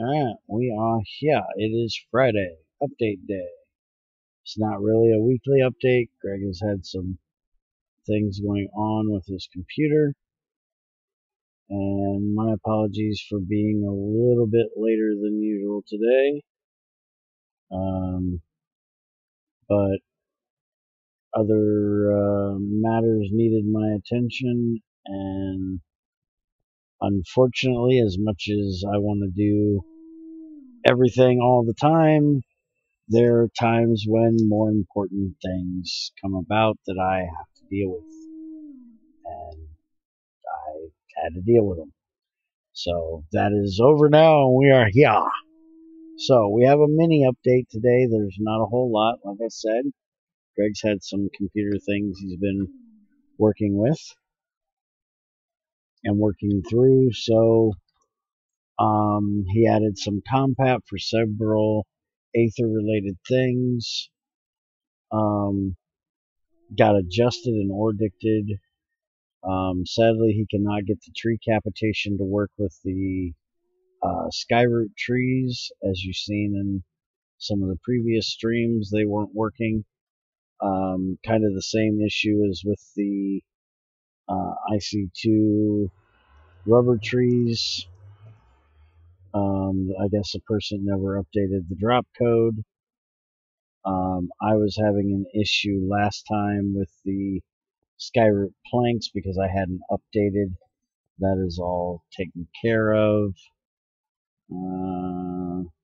Alright, we are here. It is Friday, update day. It's not really a weekly update. Greg has had some things going on with his computer. And my apologies for being a little bit later than usual today. But other matters needed my attention, and unfortunately, as much as I want to do everything all the time, there are times when more important things come about that I have to deal with, and I had to deal with them. So that is over now, and we are here. So we have a mini update today. There's not a whole lot, like I said. Greg's had some computer things he's been working with and working through, so he added some compat for several Aether related things. Got adjusted and ordicted. Sadly, he cannot get the tree capitation to work with the skyroot trees. As you've seen in some of the previous streams, they weren't working. Kind of the same issue as with the IC2 rubber trees. I guess the person never updated the drop code. I was having an issue last time with the skyroot planks because I hadn't updated. That is all taken care of.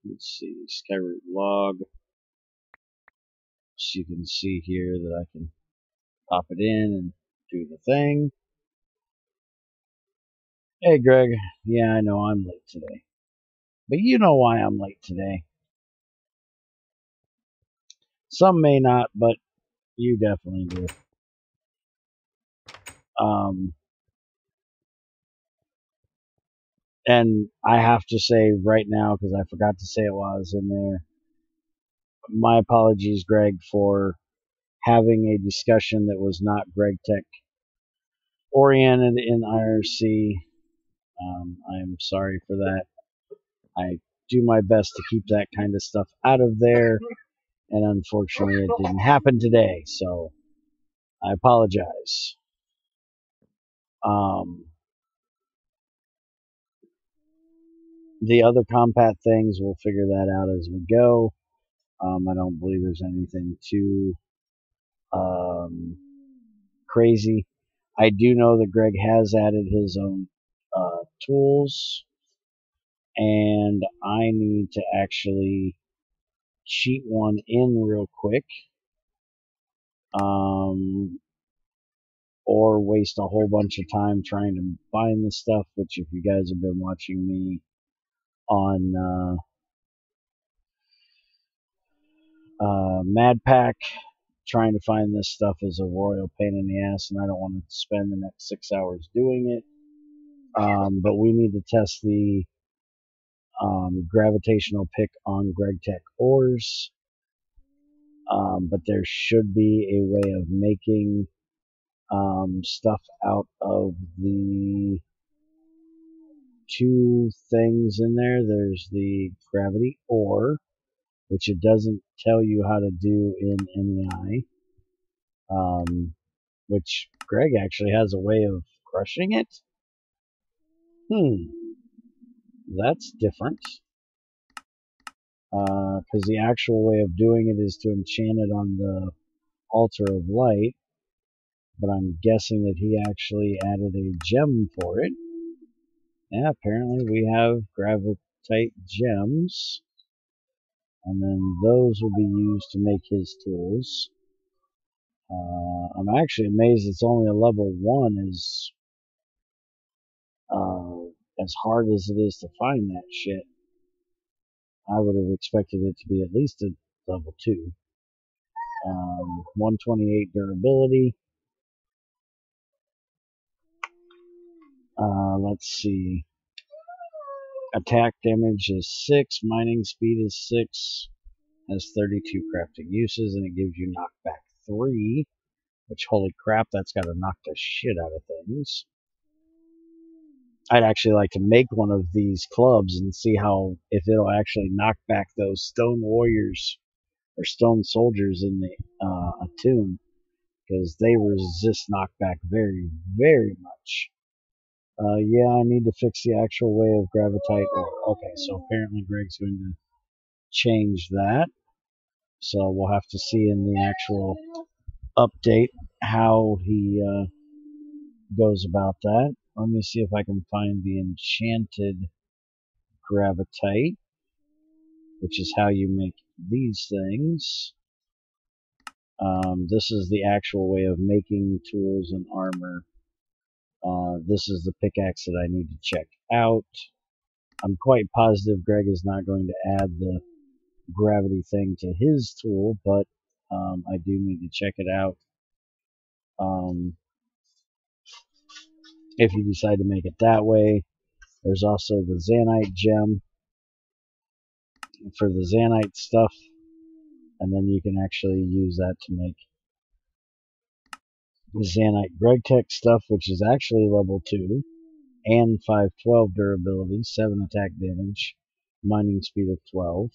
Let's see, skyroot log. So you can see here that I can pop it in and do the thing. Hey Greg, yeah, I know I'm late today. But you know why I'm late today. Some may not, but you definitely do. And I have to say right now, because I forgot to say it while I was in there, my apologies, Greg, for having a discussion that was not Greg Tech oriented in IRC. I am sorry for that. I do my best to keep that kind of stuff out of there, and unfortunately it didn't happen today, so I apologize. The other compat things, we'll figure that out as we go. I don't believe there's anything too crazy. I do know that Greg has added his own tools, and I need to actually cheat one in real quick, or waste a whole bunch of time trying to find the stuff, which if you guys have been watching me on modpack, trying to find this stuff is a royal pain in the ass, and I don't want to spend the next 6 hours doing it. But we need to test the gravitational pick on Greg Tech ores. But there should be a way of making stuff out of the two things in there. There's the gravity ore, which it doesn't tell you how to do in NEI, which Greg actually has a way of crushing it. That's different. Because the actual way of doing it is to enchant it on the altar of light, but I'm guessing that he actually added a gem for it. Yeah, apparently we have gravitite gems, and then those will be used to make his tools. I'm actually amazed it's only a level 1 as hard as it is to find that shit. I would have expected it to be at least a level 2. 128 durability. Let's see. Attack damage is 6, mining speed is 6, has 32 crafting uses, and it gives you knockback 3, which, holy crap, that's got to knock the shit out of things. I'd actually like to make one of these clubs and see how if it'll actually knock back those stone warriors or stone soldiers in the a tomb, because they resist knockback very, very much. Yeah, I need to fix the actual way of gravitite ore. Okay, so apparently Greg's going to change that. So we'll have to see in the actual update how he goes about that. Let me see if I can find the enchanted gravitite, which is how you make these things. This is the actual way of making tools and armor. This is the pickaxe that I need to check out. I'm quite positive Greg is not going to add the gravity thing to his tool, but I do need to check it out. If you decide to make it that way, there's also the Zanite gem for the Zanite stuff, and then you can actually use that to make the Zanite GregTech stuff, which is actually level 2, and 512 durability, 7 attack damage, mining speed of 12.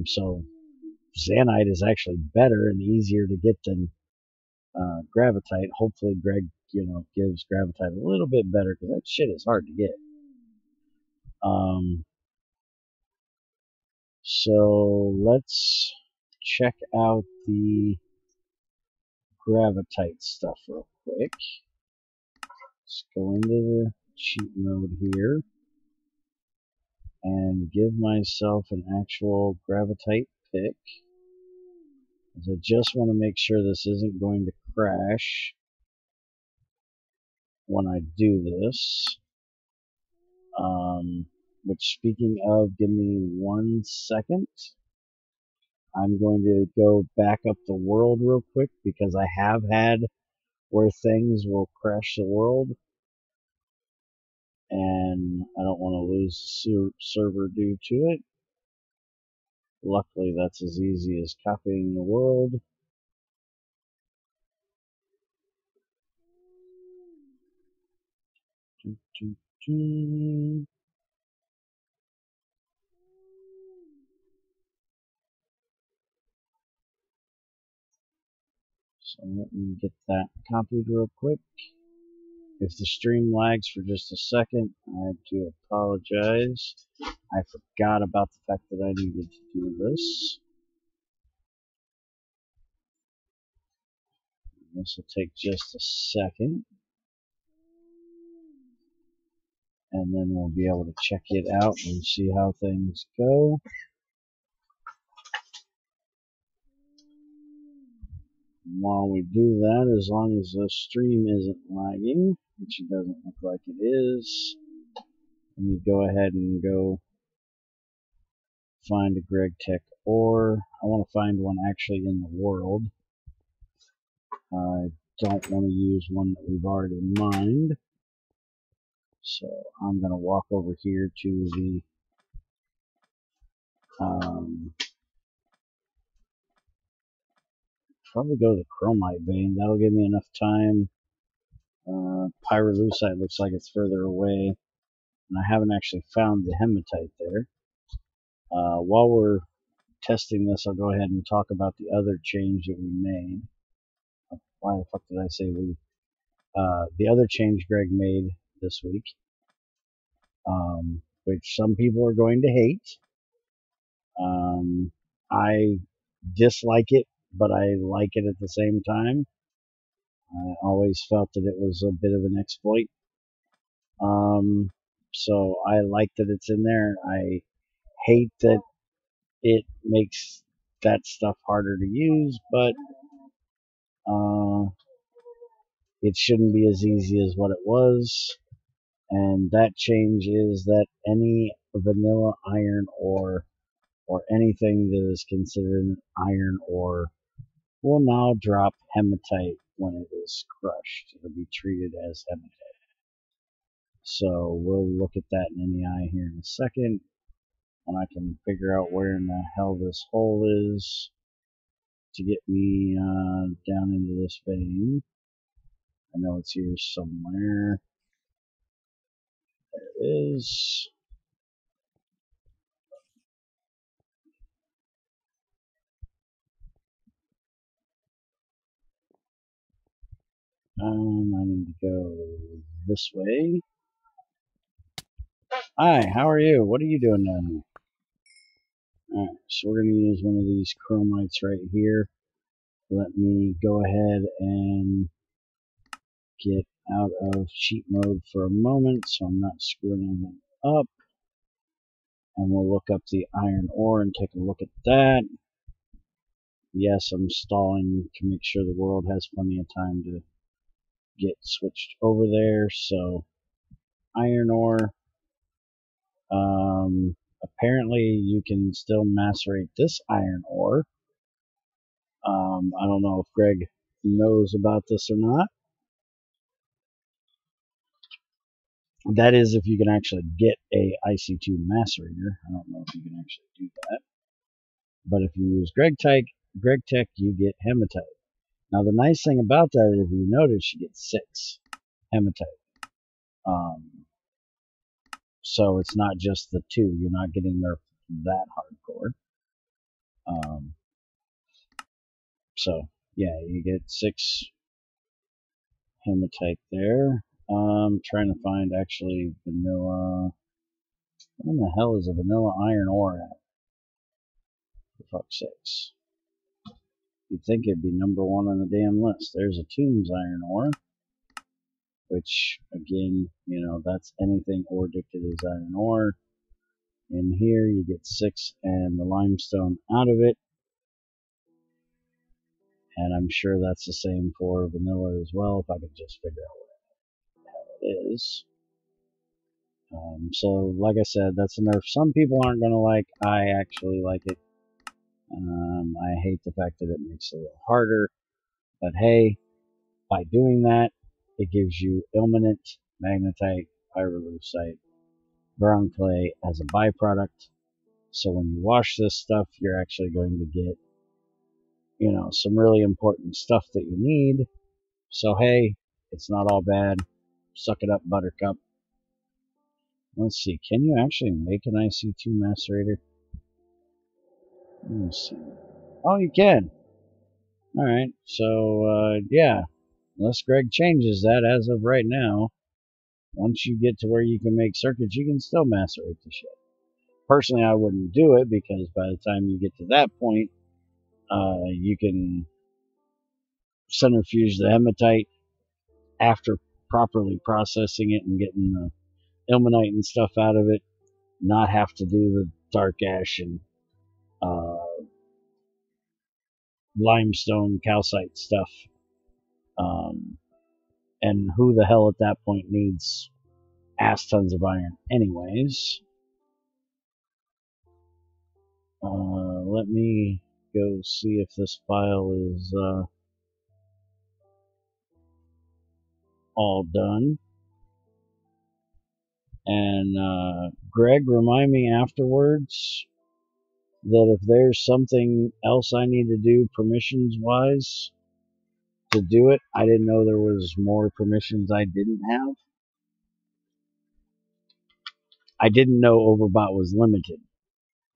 So Zanite is actually better and easier to get than Gravitite. Hopefully Greg, gives Gravitite a little bit better, because that shit is hard to get. So let's check out the Gravitite stuff real quick. Let's go into the cheat mode here and give myself an actual Gravitite pick. I just want to make sure this isn't going to crash when I do this. Which, speaking of, give me 1 second. I'm going to go back up the world real quick, because I have had where things will crash the world, and I don't want to lose the server due to it. Luckily, that's as easy as copying the world. So let me get that copied real quick. If the stream lags for just a second, I do apologize. I forgot about the fact that I needed to do this. This will take just a second, and then we'll be able to check it out and see how things go. While we do that, as long as the stream isn't lagging, which it doesn't look like it is, let me go ahead and go find a GregTech ore. I want to find one actually in the world. I don't want to use one that we've already mined. So I'm going to walk over here to the probably go to the chromite vein. That'll give me enough time. Pyrolusite looks like it's further away, and I haven't actually found the hematite there. While we're testing this, I'll go ahead and talk about the other change that we made. Why the fuck did I say we? The other change Greg made this week, which some people are going to hate. I dislike it, but I like it at the same time. I always felt that it was a bit of an exploit. So I like that it's in there. I hate that it makes that stuff harder to use, but it shouldn't be as easy as what it was. And that change is that any vanilla iron ore or anything that is considered an iron ore will now drop hematite when it is crushed. It'll be treated as hematite. So we'll look at that in NEI here in a second, when I can figure out where in the hell this hole is to get me down into this vein. I know it's here somewhere. is. I need to go this way. Hi, how are you? What are you doing down here? Alright, so we're going to use one of these chromites right here. Let me go ahead and get out of cheat mode for a moment so I'm not screwing anything up. And we'll look up the iron ore and take a look at that. Yes, I'm stalling to make sure the world has plenty of time to get switched over there. So, iron ore. Apparently you can still macerate this iron ore. I don't know if Greg knows about this or not. That is if you can actually get a IC2 macerator. I don't know if you can actually do that. But if you use Greg Tech, you get hematite. Now the nice thing about that is if you notice, you get 6 hematite. So it's not just the 2. You're not getting nerfed that hardcore. So yeah, you get 6 hematite there. Trying to find actually vanilla. Where in the hell is a vanilla iron ore at? For fuck's sakes. You'd think it'd be number 1 on the damn list. There's a Tombs iron ore, which again, you know, that's anything ore dicted as iron ore. In here you get 6 and the limestone out of it. And I'm sure that's the same for vanilla as well, if I could just figure out what the hell it is. So, like I said, that's a nerf some people aren't going to like. I actually like it. I hate the fact that it makes it a little harder. But hey, by doing that, it gives you ilmenite, magnetite, pyrolusite, brown clay as a byproduct. So when you wash this stuff, you're actually going to get, you know, some really important stuff that you need. So hey, it's not all bad. Suck it up, buttercup. Let's see, can you actually make an IC2 macerator? Let me see. Oh, you can. Alright, so, yeah. Unless Greg changes that as of right now, once you get to where you can make circuits, you can still macerate the shit. Personally, I wouldn't do it because by the time you get to that point, you can centrifuge the hematite after properly processing it and getting the ilmenite and stuff out of it, not have to do the dark ash and limestone calcite stuff. And who the hell at that point needs ass tons of iron anyways? Let me go see if this file is all done. And Greg, remind me afterwards that if there's something else I need to do permissions wise to do it. I didn't know there was more permissions I didn't have. I didn't know Overbot was limited.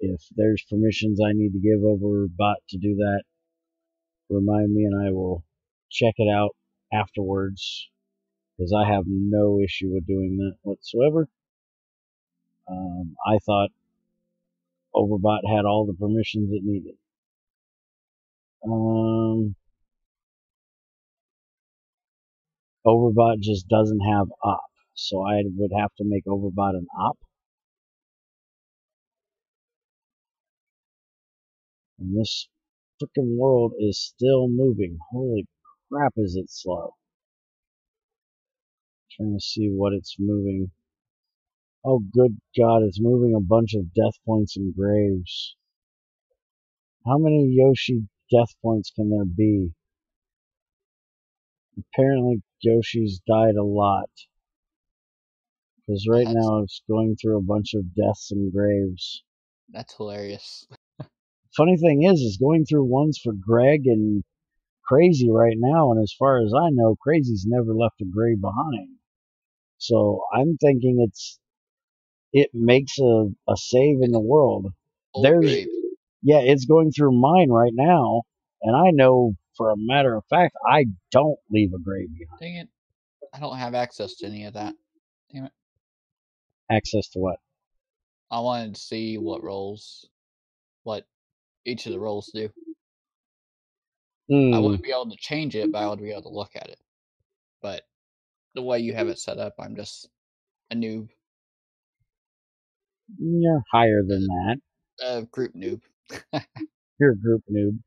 If there's permissions I need to give Overbot to do that, remind me and I will check it out afterwards, because I have no issue with doing that whatsoever. I thought Overbot had all the permissions it needed. Overbot just doesn't have op, so I would have to make Overbot an op. And this frickin' world is still moving. Holy crap, is it slow. Trying to see what it's moving. Oh, good God, it's moving a bunch of death points and graves. How many Yoshi death points can there be? Apparently Yoshi's died a lot. Because right now it's going through a bunch of deaths and graves. That's hilarious. Funny thing is going through ones for Greg and Crazy right now, and as far as I know, Crazy's never left a grave behind. So I'm thinking it's it makes a save in the world. Old There's grave. Yeah, it's going through mine right now, and I know for a matter of fact I don't leave a grave behind. Dang it. I don't have access to any of that. Damn it. Access to what? I wanted to see what each of the roles do. I Hmm. wouldn't be able to change it, but I would be able to look at it. But the way you have it set up, I'm just a noob. You're higher than that. A group noob. You're a group noob.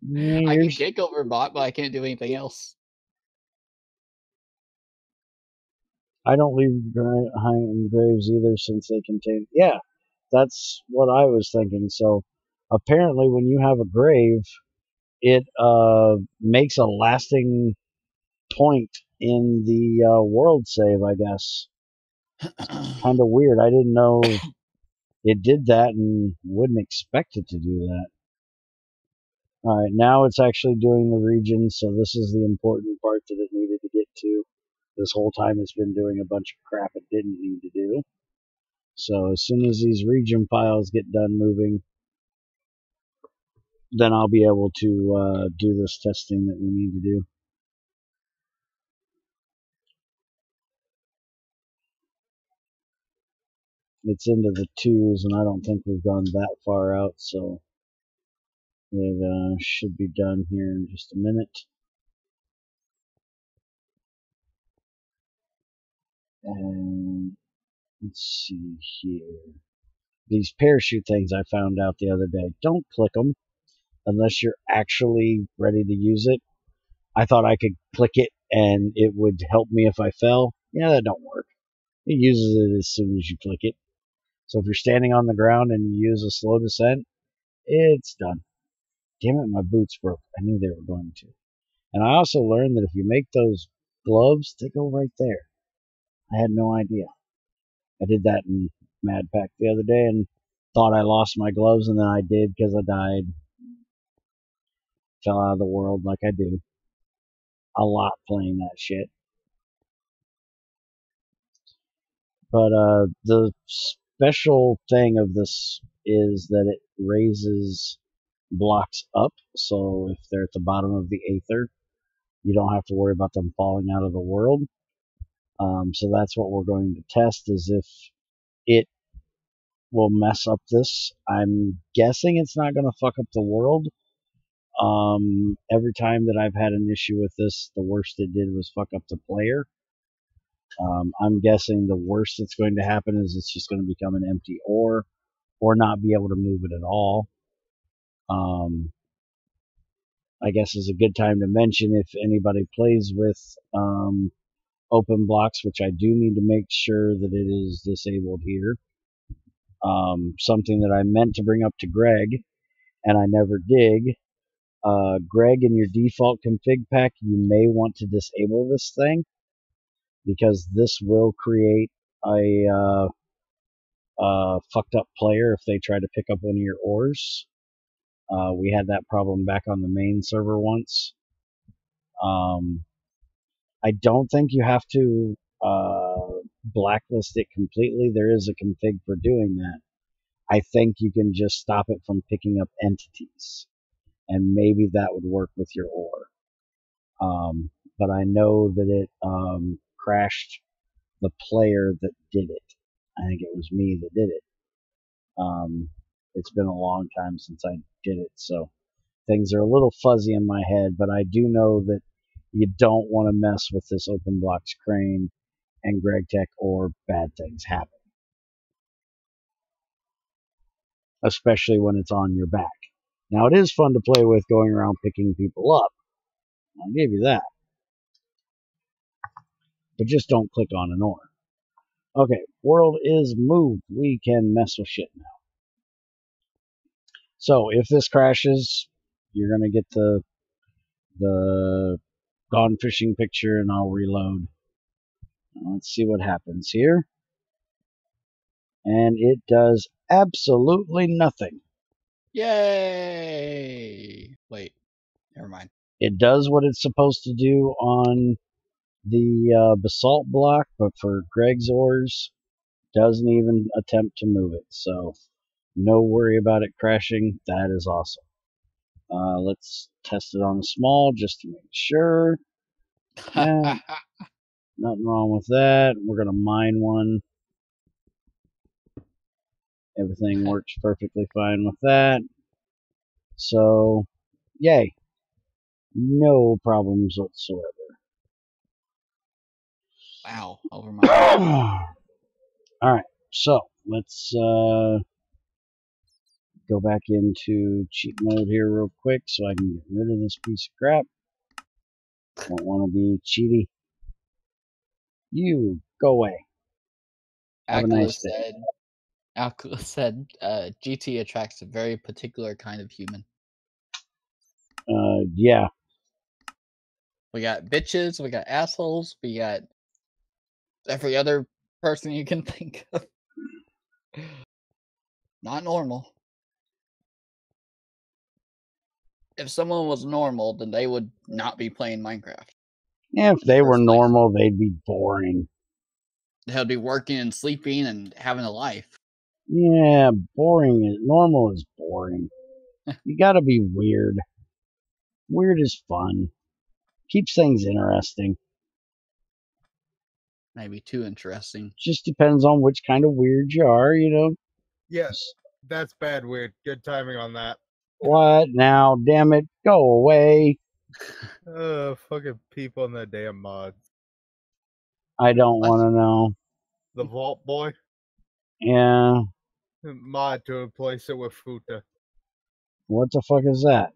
Yeah, I can kick over a bot, but I can't do anything else. I don't leave behind graves either since they contain. Yeah, that's what I was thinking. So apparently, when you have a grave, it makes a lasting point in the world save, I guess. Kind of weird. I didn't know it did that and wouldn't expect it to do that. All right, now it's actually doing the region, so this is the important part that it needed to get to. This whole time it's been doing a bunch of crap it didn't need to do. So as soon as these region files get done moving, then I'll be able to do this testing that we need to do. It's into the twos, and I don't think we've gone that far out, so it should be done here in just a minute. And let's see here. These parachute things I found out the other day, don't click them unless you're actually ready to use it. I thought I could click it and it would help me if I fell. Yeah, that don't work. It uses it as soon as you click it. So if you're standing on the ground and you use a slow descent, it's done. Damn it, my boots broke. I knew they were going to. And I also learned that if you make those gloves, they go right there. I had no idea. I did that in modpacks the other day and thought I lost my gloves, and then I did because I died. Fell out of the world like I do. A lot playing that shit. But the special thing of this is that it raises blocks up. So if they're at the bottom of the aether, you don't have to worry about them falling out of the world. So that's what we're going to test, is if it will mess up this. I'm guessing it's not going to fuck up the world. Every time that I've had an issue with this, the worst it did was fuck up the player. I'm guessing the worst that's going to happen is it's just going to become an empty ore or not be able to move it at all. I guess is a good time to mention if anybody plays with open blocks, which I do need to make sure that it is disabled here. Something that I meant to bring up to Greg and I never did. Greg, in your default config pack, you may want to disable this thing because this will create a fucked up player if they try to pick up one of your ores. We had that problem back on the main server once. I don't think you have to blacklist it completely. There is a config for doing that. I think you can just stop it from picking up entities, and maybe that would work with your ore. But I know that it crashed the player that did it. I think it was me that did it. It's been a long time since I did it, so things are a little fuzzy in my head, but I do know that you don't want to mess with this open blocks crane and Greg Tech or bad things happen, especially when it's on your back. Now, it is fun to play with going around picking people up. I'll give you that. But just don't click on an ore. Okay, world is moved. We can mess with shit now. So if this crashes, you're going to get the gone fishing picture, and I'll reload. Let's see what happens here. And it does absolutely nothing. Yay! Wait, never mind. It does what it's supposed to do on the basalt block, but for Greg's ores, doesn't even attempt to move it. So no worry about it crashing. That is awesome. Let's test it on a small just to make sure. Yeah, nothing wrong with that. We're going to mine one. Everything works perfectly fine with that. So, yay. No problems whatsoever. Wow, over my head. Alright, so let's go back into cheat mode here real quick so I can get rid of this piece of crap. Don't want to be cheaty. You, go away. Have a nice day. Akula said GT attracts a very particular kind of human. Yeah. We got bitches, we got assholes, we got every other person you can think of. Not normal. If someone was normal, then they would not be playing Minecraft. Yeah, if they were normal, they'd be boring. They'd be working and sleeping and having a life. Yeah, boring. Normal is boring. You gotta be weird. Weird is fun. Keeps things interesting. Maybe too interesting. Just depends on which kind of weird you are, you know. Yes, that's bad weird. Good timing on that. What now? Damn it, go away. Fucking people in the damn mods. I don't want to know. The Vault Boy Yeah. mod to replace it with Futa. What the fuck is that?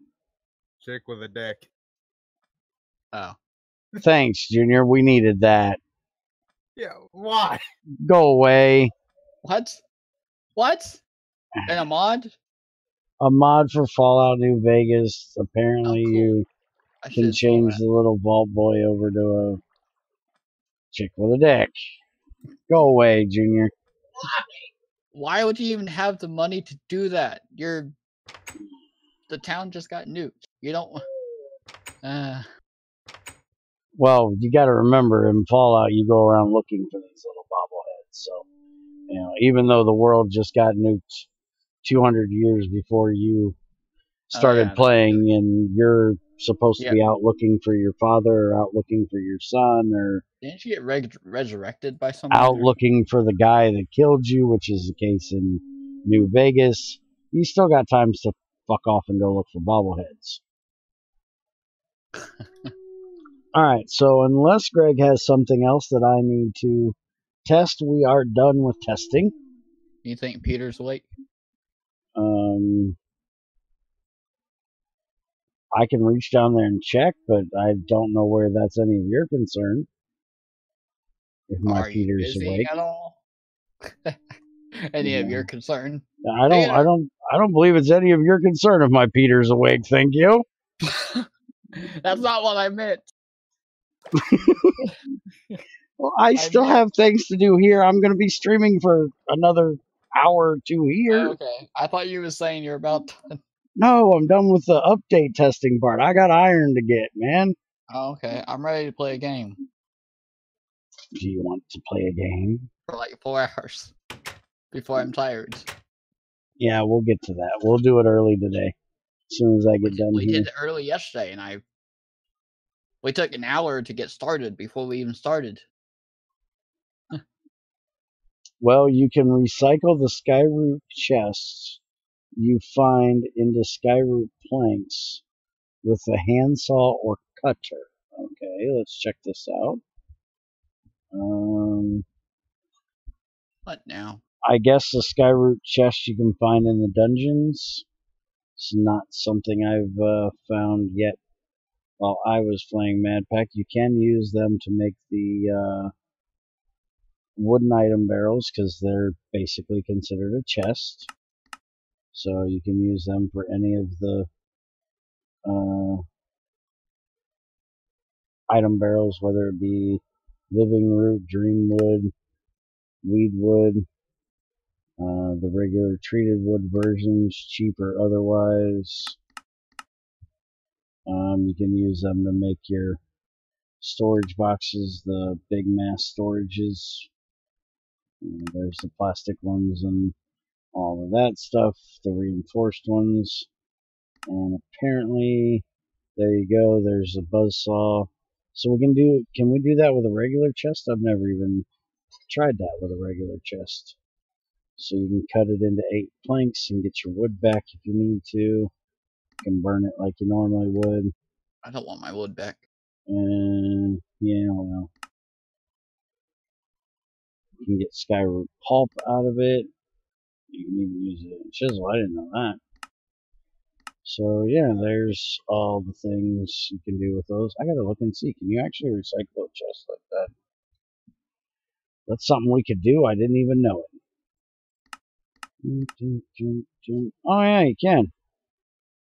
Chick with a dick. Oh. Thanks, Junior. We needed that. Yeah, why? Go away. What? What? In a mod? A mod for Fallout New Vegas. Apparently, cool. you can change the little Vault Boy over to a chick with a dick. Go away, Junior. Why would you even have the money to do that? The town just got nuked. You don't. Well, you got to remember, in Fallout, you go around looking for these little bobbleheads. So, you know, even though the world just got nuked 200 years before you started playing, and you're supposed to be out looking for your father, or out looking for your son, or didn't you get resurrected by someone? Out looking for the guy that killed you, which is the case in New Vegas, you still got time to fuck off and go look for bobbleheads. Alright, so unless Greg has something else that I need to test, we are done with testing. You think Peter's awake? I can reach down there and check, but I don't know where that's any of your concern. If my Peter's awake. At all? Any of your concern? I don't believe it's any of your concern if my Peter's awake, thank you. That's not what I meant. Well, I still have things to do here. I'm going to be streaming for another hour or two here. Okay. I thought you were saying you're about done. No, I'm done with the update testing part. I got iron to get, man. Oh, okay. I'm ready to play a game. Do you want to play a game? For like 4 hours. Before I'm tired. Yeah, we'll get to that. We'll do it early today. As soon as I get done here. We did it early yesterday, and we took an hour to get started before we even started. Well, you can recycle the skyroot chests you find into skyroot planks with a handsaw or cutter. Okay, let's check this out. What now? I guess the skyroot chest you can find in the dungeons. It's not something I've found yet while I was playing Madpack. You can use them to make the wooden item barrels because they're basically considered a chest. So you can use them for any of the item barrels, whether it be living root, dream wood, weed wood, the regular treated wood versions, cheap or otherwise. You can use them to make your storage boxes, the big mass storages. And there's the plastic ones and all of that stuff, the reinforced ones. And apparently, there you go, there's a buzzsaw. So can we do that with a regular chest? I've never even tried that with a regular chest. So you can cut it into 8 planks and get your wood back if you need to. You can burn it like you normally would. I don't want my wood back. And yeah, well, you can get skyroot pulp out of it. You can even use it in chisel. I didn't know that. So yeah, there's all the things you can do with those. I gotta look and see. Can you actually recycle a chest like that? That's something we could do. I didn't even know it. Oh yeah, you can.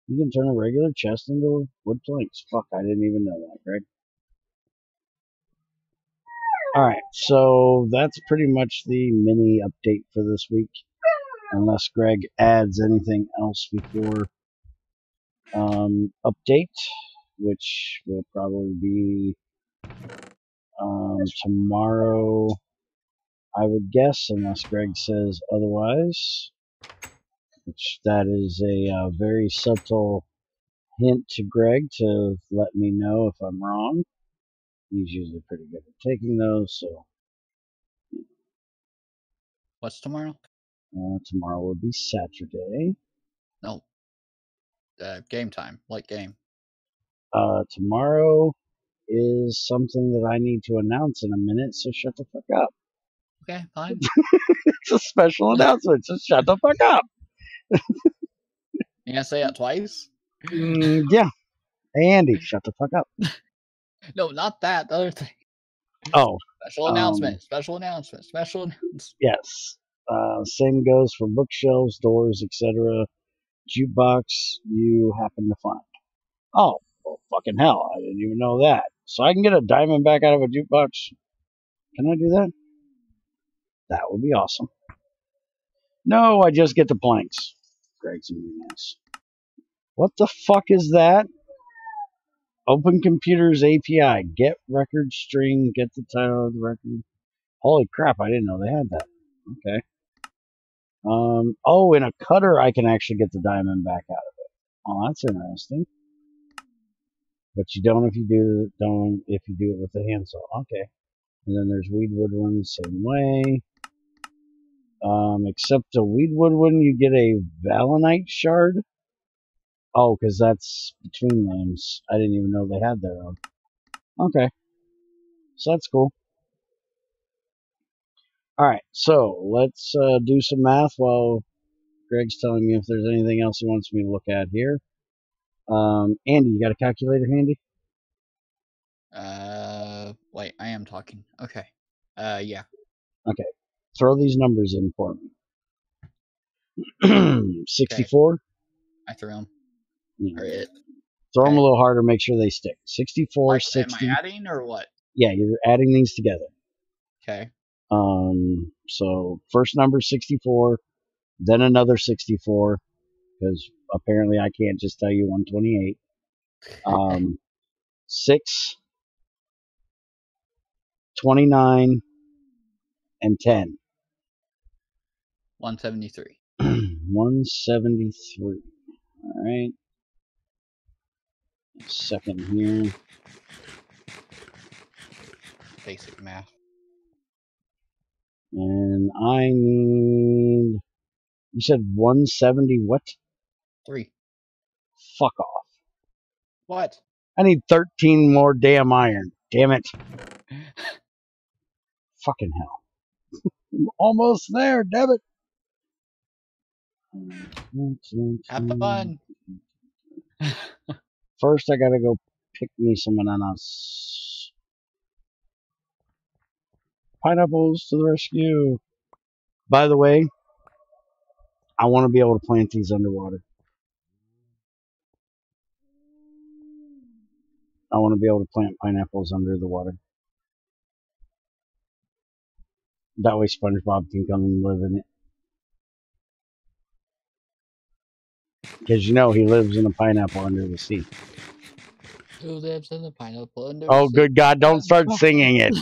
You can turn a regular chest into wood planks. Fuck, I didn't even know that, Greg. Alright, so that's pretty much the mini update for this week. Unless Greg adds anything else before update, which will probably be tomorrow, I would guess, unless Greg says otherwise. Which that is a very subtle hint to Greg to let me know if I'm wrong. He's usually pretty good at taking those, so. What's tomorrow? Tomorrow would be Saturday. No. Game time. Like game. Tomorrow is something that I need to announce in a minute, so shut the fuck up. Okay, fine. It's a special announcement, so shut the fuck up. You gonna say that twice? Yeah. Hey, Andy, shut the fuck up. No, not that. The other thing. Oh. Special announcement. Special announcement. Special announcement. Yes. Same goes for bookshelves, doors, etc. Jukebox you happen to find. Oh, well, fucking hell. I didn't even know that. So I can get a diamond back out of a jukebox. Can I do that? That would be awesome. No, I just get the planks. Greg's a mean ass. What the fuck is that? Open Computers API. Get record string. Get the title of the record. Holy crap, I didn't know they had that. Okay. Oh, in a cutter I can actually get the diamond back out of it. Oh, that's interesting. But you don't if you do it with the handsaw. Okay. And then there's weedwood ones, same way. Except the weedwood one, you get a valinite shard. Oh, because that's between names. I didn't even know they had their own. Okay. So that's cool. Alright, so let's do some math while Greg's telling me if there's anything else he wants me to look at here. Andy, you got a calculator handy? Wait, I am talking. Okay. Yeah. Okay. Throw these numbers in for me. 64? Okay. I threw them. Yeah. Or it. Throw them a little harder, make sure they stick. 64, Like, 60. am I adding or what? Yeah, you're adding these together. Okay. So first number 64, then another 64, because apparently I can't just tell you 128. 6, 29, and 10. 173. 173. All right. Second here. Basic math. And I need. You said 170 what? 3. Fuck off. What? I need 13 more damn iron. Damn it. Fucking hell. I'm almost there, damn it. Have fun. First, I gotta go pick me some ananas. Pineapples to the rescue. By the way, I want to be able to plant these underwater. I want to be able to plant pineapples under the water. That way SpongeBob can come and live in it. Because you know he lives in a pineapple under the sea. Who lives in the pineapple under Oh, the sea? good God, don't start singing it.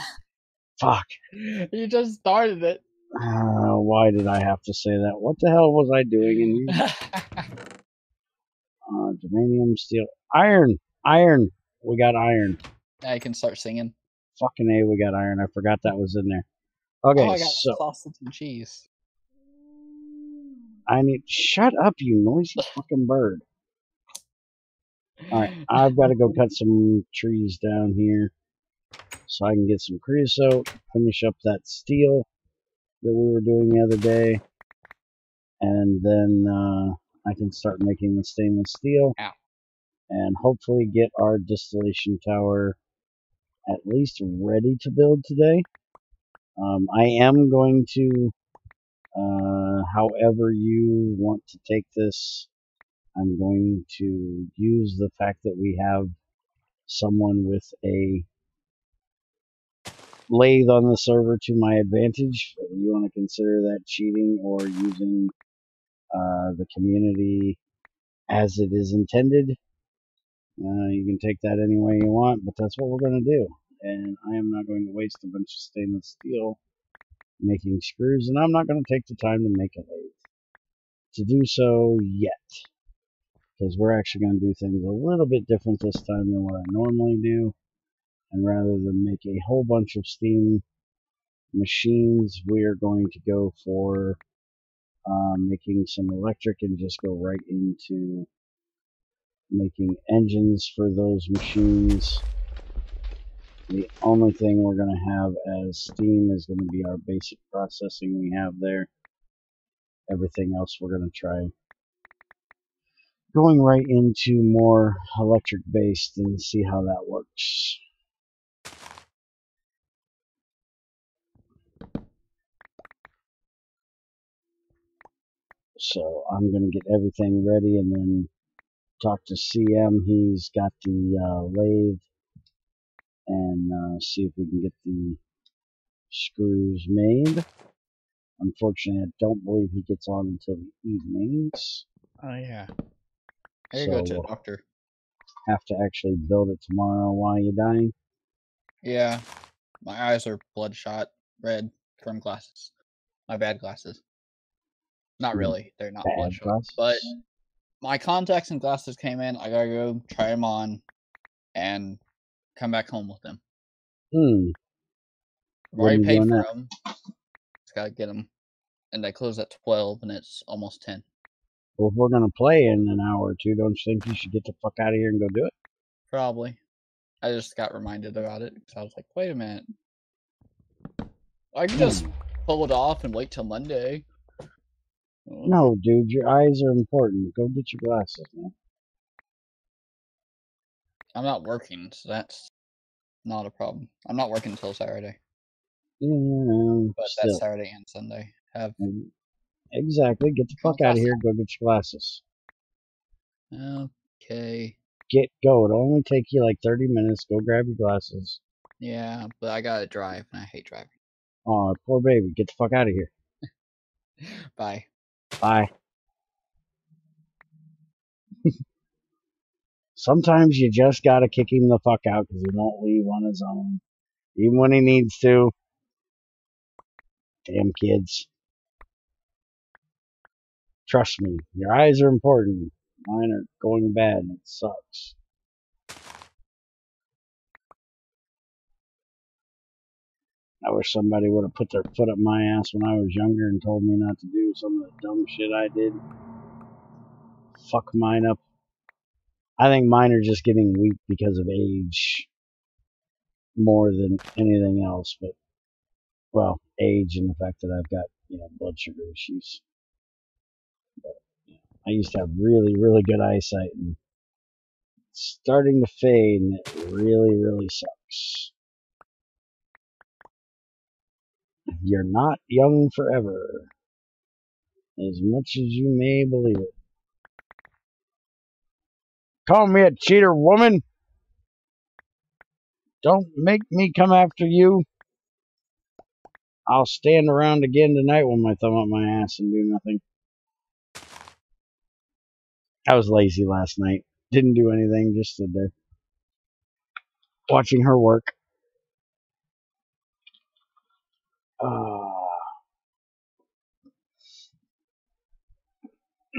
Fuck. You just started it. Why did I have to say that? What the hell was I doing in here? Germanium, steel, iron. We got iron. Now you can start singing. Fucking A, we got iron. I forgot that was in there. Oh, Okay, I got so sausage and cheese. I need. Shut up, you noisy fucking bird. Alright, I've got to go cut some trees down here so I can get some creosote, finish up that steel that we were doing the other day, and then I can start making the stainless steel. Ow. And hopefully get our distillation tower at least ready to build today. I am going to, however you want to take this, I'm going to use the fact that we have someone with a lathe on the server to my advantage. If you want to consider that cheating or using the community as it is intended, you can take that any way you want, but that's what we're going to do. And I am not going to waste a bunch of stainless steel making screws, and I'm not going to take the time to make a lathe to do so yet, because we're actually going to do things a little bit different this time than what I normally do. And rather than make a whole bunch of steam machines, we are going to go for making some electric and just go right into making engines for those machines. The only thing we're going to have as steam is going to be our basic processing we have there. Everything else we're going to try going right into more electric based and see how that works. So I'm going to get everything ready and then talk to CM. He's got the lathe, and see if we can get the screws made. Unfortunately, I don't believe he gets on until the evenings. Oh yeah. I gotta So go to the we'll doctor. have to actually build it tomorrow while you're dying. Yeah. My eyes are bloodshot red from glasses. My bad glasses. Not really. They're not Bad bloodshot. glasses? But my contacts and glasses came in. I gotta go try them on and come back home with them. I've When already you paid doing for that? them. Just gotta get them. And they close at 12 and it's almost 10. Well, if we're going to play in an hour or two, don't you think you should get the fuck out of here and go do it? Probably. I just got reminded about it because I was like, wait a minute. I can just pull it off and wait till Monday. No, dude, your eyes are important. Go get your glasses, man. I'm not working, so that's not a problem. I'm not working until Saturday. Yeah, But still. that's Saturday and Sunday. Exactly. Get the fuck out of here. Go get your glasses. Okay. Go. It'll only take you like 30 minutes. Go grab your glasses. Yeah, but I gotta drive, and I hate driving. Aw, poor baby. Get the fuck out of here. Bye. Bye. Sometimes you just gotta kick him the fuck out because he won't leave on his own. Even when he needs to. Damn kids. Trust me, your eyes are important. Mine are going bad and it sucks. I wish somebody would have put their foot up my ass when I was younger and told me not to do some of the dumb shit I did. Fuck mine up. I think mine are just getting weak because of age more than anything else, but, well, age and the fact that I've got, blood sugar issues. But, I used to have really, really good eyesight, and it's starting to fade, and it really, really sucks. You're not young forever, as much as you may believe it. Call me a cheater, woman! Don't make me come after you. I'll stand around again tonight with my thumb up my ass and do nothing. I was lazy last night. Didn't do anything, just stood there. Watching her work.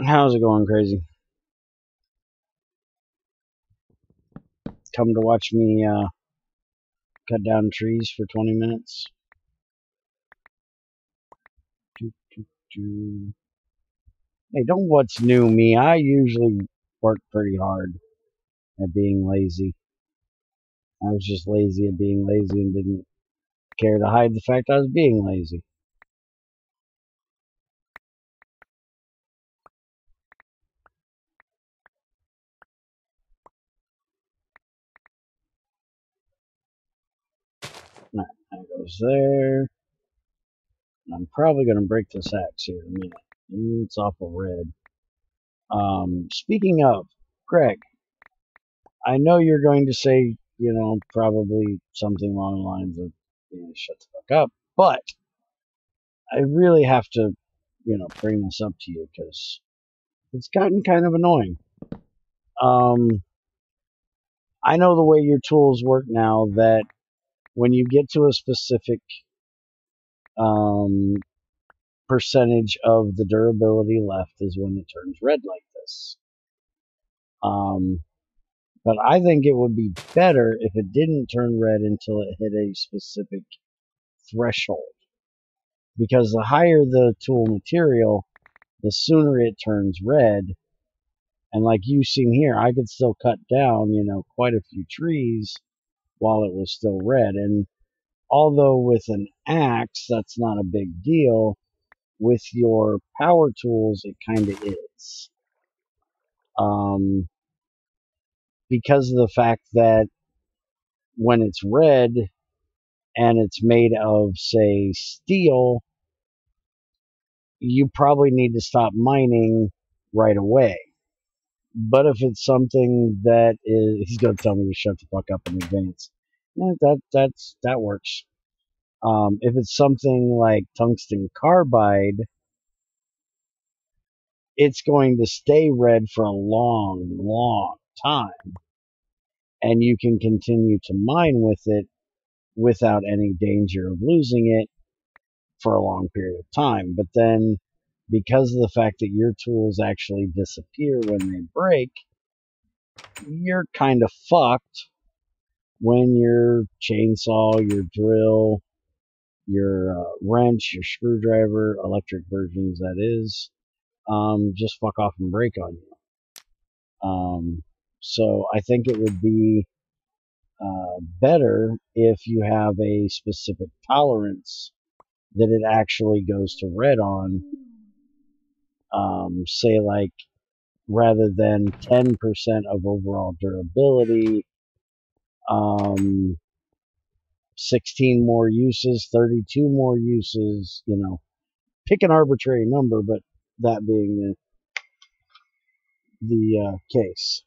How's it going, Crazy? Come to watch me cut down trees for 20 minutes? Hey, don't what's new me. I usually work pretty hard at being lazy. I was just lazy at being lazy and didn't care to hide the fact I was being lazy. That goes there. I'm probably going to break this axe here in a minute. It's awful red. Speaking of, Greg, I know you're going to say, you know, probably something along the lines of, you know, shut the fuck up, but I really have to, you know, bring this up to you because it's gotten kind of annoying. I know the way your tools work now that when you get to a specific percentage of the durability left is when it turns red like this. But I think it would be better if it didn't turn red until it hit a specific threshold. Because the higher the tool material, the sooner it turns red. And like you've seen here, I could still cut down, you know, quite a few trees while it was still red. And although with an axe, that's not a big deal, with your power tools, it kind of is. Because of the fact that when it's red and it's made of, say, steel, you probably need to stop mining right away. But if it's something that is, he's going to tell me to shut the fuck up in advance. Yeah, that works. If it's something like tungsten carbide, it's going to stay red for a long, long time. And you can continue to mine with it without any danger of losing it for a long period of time. But then, because of the fact that your tools actually disappear when they break, you're kind of fucked when your chainsaw, your drill, your wrench, your screwdriver, electric versions that is, just fuck off and break on you. So I think it would be better if you have a specific tolerance that it actually goes to red on. Say like rather than 10% of overall durability, 16 more uses, 32 more uses, you know, pick an arbitrary number, but that being the case.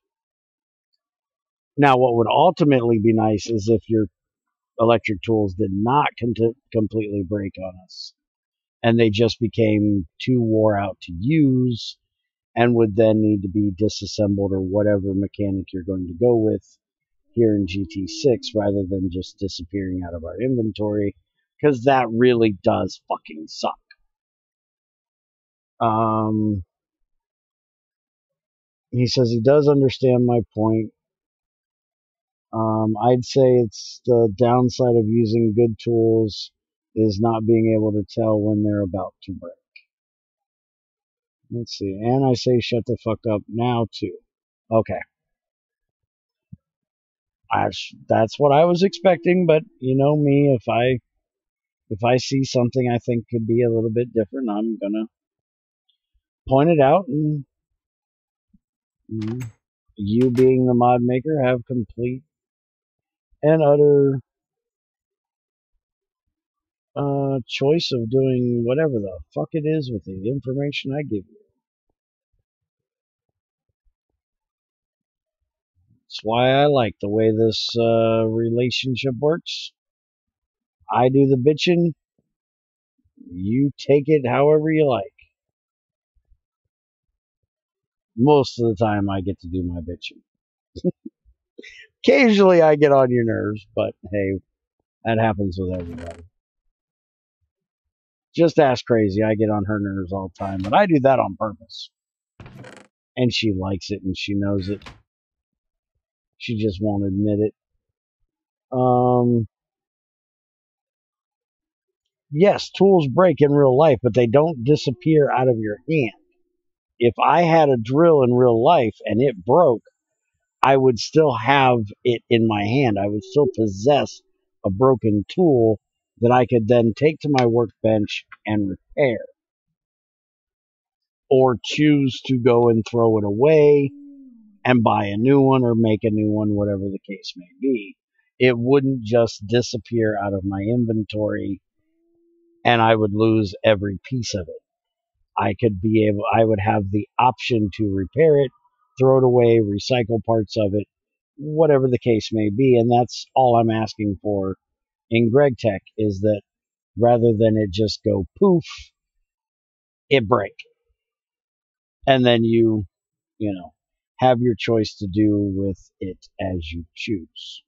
Now, what would ultimately be nice is if your electric tools did not completely break on us and they just became too wore out to use and would then need to be disassembled or whatever mechanic you're going to go with here in GT6 rather than just disappearing out of our inventory, because that really does fucking suck. He says he does understand my point. I'd say it's the downside of using good tools is not being able to tell when they're about to break. Let's see. And I say shut the fuck up now too. Okay. That's what I was expecting, but you know me, if I see something I think could be a little bit different, I'm gonna point it out, and you being the mod maker have complete and utter choice of doing whatever the fuck it is with the information I give you. That's why I like the way this relationship works. I do the bitching, you take it however you like. Most of the time I get to do my bitching. Occasionally I get on your nerves, but hey, that happens with everybody. Just ask Crazy. I get on her nerves all the time, but I do that on purpose. And she likes it and she knows it. She just won't admit it. Yes, tools break in real life, but they don't disappear out of your hand. If I had a drill in real life and it broke, I would still have it in my hand. I would still possess a broken tool that I could then take to my workbench and repair. Or choose to go and throw it away and buy a new one or make a new one, whatever the case may be. It wouldn't just disappear out of my inventory and I would lose every piece of it. I would have the option to repair it, throw it away, recycle parts of it, whatever the case may be. And that's all I'm asking for in Greg Tech, is that rather than it just go poof, it break. And then you have your choice to do with it as you choose.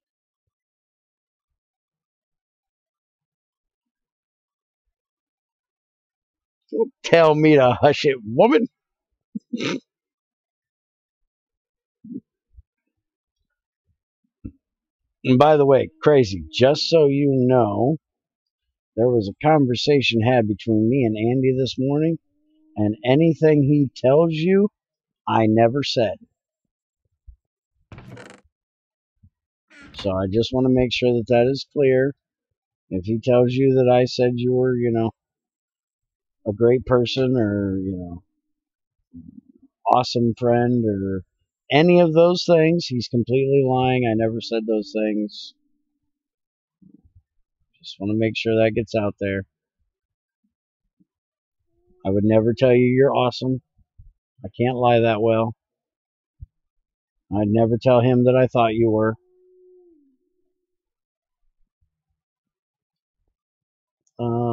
Don't tell me to hush it, woman. And by the way, crazy, just so you know, there was a conversation had between me and Andy this morning, and anything he tells you, I never said. So I just want to make sure that that is clear. If he tells you that I said you were, a great person or, awesome friend or any of those things, he's completely lying. I never said those things. Just want to make sure that gets out there. I would never tell you you're awesome. I can't lie that well. I'd never tell him that I thought you were.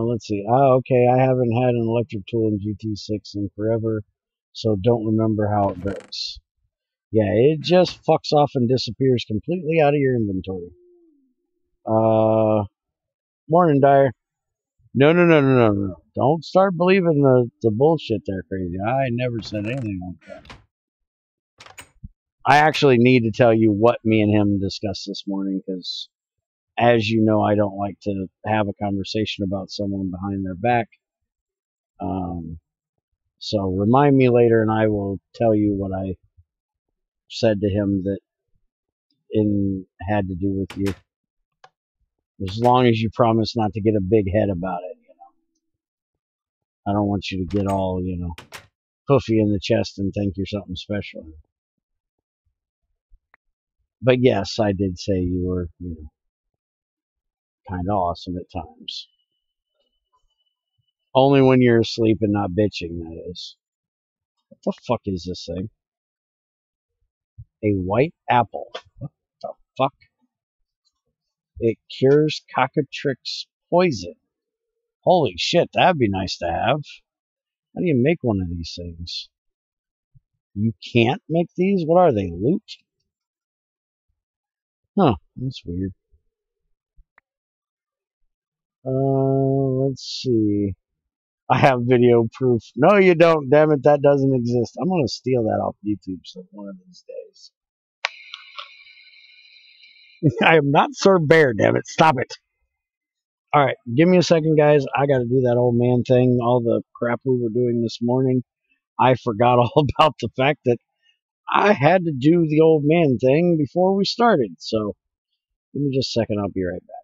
Let's see. Okay, I haven't had an electric tool in GT6 in forever, so don't remember how it goes. Yeah, it just fucks off and disappears completely out of your inventory. Morning, Dyer. No. Don't start believing the bullshit there, crazy. I never said anything like that. I actually need to tell you what me and him discussed this morning, because as you know, I don't like to have a conversation about someone behind their back. So remind me later and I will tell you what I said to him that had to do with you. As long as you promise not to get a big head about it, I don't want you to get all, puffy in the chest and think you're something special. But yes, I did say you were, kind of awesome at times. Only when you're asleep and not bitching, that is. What the fuck is this thing? A white apple. What the fuck? It cures cockatrice poison. Holy shit, that'd be nice to have. How do you make one of these things? You can't make these? What are they, loot? Huh, that's weird. Let's see. I have video proof. No, you don't, damn it, that doesn't exist. I'm gonna steal that off YouTube one of these days. I am not Sir Bear, damn it. Stop it. Alright, give me a second, guys. I gotta do that old man thing. All the crap we were doing this morning. I forgot all about the fact that I had to do the old man thing before we started. So, give me just a second. I'll be right back.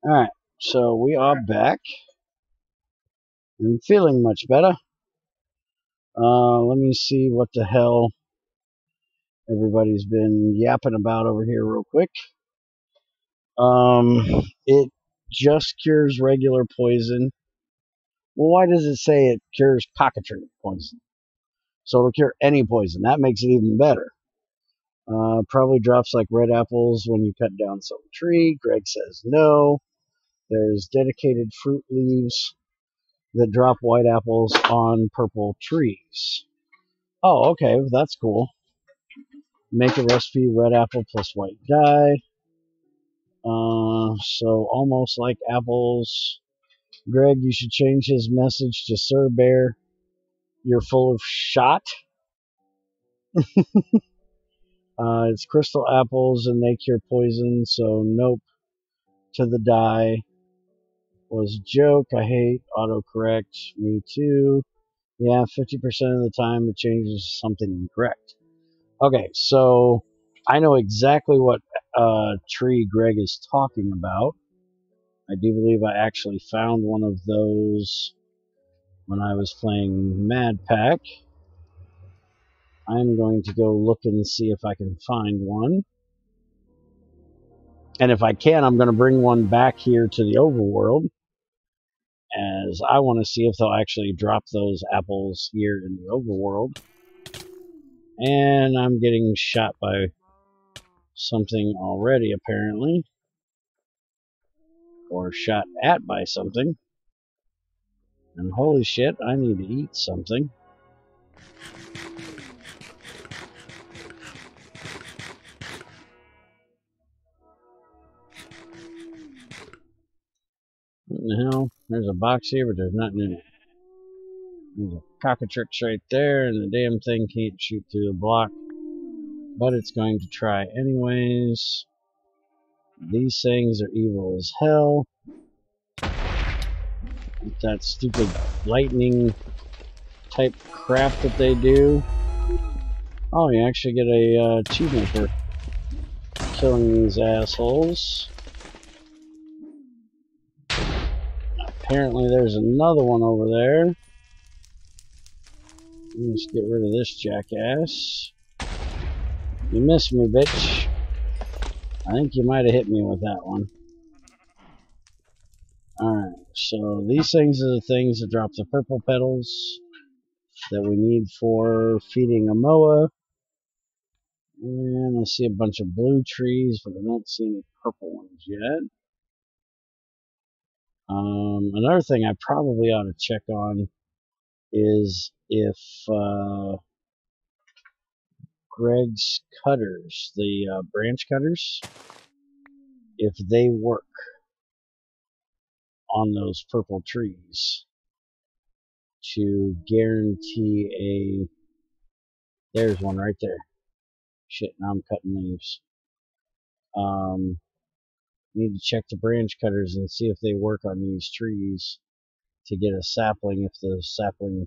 Alright, so we are back. I'm feeling much better. Let me see what the hell everybody's been yapping about over here real quick. It just cures regular poison. Well, why does it say it cures cockatrice poison? So it'll cure any poison. That makes it even better. Probably drops like red apples when you cut down some tree. Greg says no. There's dedicated fruit leaves that drop white apples on purple trees. Oh, okay, that's cool. Make a recipe, red apple plus white dye. So almost like apples. Greg, you should change his message to Sir Bear. You're full of shot. It's crystal apples and they cure poison, so nope to the dye. Was a joke. I hate autocorrect. Me too. Yeah, 50% of the time it changes something incorrect. Okay, so I know exactly what tree Greg is talking about. I do believe I actually found one of those when I was playing Mad Pack. I'm going to go look and see if I can find one. And if I can, I'm going to bring one back here to the overworld, as I want to see if they'll actually drop those apples here in the overworld. And I'm getting shot by something already, apparently. Or shot at by something. And holy shit, I need to eat something. What in the hell? There's a box here, but there's nothing in it. There's a cockatrice right there, and the damn thing can't shoot through the block. But it's going to try anyways. These things are evil as hell. With that stupid lightning type crap that they do. Oh, you actually get a achievement for killing these assholes. Apparently there's another one over there. Let's get rid of this jackass. You missed me, bitch. I think you might have hit me with that one. Alright, so these things are the things that drop the purple petals that we need for feeding a moa. And I see a bunch of blue trees, but I don't see any purple ones yet. Another thing I probably ought to check on is if Greg's cutters, the branch cutters, if they work on those purple trees to guarantee a... There's one right there. Shit, now I'm cutting leaves. Need to check the branch cutters and see if they work on these trees to get a sapling if the sapling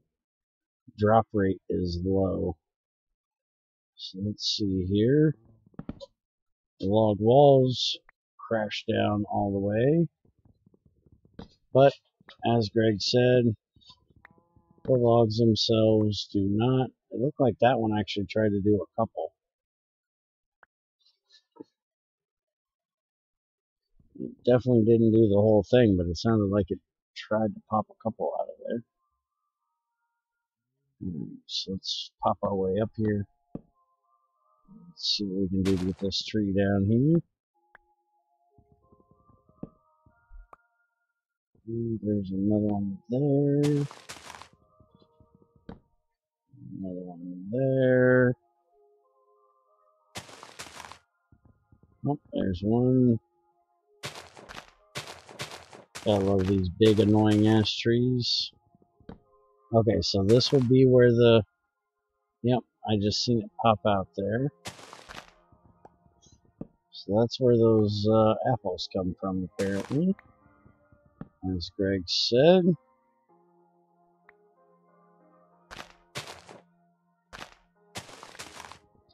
drop rate is low. So let's see here. The log walls crash down all the way. But, as Greg said, the logs themselves do not. It looked like that one actually tried to do a couple. It definitely didn't do the whole thing, but it sounded like it tried to pop a couple out of there. So let's pop our way up here. Let's see what we can do to get this tree down here. There's another one there. Another one there. Oh, there's one. I love these big annoying ass trees. Okay, so this will be where the... Yep, I just seen it pop out there. So that's where those apples come from, apparently. As Greg said.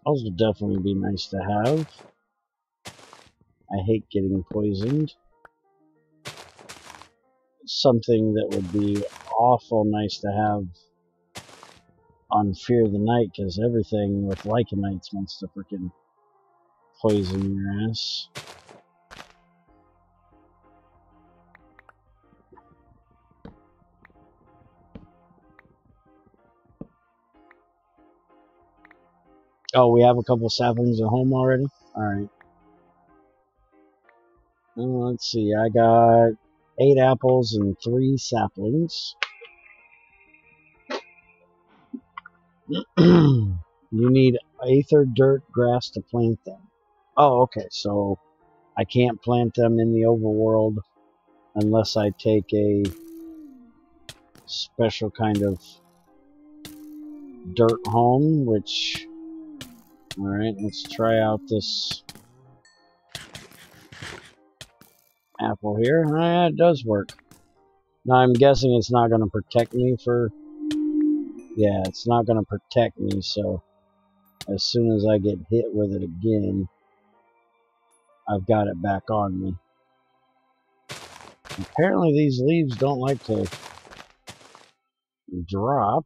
Those would definitely be nice to have. I hate getting poisoned. something that would be awful nice to have on Fear the Night, because everything with Lycanites wants to freaking poison your ass. Oh, we have a couple saplings at home already? Alright. Let's see, I got 8 apples and 3 saplings. You need aether, dirt, grass to plant them. Oh, okay, so I can't plant them in the overworld unless I take a special kind of dirt home, which... Alright, let's try out this apple here. Ah, it does work. Now I'm guessing it's not going to protect me for... Yeah, it's not going to protect me, so as soon as I get hit with it again, I've got it back on me. Apparently these leaves don't like to drop.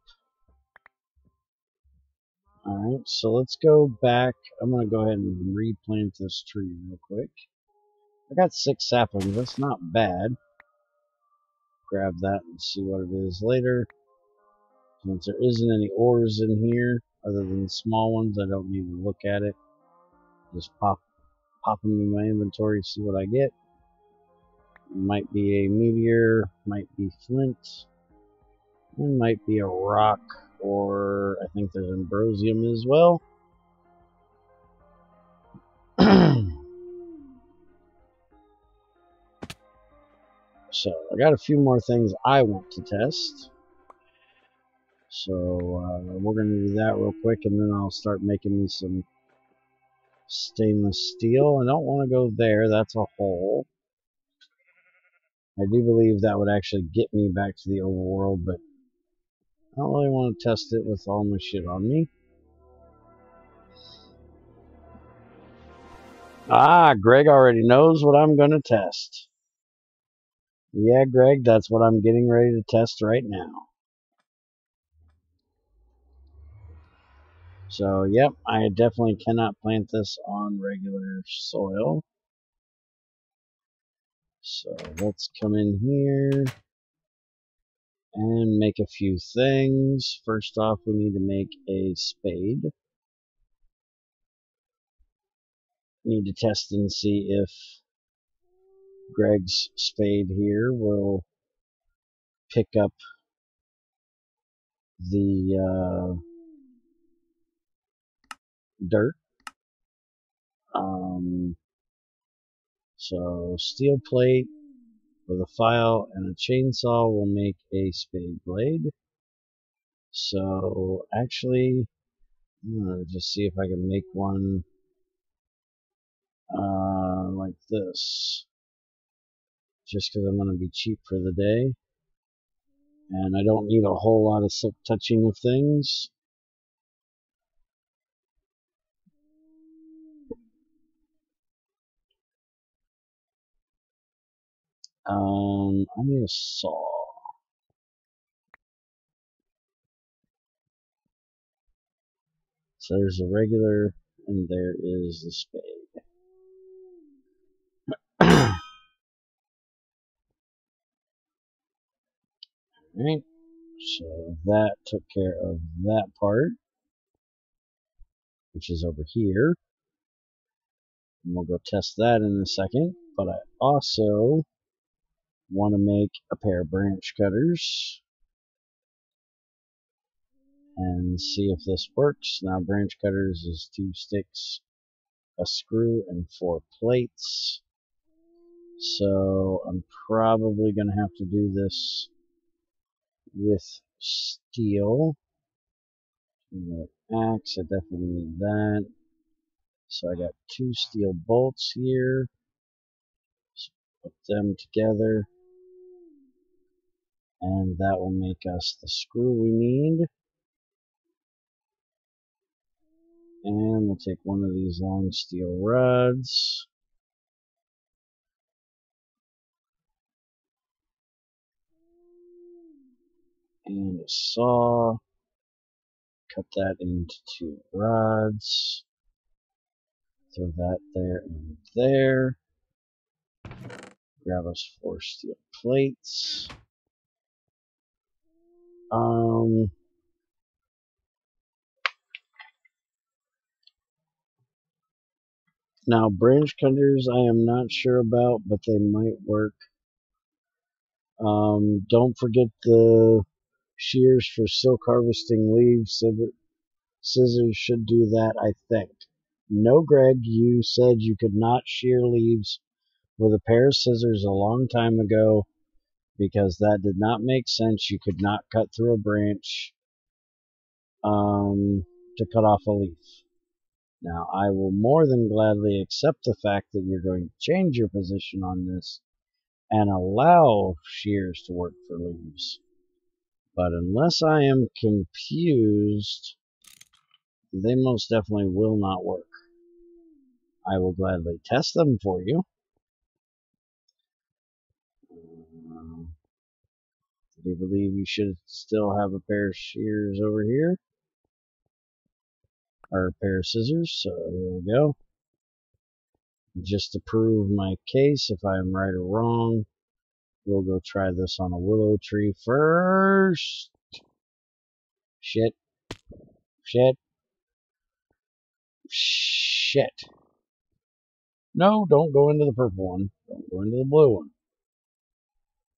Alright, so let's go back. I'm going to go ahead and replant this tree real quick. I got 6 saplings, that's not bad. Grab that and see what it is later. Since there isn't any ores in here, other than small ones, I don't need to look at it. Just pop them in my inventory, see what I get. Might be a meteor, might be flint, it might be a rock, or I think there's ambrosium as well. So I got a few more things I want to test. So we're going to do that real quick, and then I'll start making me some stainless steel. I don't want to go there, that's a hole. I do believe that would actually get me back to the overworld, but I don't really want to test it with all my shit on me. Ah, Greg already knows what I'm going to test. Yeah, Greg, that's what I'm getting ready to test right now. So, yep, I definitely cannot plant this on regular soil. So, let's come in here and make a few things. First off, we need to make a spade. Need to test and see if Greg's spade here will pick up the dirt. So steel plate with a file and a chainsaw will make a spade blade. So actually, I'm gonna just see if I can make one like this, just because I'm gonna be cheap for the day, and I don't need a whole lot of silk touching of things. I need a saw. So there's a regular, and there is the spade. Alright, so that took care of that part, which is over here. And we'll go test that in a second. But I also want to make a pair of branch cutters and see if this works. Now, branch cutters is 2 sticks, a screw, and 4 plates. So I'm probably going to have to do this with steel. Axe, I definitely need that. So I got 2 steel bolts here. Just put them together, and that will make us the screw we need. And we'll take one of these long steel rods. and a saw. Cut that into 2 rods. Throw that there and there. Grab us 4 steel plates. Now branch cutters I am not sure about, but they might work. Don't forget the shears for silk harvesting leaves. Scissors should do that, I think. No, Greg, you said you could not shear leaves with a pair of scissors a long time ago because that did not make sense. You could not cut through a branch to cut off a leaf. Now, I will more than gladly accept the fact that you're going to change your position on this and allow shears to work for leaves. But unless I am confused, they most definitely will not work. I will gladly test them for you. I do believe you should still have a pair of shears over here. Or a pair of scissors, so here we go. Just to prove my case, if I am right or wrong, we'll go try this on a willow tree first. Shit. Shit. Shit. No, don't go into the purple one. Don't go into the blue one.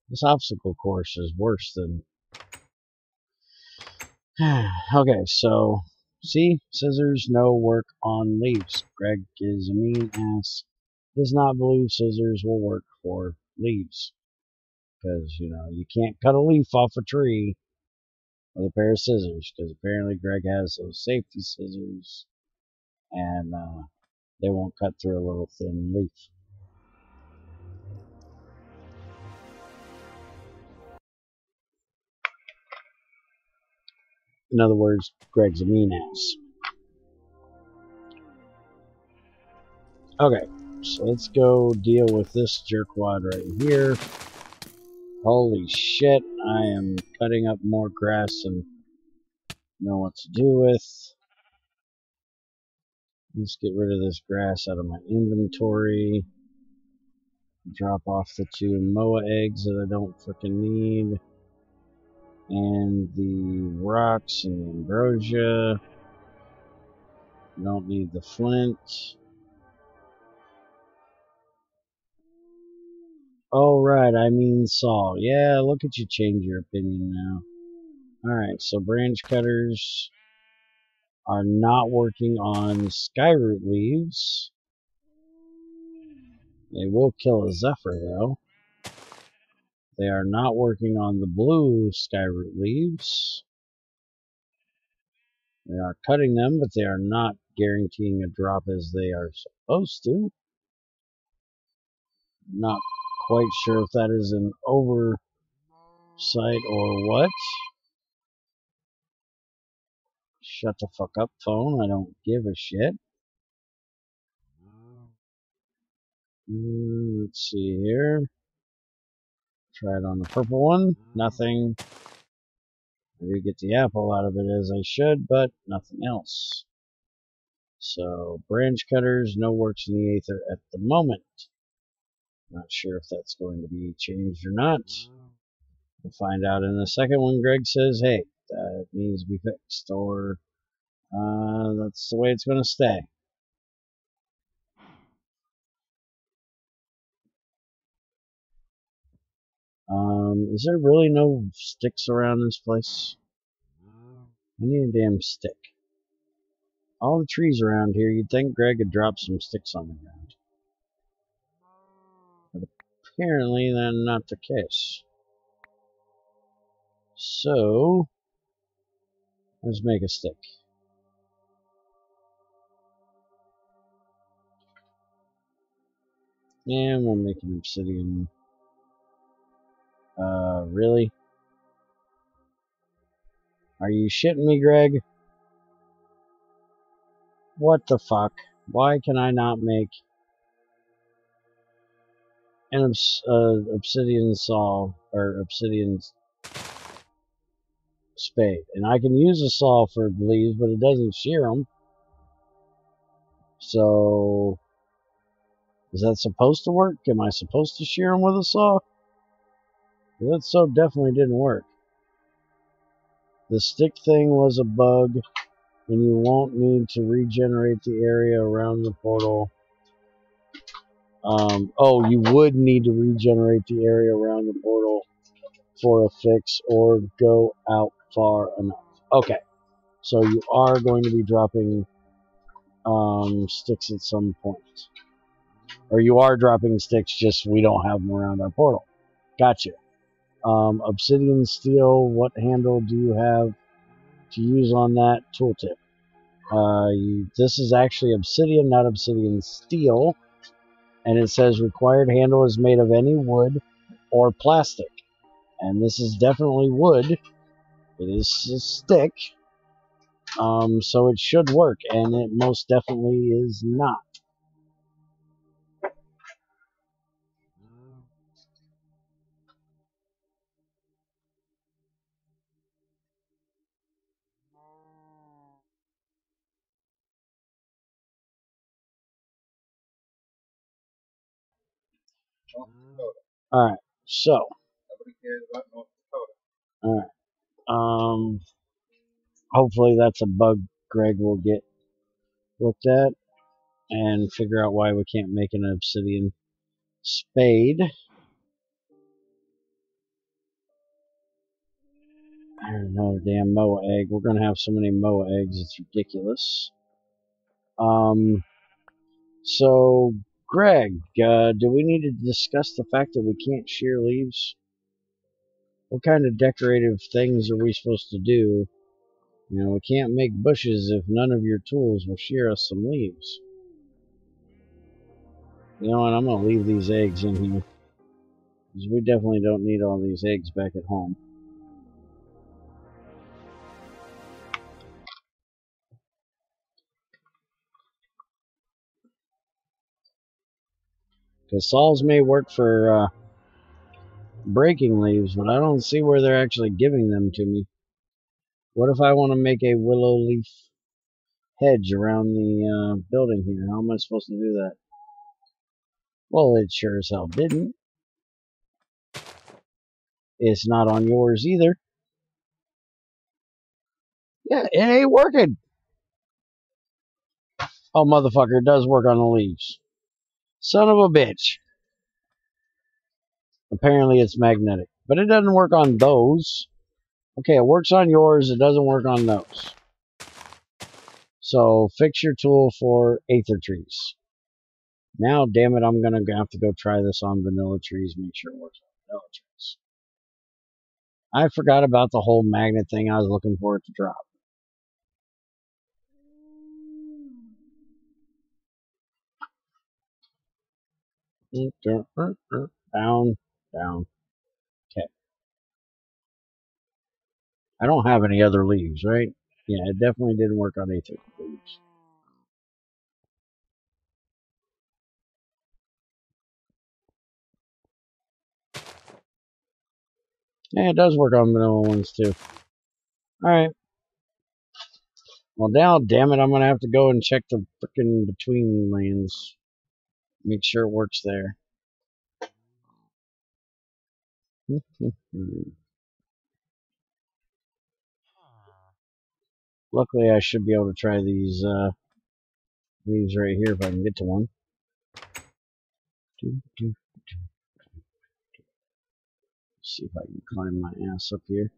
This obstacle course is worse than... Okay, so... See? Scissors no work on leaves. Greg is a mean ass. Does not believe scissors will work for leaves. Because, you know, you can't cut a leaf off a tree with a pair of scissors. Because apparently Greg has those safety scissors. And they won't cut through a little thin leaf. In other words, Greg's a mean ass. Okay, so let's go deal with this jerkwad right here. Holy shit, I am cutting up more grass and know what to do with. Let's get rid of this grass out of my inventory. Drop off the 2 moa eggs that I don't freaking need. And the rocks and the ambrosia. Don't need the flint. Oh, right, I mean saw. Yeah, look at you change your opinion now. Alright, so branch cutters are not working on skyroot leaves. They will kill a zephyr, though. They are not working on the blue skyroot leaves. They are cutting them, but they are not guaranteeing a drop as they are supposed to. Not quite sure if that is an oversight or what. Shut the fuck up, phone. I don't give a shit. Let's see here. Try it on the purple one. Nothing. I do get the apple out of it as I should, but nothing else. So, branch cutters, no works in the Aether at the moment. Not sure if that's going to be changed or not. We'll find out in a second when Greg says, hey, that needs to be fixed, or that's the way it's going to stay. Is there really no sticks around this place? I need a damn stick. All the trees around here, you'd think Greg had dropped some sticks on the ground. But apparently that's not the case. So, let's make a stick. And we'll make an obsidian. Really? Are you shitting me, Greg? What the fuck? Why can I not make an obsidian saw, or obsidian spade. And I can use a saw for leaves, but it doesn't shear them. So, is that supposed to work? Am I supposed to shear them with a saw? That so definitely didn't work. The stick thing was a bug, and you won't need to regenerate the area around the portal. Oh, you would need to regenerate the area around the portal for a fix or go out far enough. Okay, so you are going to be dropping sticks at some point. Or you are dropping sticks, just we don't have them around our portal. Gotcha. Obsidian steel, what handle do you have to use on that tooltip? This is actually obsidian, not obsidian steel. And it says required handle is made of any wood or plastic. And this is definitely wood. It is a stick. So it should work, and it most definitely is not. Alright, so. Alright. Hopefully that's a bug Greg will get looked at and figure out why we can't make an obsidian spade. Another damn Moa egg. We're gonna have so many Moa eggs, it's ridiculous. So, Greg, do we need to discuss the fact that we can't shear leaves? What kind of decorative things are we supposed to do? You know, we can't make bushes if none of your tools will shear us some leaves. You know what, I'm going to leave these eggs in here. Because we definitely don't need all these eggs back at home. Because saws may work for breaking leaves, but I don't see where they're actually giving them to me. What if I want to make a willow leaf hedge around the building here? How am I supposed to do that? Well, it sure as hell didn't. It's not on yours either. Yeah, it ain't working. Oh, motherfucker, it does work on the leaves. Son of a bitch. Apparently it's magnetic. But it doesn't work on those. Okay, it works on yours. It doesn't work on those. So, fix your tool for aether trees. Now, damn it, I'm going to have to go try this on vanilla trees. Make sure it works on vanilla trees. I forgot about the whole magnet thing. I was looking for it to drop. Down, down. Okay. I don't have any other leaves, right? Yeah, it definitely didn't work on aether leaves. Yeah, it does work on vanilla ones too. Alright. Well, now, damn it, I'm going to have to go and check the frickin' between lanes. Make sure it works there. Luckily, I should be able to try these leaves right here if I can get to one. See if I can climb my ass up here.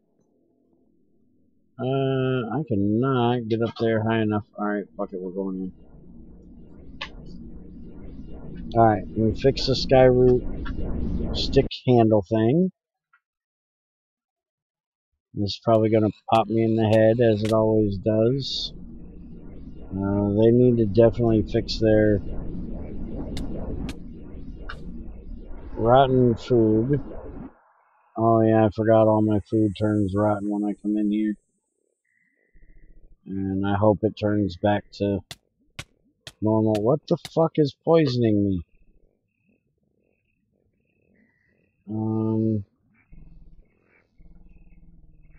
I cannot get up there high enough. Alright, fuck it, we're going in. Alright, we fix the skyroot stick handle thing. This is probably going to pop me in the head, as it always does. They need to definitely fix their rotten food. Oh yeah, I forgot all my food turns rotten when I come in here. And I hope it turns back to normal. What the fuck is poisoning me?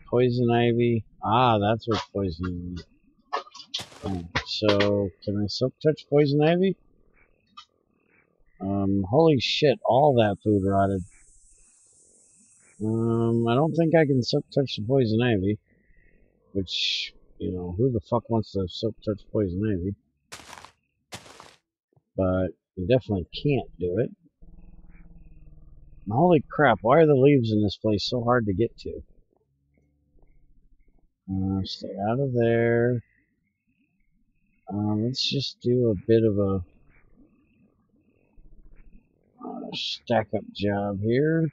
Poison ivy. Ah, that's what poison ivy. So, can I silk touch poison ivy? Holy shit, all that food rotted. I don't think I can silk touch the poison ivy. Which, you know, who the fuck wants to silk touch poison ivy? But you definitely can't do it. And holy crap, why are the leaves in this place so hard to get to? Stay out of there. Let's just do a bit of a stack up job here.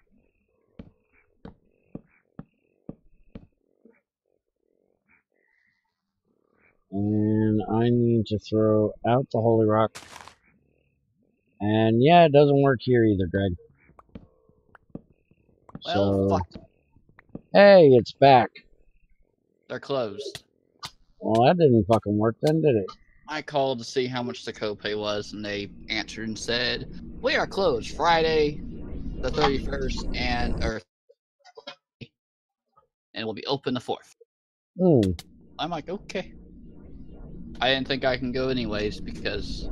And I need to throw out the holy rock. And yeah, it doesn't work here either, Greg. Well, So, fuck. hey, it's back. They're closed. Well, that didn't fucking work then, did it? I called to see how much the copay was, and they answered and said, "We are closed Friday, the 31st, and we'll be open the 4th." I'm like, okay. I didn't think I can go anyways because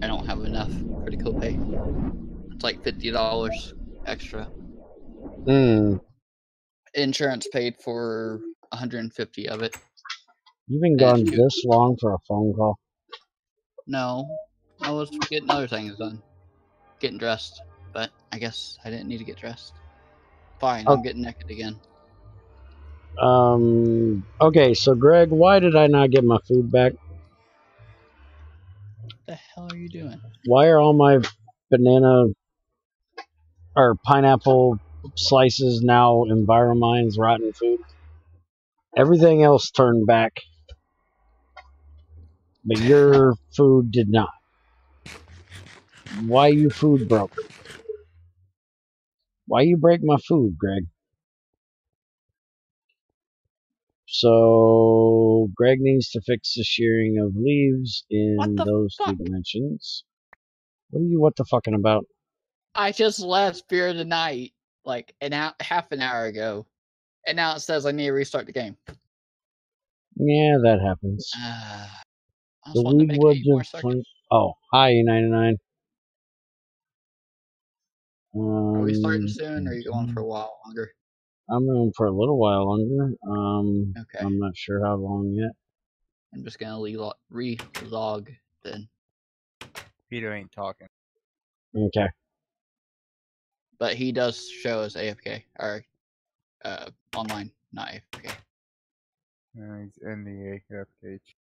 I don't have enough for the copay. It's like $50 extra. Insurance paid for 150 of it. You've been gone this long for a phone call? No, I was getting other things done. Getting dressed, but I guess I didn't need to get dressed. Fine, I'm getting naked again. Okay, so Greg, why did I not get my food back? What the hell are you doing? Why are all my banana or pineapple slices now Enviromine's rotten food? Everything else turned back, but your food did not. Why you food broke? Why you break my food, Greg? So Greg needs to fix the shearing of leaves in those two dimensions. What the fucking about? I just left Spirit of the Night like half an hour ago, and now it says I need to restart the game. Yeah, that happens. I The just wanted to make it 8 more Weedwood seconds. Oh, hi, E99. Are we starting soon, or are you going for a while longer? I'm going for a little while longer. Okay. I'm not sure how long yet. I'm just gonna re-log then. Peter ain't talking. Okay. But he does show as AFK or online, not AFK. He's in the AF cage.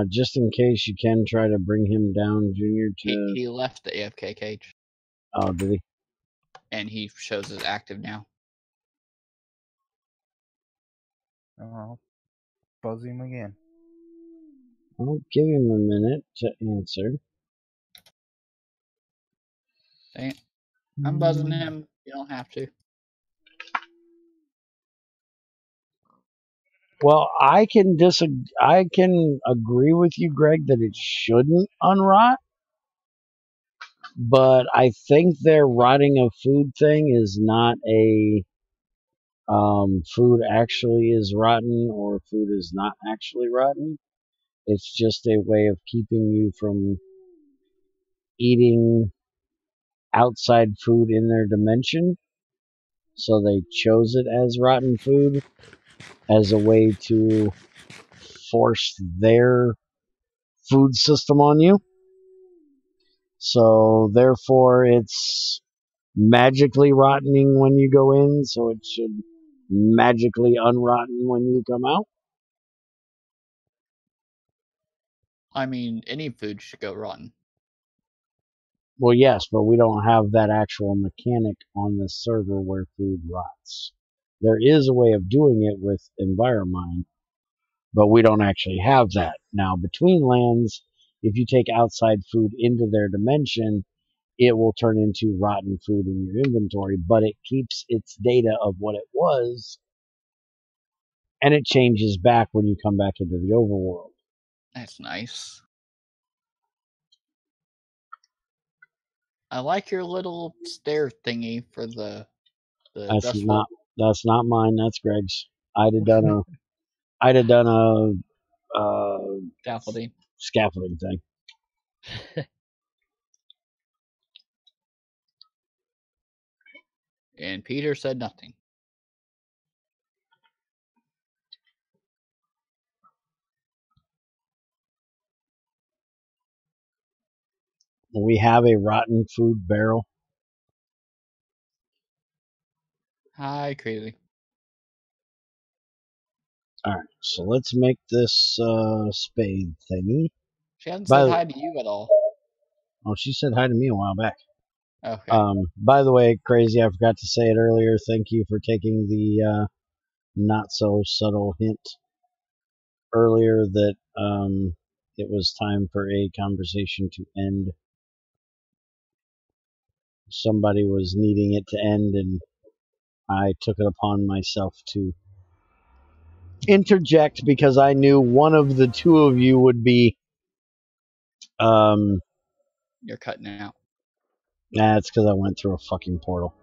Just in case, you can try to bring him down, Junior. He left the AFK cage. Oh, did he? And he shows as active now. Oh, buzz him again. I'll give him a minute to answer. Dang it. I'm buzzing him. You don't have to. Well, I can agree with you, Greg, that it shouldn't unrot. But I think their rotting of food thing is not a food actually is rotten or food is not actually rotten. It's just a way of keeping you from eating outside food in their dimension. So they chose it as rotten food as a way to force their food system on you. So therefore it's magically rotting when you go in, so it should magically unrotten when you come out. I mean, any food should go rotten. Well, yes, but we don't have that actual mechanic on the server where food rots. There is a way of doing it with Enviromine, but we don't actually have that. Now, between lands, if you take outside food into their dimension, it will turn into rotten food in your inventory, but it keeps its data of what it was, and it changes back when you come back into the overworld. That's nice. I like your little stair thingy for the That's dust not That's not mine. That's Greg's. I'd have done a scaffolding thing. And Peter said nothing. We have a rotten food barrel. Hi, crazy. Alright, so let's make this spade thingy. She hasn't said hi to you at all. Oh, she said hi to me a while back. Okay. By the way, crazy, I forgot to say it earlier. Thank you for taking the not so subtle hint earlier that it was time for a conversation to end. Somebody was needing it to end, and I took it upon myself to interject because I knew one of the two of you would be. You're cutting out. Nah, it's because I went through a fucking portal.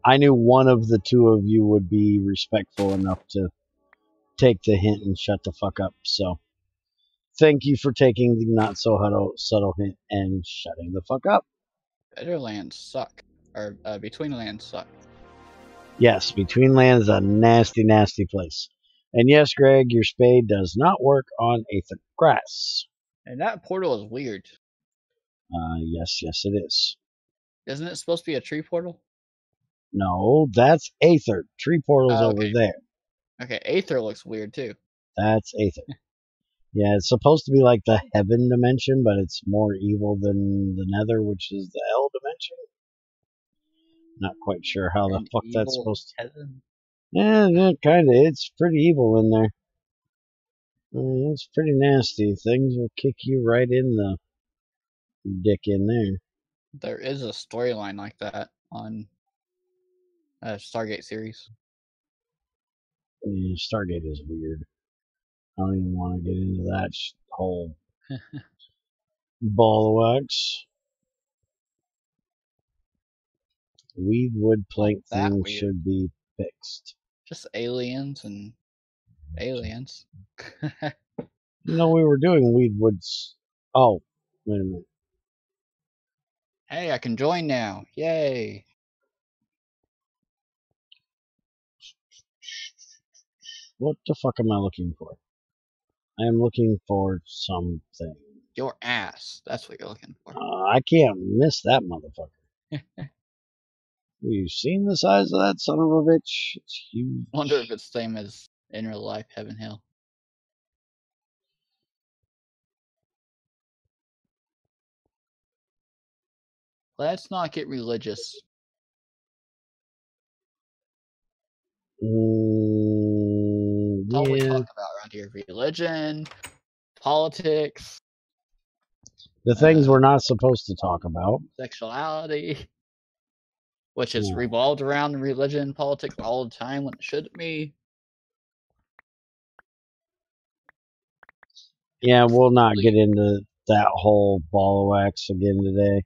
I knew one of the two of you would be respectful enough to take the hint and shut the fuck up. So, thank you for taking the not so subtle hint and shutting the fuck up. Better lands suck. Or between lands suck. Yes, between lands is a nasty, nasty place. And yes, Greg, your spade does not work on aether grass. And that portal is weird. Yes, it is. Isn't it supposed to be a tree portal? No, that's aether. Tree portal's over there. Okay, aether looks weird too. That's aether. Yeah, it's supposed to be like the heaven dimension, but it's more evil than the nether, which is the hell dimension. Not quite sure how the fuck that's supposed to. Heaven? Yeah, kind of. It's pretty evil in there. It's pretty nasty. Things will kick you right in the dick in there. There is a storyline like that on Stargate series. Yeah, Stargate is weird. I don't even want to get into that whole ball of wax. Weed wood plank thing should be fixed. Just aliens and aliens. We were doing weed woods. Oh, wait a minute. Hey, I can join now. Yay. What the fuck am I looking for? I am looking for something. Your ass. That's what you're looking for. I can't miss that motherfucker. Have you seen the size of that son of a bitch? It's huge. Wonder if it's the same as in real life, Heaven Hill. Let's not get religious. Yeah. That's all we talk about around here. Religion, politics. The things we're not supposed to talk about. Sexuality. Which is revolved around religion and politics all the time when it shouldn't be. Yeah, we'll not get into that whole ball of wax again today.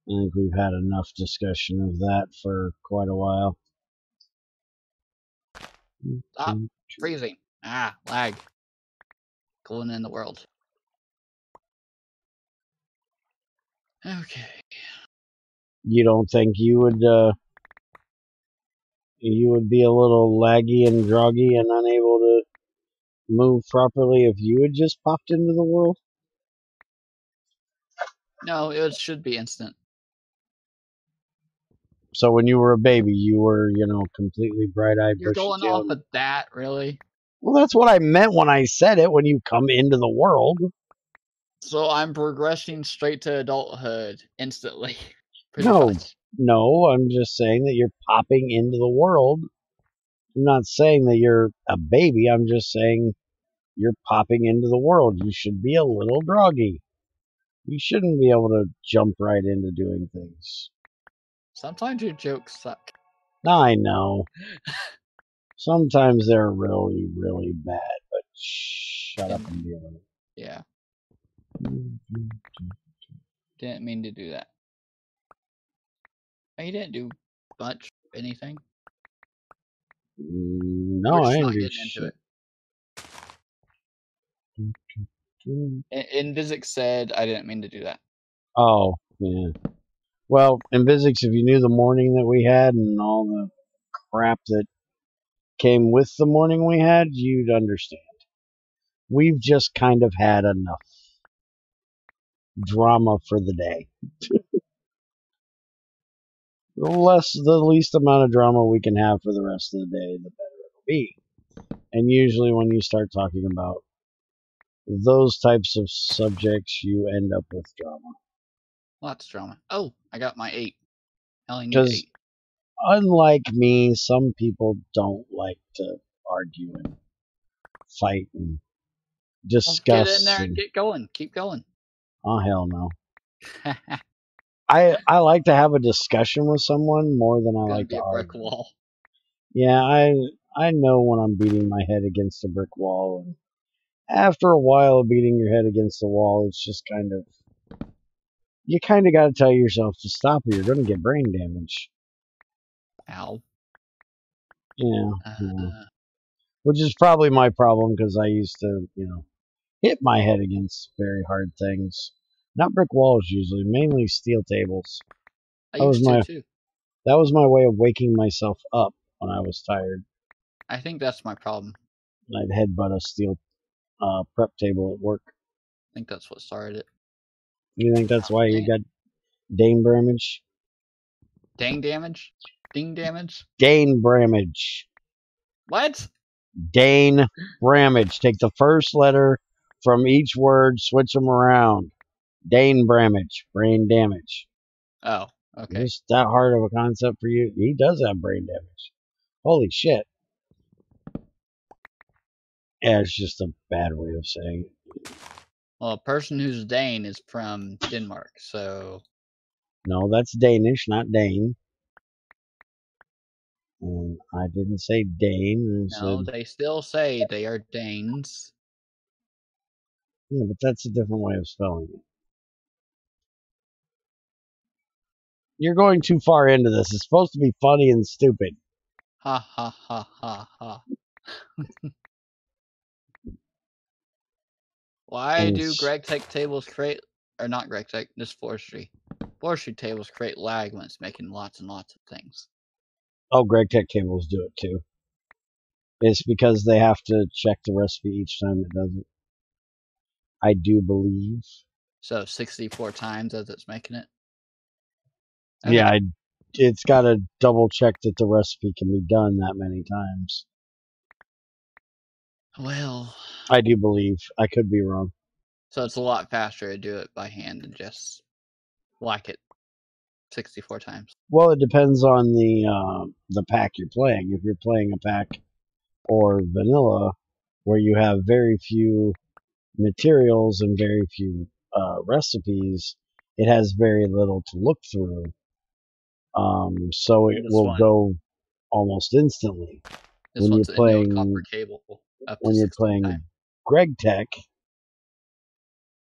I think we've had enough discussion of that for quite a while. Stop freezing. Lag. Going in the world. Okay. You don't think you would be a little laggy and groggy and unable to move properly if you had just popped into the world? No, it should be instant. So when you were a baby, you were, completely bright-eyed, You're going off of that, really? Well, that's what I meant when I said it, when you come into the world. So I'm progressing straight to adulthood instantly. No, I'm just saying that you're popping into the world. I'm not saying that you're a baby. I'm just saying you're popping into the world. You should be a little groggy. You shouldn't be able to jump right into doing things. Sometimes your jokes suck. I know. Sometimes they're really, really bad, but shut up and deal with it. Yeah. Didn't mean to do that. You didn't do much. anything? No, We're I just didn't not do getting into shit. it. Invisic said I didn't mean to do that. Oh, yeah. Well, in physics, if you knew the morning that we had and all the crap that came with the morning we had, you'd understand. We've just kind of had enough drama for the day. The least amount of drama we can have for the rest of the day, the better it'll be. And usually when you start talking about those types of subjects, you end up with drama. Lots of drama. Oh, I got my 8. I only need Because 8. unlike me, some people don't like to argue and fight and discuss. Get in there and get going. Keep going. Oh, hell no. I like to have a discussion with someone more than I like to argue. Wall. Yeah, I know when I'm beating my head against a brick wall, and after a while of beating your head against the wall, it's just you kind of got to tell yourself to stop or you're going to get brain damage. Ow. Yeah. Which is probably my problem because I used to, hit my head against very hard things. Not brick walls usually, mainly steel tables. I used to too. That was my way of waking myself up when I was tired. I think that's my problem. I'd headbutt a steel prep table at work. I think that's what started it. You think that's why you got Dane Bramage? Dang damage? Ding damage? Dane Bramage. What? Dane Bramage. Take the first letter from each word, switch them around. Dane Bramage. Brain damage. Oh, okay. Is that hard of a concept for you? He does have brain damage. Holy shit. Yeah, it's just a bad way of saying it. Well, a person who's Dane is from Denmark, so... No, that's Danish, not Dane. And I didn't say Dane. No, they still say they are Danes. Yeah, but that's a different way of spelling it. You're going too far into this. It's supposed to be funny and stupid. Ha ha ha ha ha. Why do Greg Tech tables create, or not Greg Tech, just forestry. Forestry tables create lag when it's making lots and lots of things. Oh, Greg Tech tables do it too. It's because they have to check the recipe each time it does it. I do believe. So 64 times as it's making it? Okay. Yeah, it's got to double check that the recipe can be done that many times. Well, I do believe. I could be wrong. So it's a lot faster to do it by hand than just whack it 64 times. Well, it depends on the pack you're playing. If you're playing a pack or vanilla, where you have very few materials and very few recipes, it has very little to look through. So it will go almost instantly. When you're playing copper cable when you're playing Greg Tech,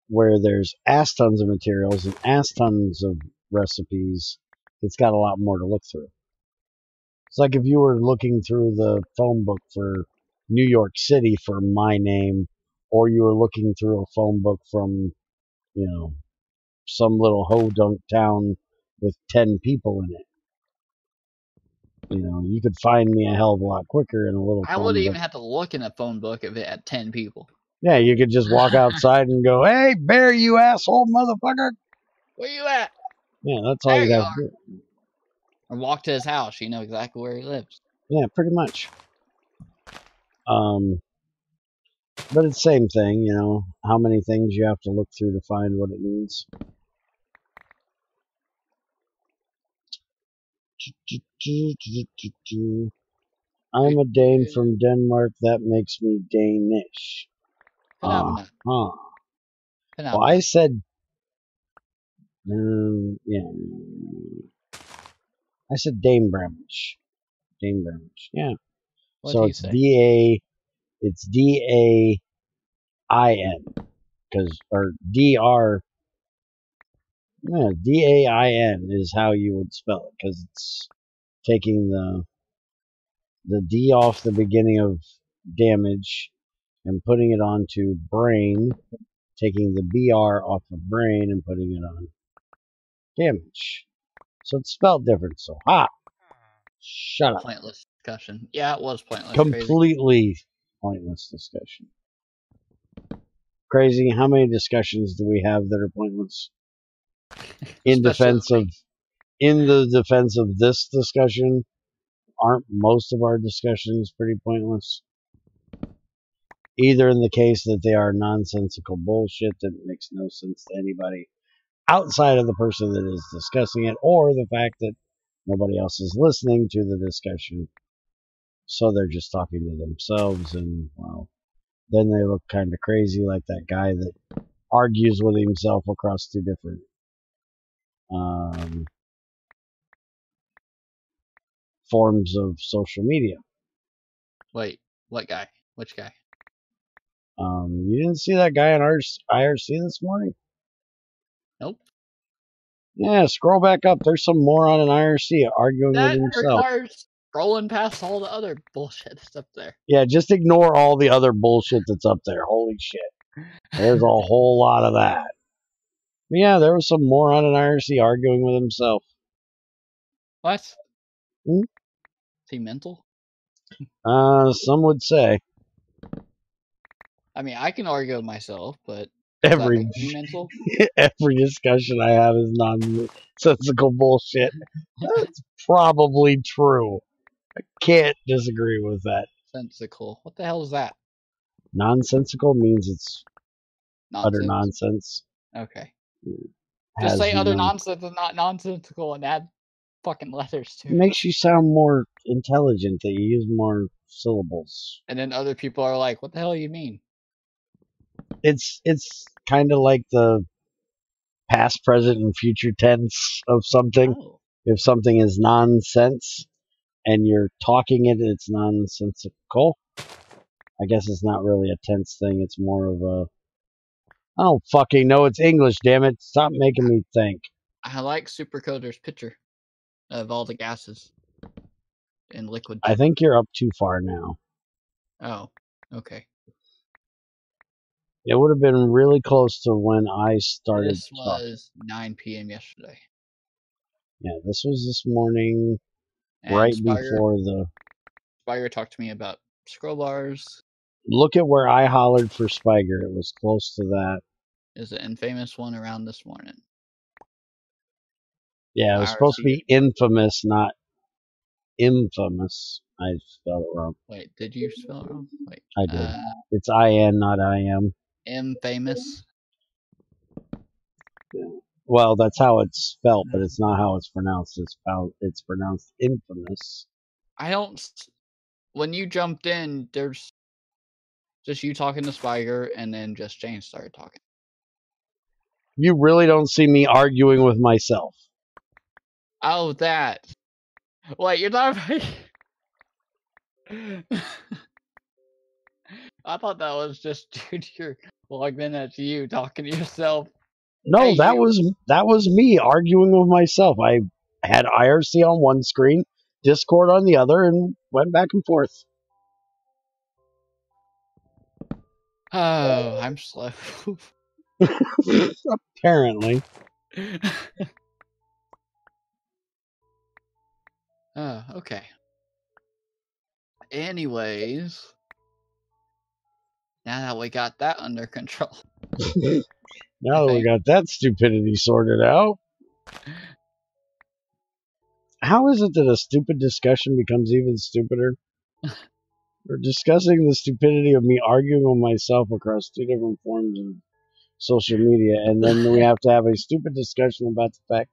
where there's ass tons of materials and ass tons of recipes, it's got a lot more to look through. It's like if you were looking through the phone book for New York City for my name, or you were looking through a phone book from, some little ho-dunk town with 10 people in it. You could find me a hell of a lot quicker in a little phone book. I wouldn't even have to look in a phone book if it had 10 people. Yeah, you could just walk outside and go, "Hey, Bear, you asshole motherfucker. Where you at?" Yeah, that's all you have to do. Or walk to his house. You know exactly where he lives. Yeah, pretty much. But it's the same thing, how many things you have to look through to find what it needs. I'm a Dane from Denmark. That makes me Danish. Phenomenon. Well, I said, yeah. I said Dane Bramage. Dane Bramage, yeah. So it's it's D-A-I-N. Or D-R. Yeah, D-A-I-N is how you would spell it, because it's taking the D off the beginning of damage and putting it onto brain, taking the BR off of brain and putting it on damage. So it's spelled different. So, shut up. Pointless discussion. Yeah, it was pointless. Completely pointless discussion. Crazy. How many discussions do we have that are pointless? In the defense of this discussion, aren't most of our discussions pretty pointless? Either in the case that they are nonsensical bullshit that makes no sense to anybody outside of the person that is discussing it, or the fact that nobody else is listening to the discussion, so they're just talking to themselves, and well, then they look kind of crazy, like that guy that argues with himself across two different forms of social media. Wait, what guy? Which guy? You didn't see that guy in IRC this morning? Nope. Yeah, scroll back up. There's some moron in IRC arguing with himself. Scrolling past all the other bullshit that's up there. Yeah, just ignore all the other bullshit that's up there. Holy shit. There's a whole lot of that. But yeah, there was some moron in IRC arguing with himself. What? Hmm? Is he mental? Some would say. I mean, I can argue with myself, but Every mental? Every discussion I have is nonsensical bullshit. That's probably true. I can't disagree with that. Sensical. What the hell is that? Nonsensical means it's utter nonsense. Okay. Just say other nonsense and not nonsensical and add fucking letters to it. It makes you sound more intelligent that you use more syllables. And then other people are like, what the hell do you mean? It's kind of like the past, present, and future tense of something. Oh. If something is nonsense and you're talking it, it's nonsensical. I guess it's not really a tense thing. It's more of a... I don't fucking know. It's English, damn it. Stop making me think. I like Supercoder's picture of all the gases in liquid. I think you're up too far now. Oh, okay. It would have been really close to when I started. This was 9 p.m. yesterday. Yeah, this was this morning, and right before the... Spiger talked to me about scroll bars. Look at where I hollered for Spiger. It was close to that. Is the infamous one around this morning? Yeah, it was supposed to be infamous, not infamous. I spelled it wrong. Wait, did you spell it wrong? Wait, I did. It's I-N, not I-M. Infamous? Yeah. Well, that's how it's spelled, but it's not how it's pronounced. It's pronounced infamous. I don't... When you jumped in, there's just you talking to Spiger, and then just Jane started talking. You really don't see me arguing with myself. Oh, that. Wait, you're not... I thought that was just dude, you're logged in as you talking to yourself. No, hey, that was me arguing with myself. I had IRC on one screen, Discord on the other, and went back and forth. Oh, I'm slow. Apparently. Oh, okay. Anyways, now that we got that under control. Now that we got that stupidity sorted out. How is it that a stupid discussion becomes even stupider? We're discussing the stupidity of me arguing with myself across two different forms of social media, and then we have to have a stupid discussion about the fact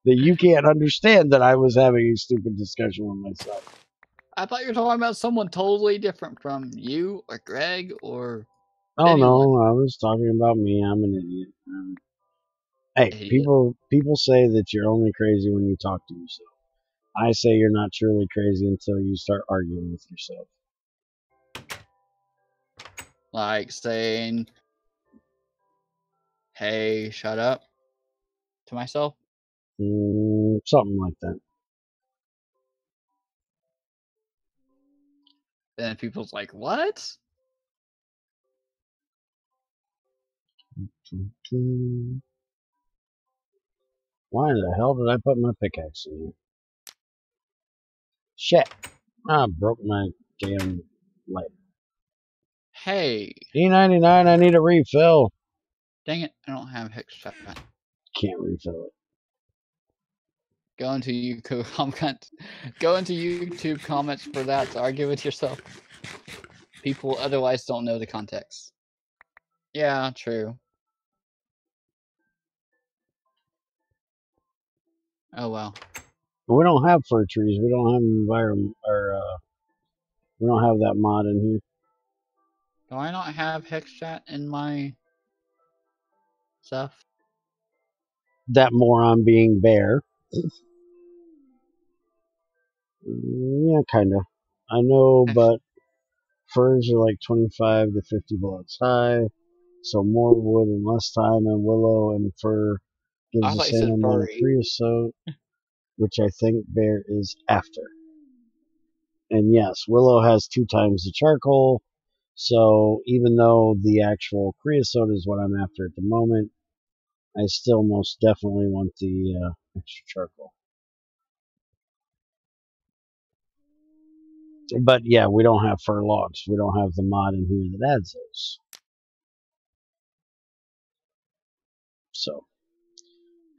that you can't understand that I was having a stupid discussion with myself. I thought you were talking about someone totally different from you or Greg or... Oh, anyone. No, I was talking about me. I'm an idiot. Hey, idiot. People say that you're only crazy when you talk to yourself. I say you're not truly crazy until you start arguing with yourself. Like saying, hey, shut up to myself? Something like that. And people's like, what? Why in the hell did I put my pickaxe in here? Shit. I broke my damn light. Hey. E99, I need a refill. Dang it, I don't have hex chat. Can't refill it. Go into YouTube comments for that to argue with yourself. People otherwise don't know the context. Yeah, true. Oh well. We don't have fir trees. We don't have environment, or we don't have that mod in here. Do I not have hex chat in my stuff? That moron being bear. Yeah, kinda. I know, but firs are like 25 to 50 blocks high, so more wood in less time, and willow and fir gives the same amount of creosote, which I think bear is after. And yes, willow has 2 times the charcoal, so even though the actual creosote is what I'm after at the moment, I still most definitely want the extra charcoal. But yeah, we don't have fir logs. We don't have the mod in here that adds those. So,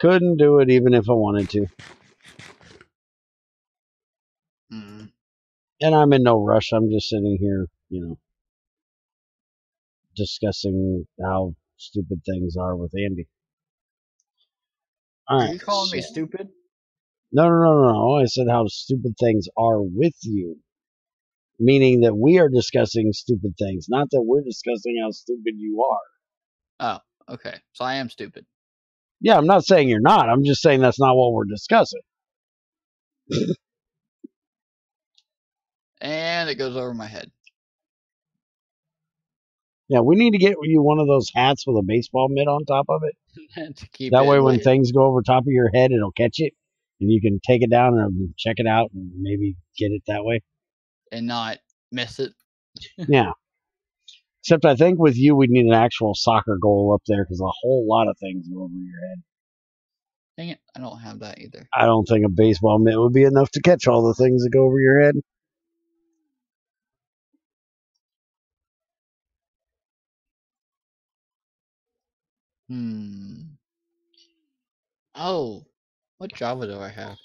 couldn't do it even if I wanted to. Mm. And I'm in no rush. I'm just sitting here, discussing how stupid things are with Andy. All right, are you calling me stupid? No. I said how stupid things are with you. Meaning that we are discussing stupid things, not that we're discussing how stupid you are. Oh, okay. So I am stupid. Yeah, I'm not saying you're not. I'm just saying that's not what we're discussing. And it goes over my head. Yeah, we need to get you one of those hats with a baseball mitt on top of it. To keep that it way, when lit. things go over top of your head, it'll catch it, and you can take it down and check it out and maybe get it that way. And not miss it. Yeah. Except I think with you, we'd need an actual soccer goal up there because a whole lot of things go over your head. Dang it, I don't have that either. I don't think a baseball mitt would be enough to catch all the things that go over your head. Oh, what Java do I have?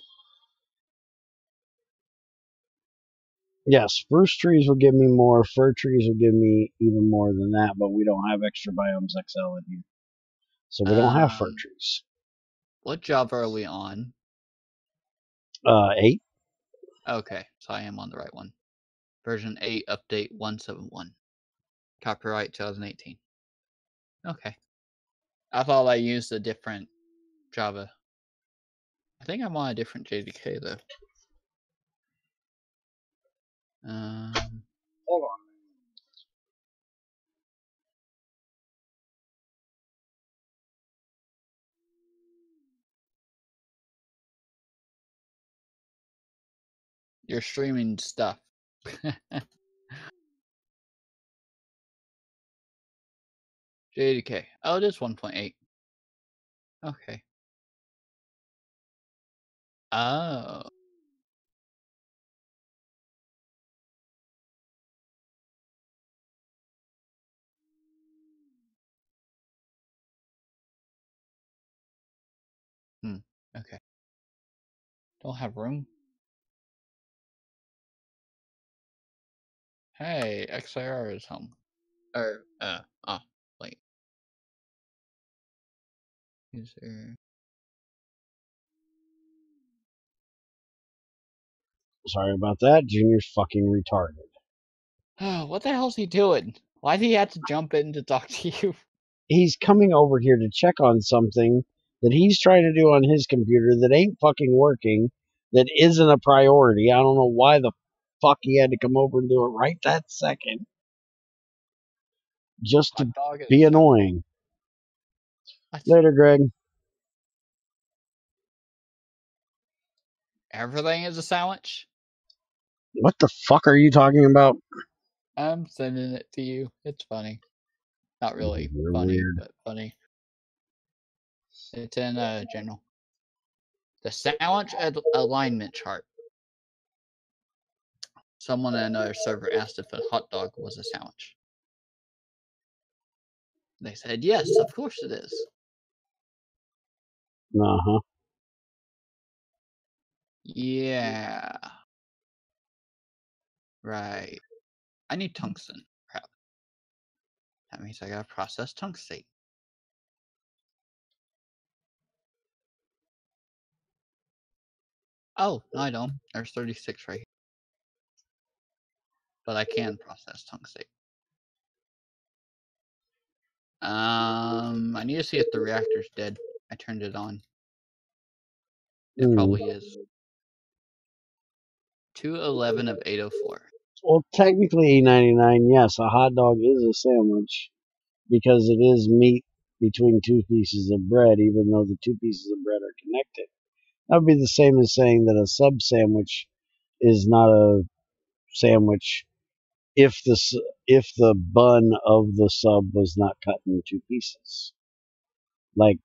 Yeah, spruce trees will give me more. Fir trees will give me even more than that, but we don't have extra biomes XL in here. So we don't have fir trees. What Java are we on? 8. Okay, so I am on the right one. Version 8, update 171. Copyright 2018. Okay. I thought I used a different Java. I think I'm on a different JDK though. Hold on. You're streaming stuff. JDK. Oh, it is 1.8. Okay. Oh. Okay. Don't have room. Hey, XIR is home. Or, wait. User. Sorry about that. Junior's fucking retarded. Oh, what the hell's he doing? Why did he have to jump in to talk to you? He's coming over here to check on something that he's trying to do on his computer that ain't fucking working, that isn't a priority. I don't know why the fuck he had to come over and do it right that second. Just to be annoying. Later, Greg. Everything is a sandwich? What the fuck are you talking about? I'm sending it to you. It's funny. Not really You're funny, weird. but funny. It's in general. The sandwich alignment chart. Someone in another server asked if a hot dog was a sandwich. They said, yes, of course it is. Uh-huh. Yeah. Right. I need tungsten. Crap. That means I gotta process tungstate. Oh, no, I don't. There's 36 right here. But I can process tungstate. I need to see if the reactor's dead. I turned it on. It probably is. 211 of 804. Well, technically, E99, yes, a hot dog is a sandwich because it is meat between two pieces of bread, even though the two pieces of bread are connected. That would be the same as saying that a sub sandwich is not a sandwich if the bun of the sub was not cut into two pieces, like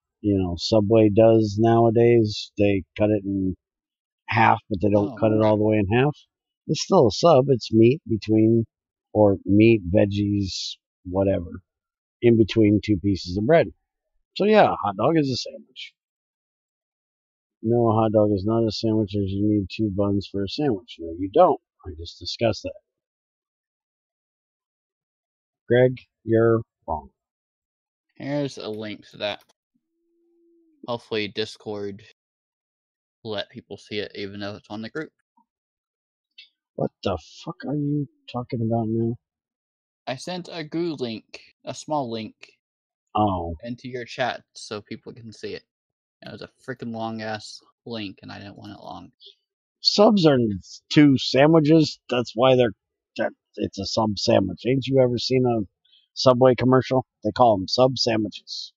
Subway does nowadays. They cut it in half, but they don't cut it all the way in half. It's still a sub. It's meat between, or meat, veggies, whatever, in between two pieces of bread. So yeah, a hot dog is a sandwich. No, a hot dog is not a sandwich as you need two buns for a sandwich. No, you don't. I just discussed that. Greg, you're wrong. Here's a link to that. Hopefully Discord will let people see it even though it's on the group. What the fuck are you talking about now? I sent a GUI link, a small link, into your chat so people can see it. It was a freaking long ass link and I didn't want it long. Subs are two sandwiches. That's why it's a sub sandwich. Ain't you ever seen a Subway commercial? They call them sub sandwiches.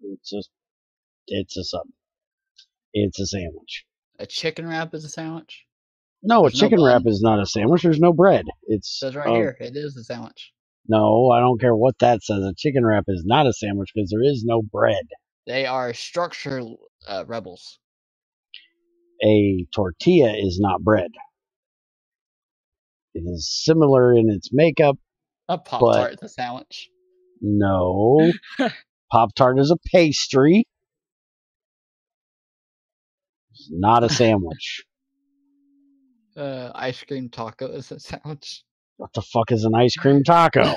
It's a sub. It's a sandwich. A chicken wrap is a sandwich? No, a chicken wrap is not a sandwich. There's no bread. It says right here, it is a sandwich. No, I don't care what that says. A chicken wrap is not a sandwich because there is no bread. They are structure rebels. A tortilla is not bread. It is similar in its makeup. A Pop-Tart is a sandwich. No. Pop-Tart is a pastry. It's not a sandwich. Ice cream taco is a sandwich. What the fuck is an ice cream taco?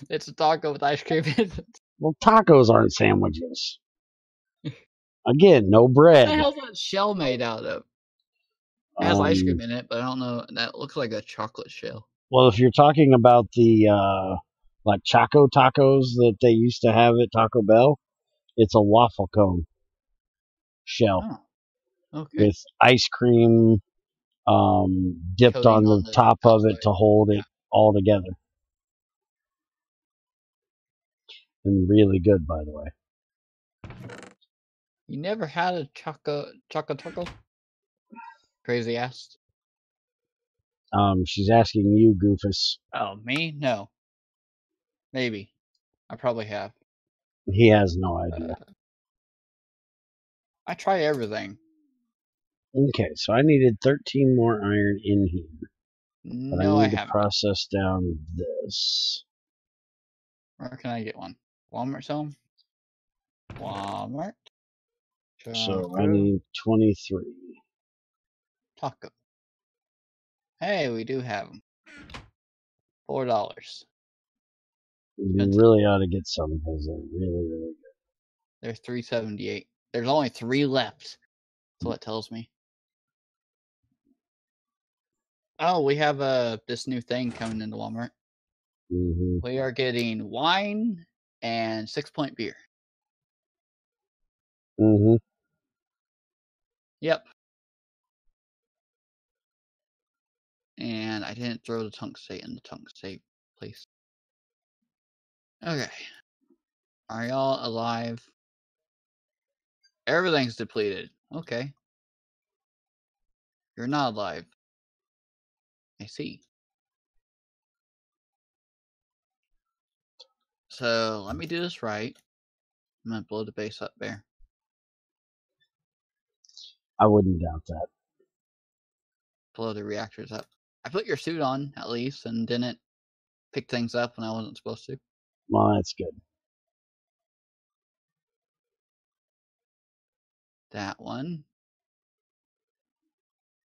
It's a taco with ice cream in it. Well, tacos aren't sandwiches. Again, no bread. What the hell's that shell made out of? It has ice cream in it, but I don't know. That looks like a chocolate shell. Well, if you're talking about the like Choco tacos that they used to have at Taco Bell, it's a waffle cone shell with ice cream dipped coating on the top of it to hold it all together. And really good, by the way. You never had a choco taco? Crazy ass. She's asking you, Goofus. Oh, me? No. Maybe. I probably have. He has no idea. I try everything. Okay, so I needed 13 more iron in here. But No, I need to process down this. Where can I get one? Walmart sell them? Walmart? So I need 23. Taco. Hey, we do have them. $4. You really ought to get some because they're really, really good. There's $3.78. There's only 3 left. That's what it tells me. Oh, we have this new thing coming into Walmart. We are getting wine and 6-point beer. Yep. And I didn't throw the tungstate in the tungstate place. Okay. Are y'all alive? Everything's depleted. Okay. You're not alive. I see. So let me do this right. I'm gonna blow the base up there. I wouldn't doubt that. Blow the reactors up. I put your suit on at least and didn't pick things up when I wasn't supposed to. Well, that's good. That one.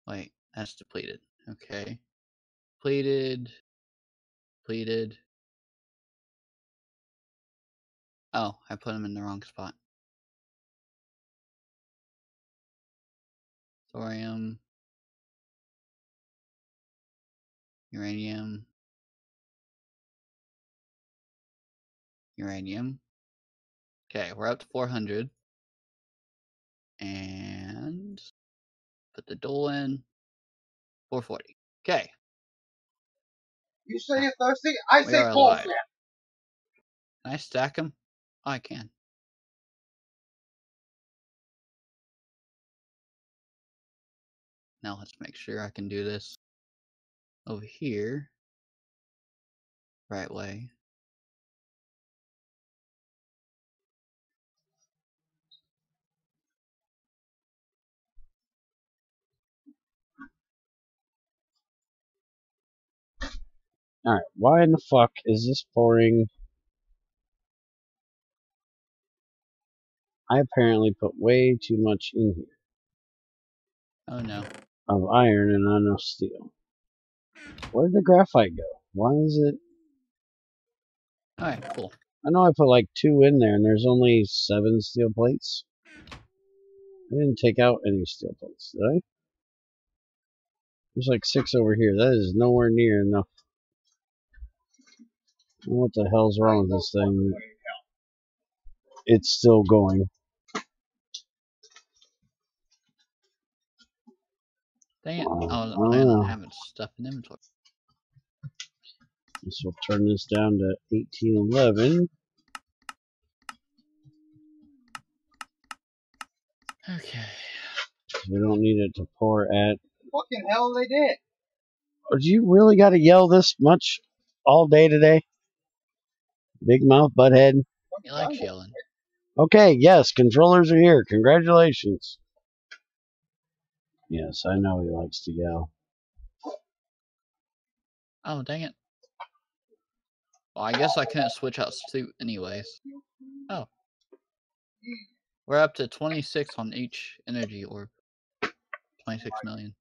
Wait, that's depleted. Okay. Depleted. Oh, I put them in the wrong spot. Thorium. Uranium. Okay, we're up to 400. And put the dole in. 440. Okay. You say you're thirsty? I We say are cold alive. snap. Can I stack them? Oh, I can. Now let's make sure I can do this over here. Right way. Alright, why in the fuck is this pouring? I apparently put way too much in here Oh no. of iron and not enough steel. Where did the graphite go? Why is it? Alright, cool. I know I put like 2 in there and there's only 7 steel plates. I didn't take out any steel plates, did I? There's like 6 over here. That is nowhere near enough. I don't know what the hell's wrong with this thing. It's still going. Dang it. I wasn't Oh, planning on no. having stuff in inventory. This will turn this down to 1811. Okay. We don't need it to pour at. Fucking hell, they did. Oh, do you really got to yell this much all day today? Big mouth, butthead. He likes yelling. Okay, yes, controllers are here. Congratulations. Yes, I know he likes to yell. Oh, dang it. Well, I guess I couldn't switch out suit anyways. Oh. We're up to 26 on each energy orb. 26 million.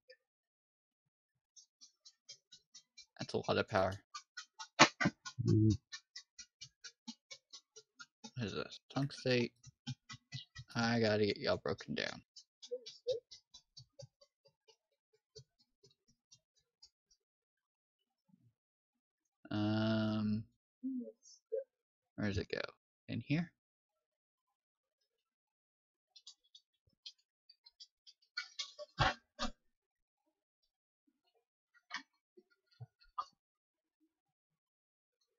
That's a lot of power. What is this? Tungstate. I gotta get y'all broken down. Where does it go? In here?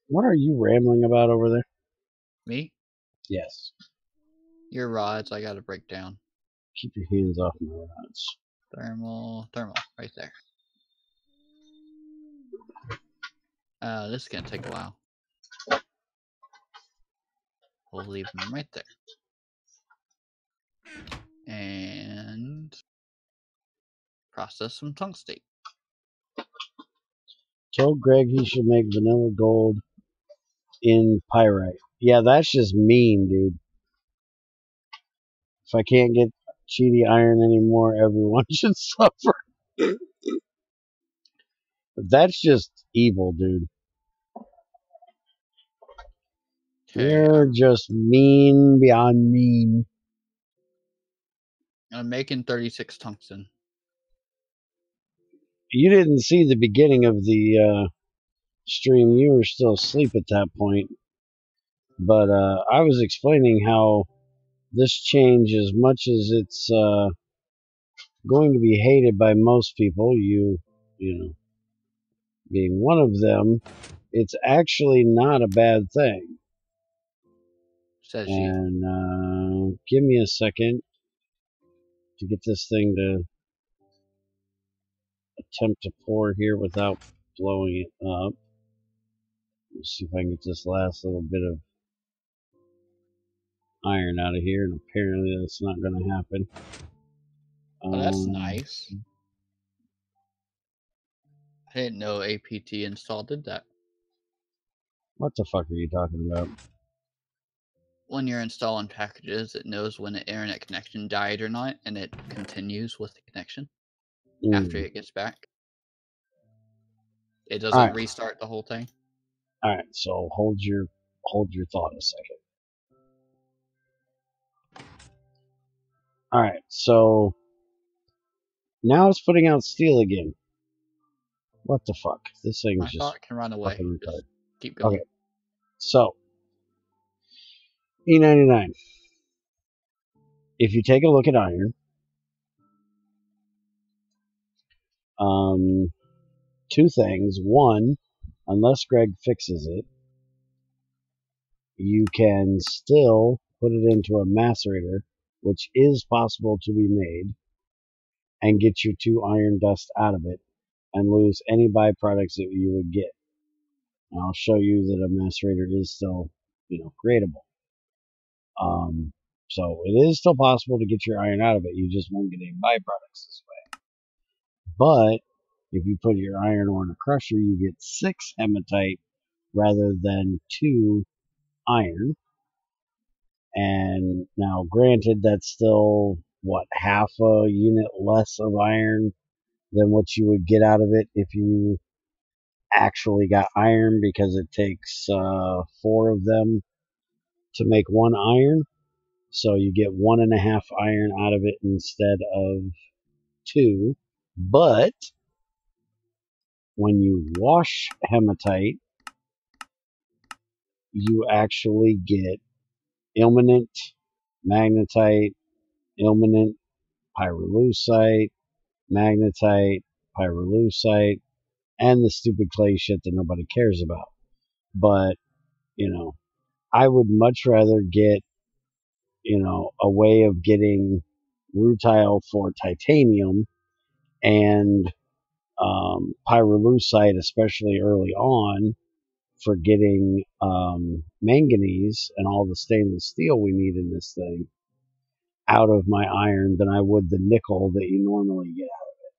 What are you rambling about over there? Me? Yes. Your rods I gotta break down. Keep your hands off my rods. Thermal, right there. This is gonna take a while. We'll leave them right there. And process some tungstate. Told Greg he should make vanilla gold in pyrite. Yeah, that's just mean, dude. If I can't get cheaty iron anymore, everyone should suffer. That's just evil, dude. Okay, You're just mean beyond mean. I'm making 36 tungsten. You didn't see the beginning of the stream. You were still asleep at that point. But I was explaining how this change, as much as it's going to be hated by most people, you know, being one of them, it's actually not a bad thing. Says you. And give me a second to get this thing to attempt to pour here without blowing it up. Let's see if I can get this last little bit of iron out of here, and apparently that's not going to happen. Oh, that's nice. I didn't know APT install did that. What the fuck are you talking about? When you're installing packages, it knows when the internet connection died or not, and it continues with the connection after it gets back. It doesn't restart the whole thing. All right, so hold your thought a second. All right, so now it's putting out steel again. What the fuck? This thing's My just thought can run away. fucking Just retarded. keep going. Okay, so E99. If you take a look at iron, two things. One, unless Greg fixes it, you can still put it into a macerator, which is possible to be made, and get your 2 iron dust out of it and lose any byproducts that you would get. And I'll show you that a macerator is still, creatable. So it is still possible to get your iron out of it. You just won't get any byproducts this way. But if you put your iron ore in a crusher, you get 6 hematite rather than 2 iron. And now, granted, that's still, half a unit less of iron than what you would get out of it if you actually got iron, because it takes 4 of them to make 1 iron. So you get 1.5 iron out of it instead of 2. But when you wash hematite, you actually get ilmenite, magnetite, ilmenite, pyrolusite, magnetite, pyrolusite, and the stupid clay shit that nobody cares about. But, I would much rather get, a way of getting rutile for titanium and pyrolusite, especially early on, for getting manganese and all the stainless steel we need in this thing out of my iron than I would the nickel that you normally get out of it.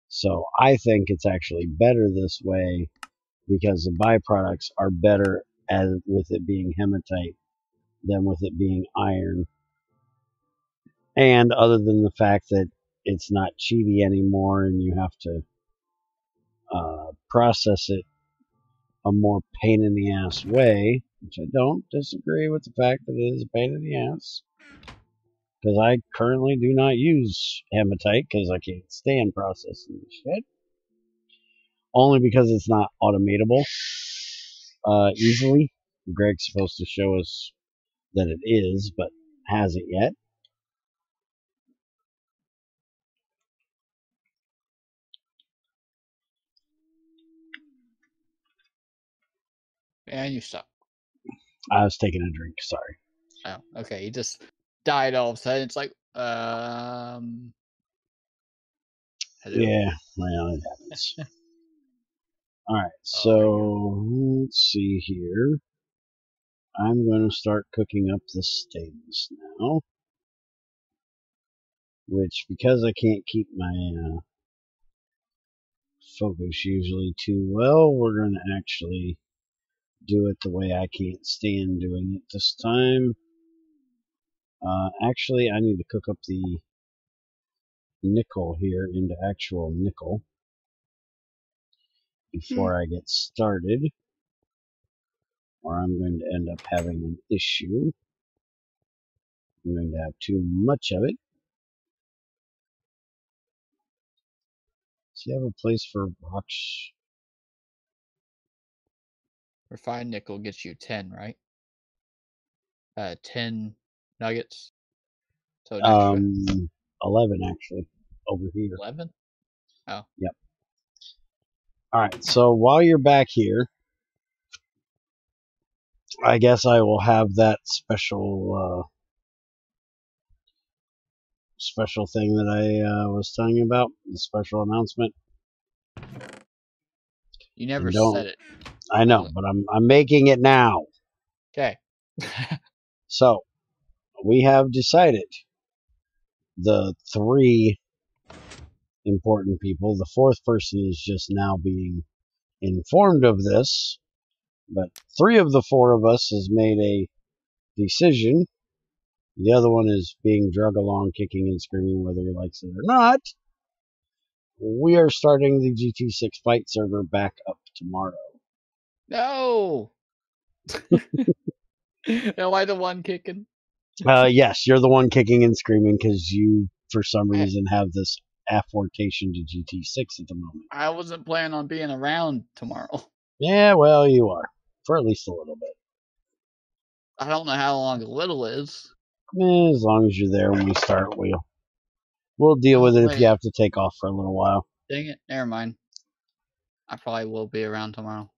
So I think it's actually better this way because the byproducts are better with it being hematite than with it being iron. And other than the fact that it's not cheaty anymore and you have to process it a more pain in the ass way, which I don't disagree with the fact that it is a pain in the ass, because I currently do not use hematite because I can't stand processing this shit, only because it's not automatable easily. Greg's supposed to show us that it is, but hasn't yet. And you stop. I was taking a drink, sorry. Oh, okay. You just died all of a sudden. It's like, hello? Yeah, well, it happens. Alright, so let's see here. I'm going to start cooking up the stainless now. Which, because I can't keep my focus usually too well, we're going to actually do it the way I can't stand doing it this time. Actually, I need to cook up the nickel here into actual nickel before I get started, or I'm going to end up having an issue. I'm going to have too much of it. Does he have a place for rocks? Refined nickel gets you 10, right? 10 nuggets. So an extra 11 actually, over here. 11? Oh. Yep. Alright, so while you're back here, I guess I will have that special thing that I was telling you about, the special announcement. You never Don't. said it. I know, but I'm making it now. Okay. So, we have decided the 3 important people. The 4th person is just now being informed of this, but 3 of the 4 of us has made a decision. The other one is being drug along, kicking and screaming whether he likes it or not. We are starting the GT6 Fight server back up tomorrow. No. Am I the one kicking? Yes, you're the one kicking and screaming because you, for some reason, have this affordation to GT6 at the moment. I wasn't planning on being around tomorrow. Yeah, well, you are. For at least a little bit. I don't know how long a little is. As long as you're there when we start, we'll deal with it if you have to take off for a little while. Dang it, never mind. I probably will be around tomorrow.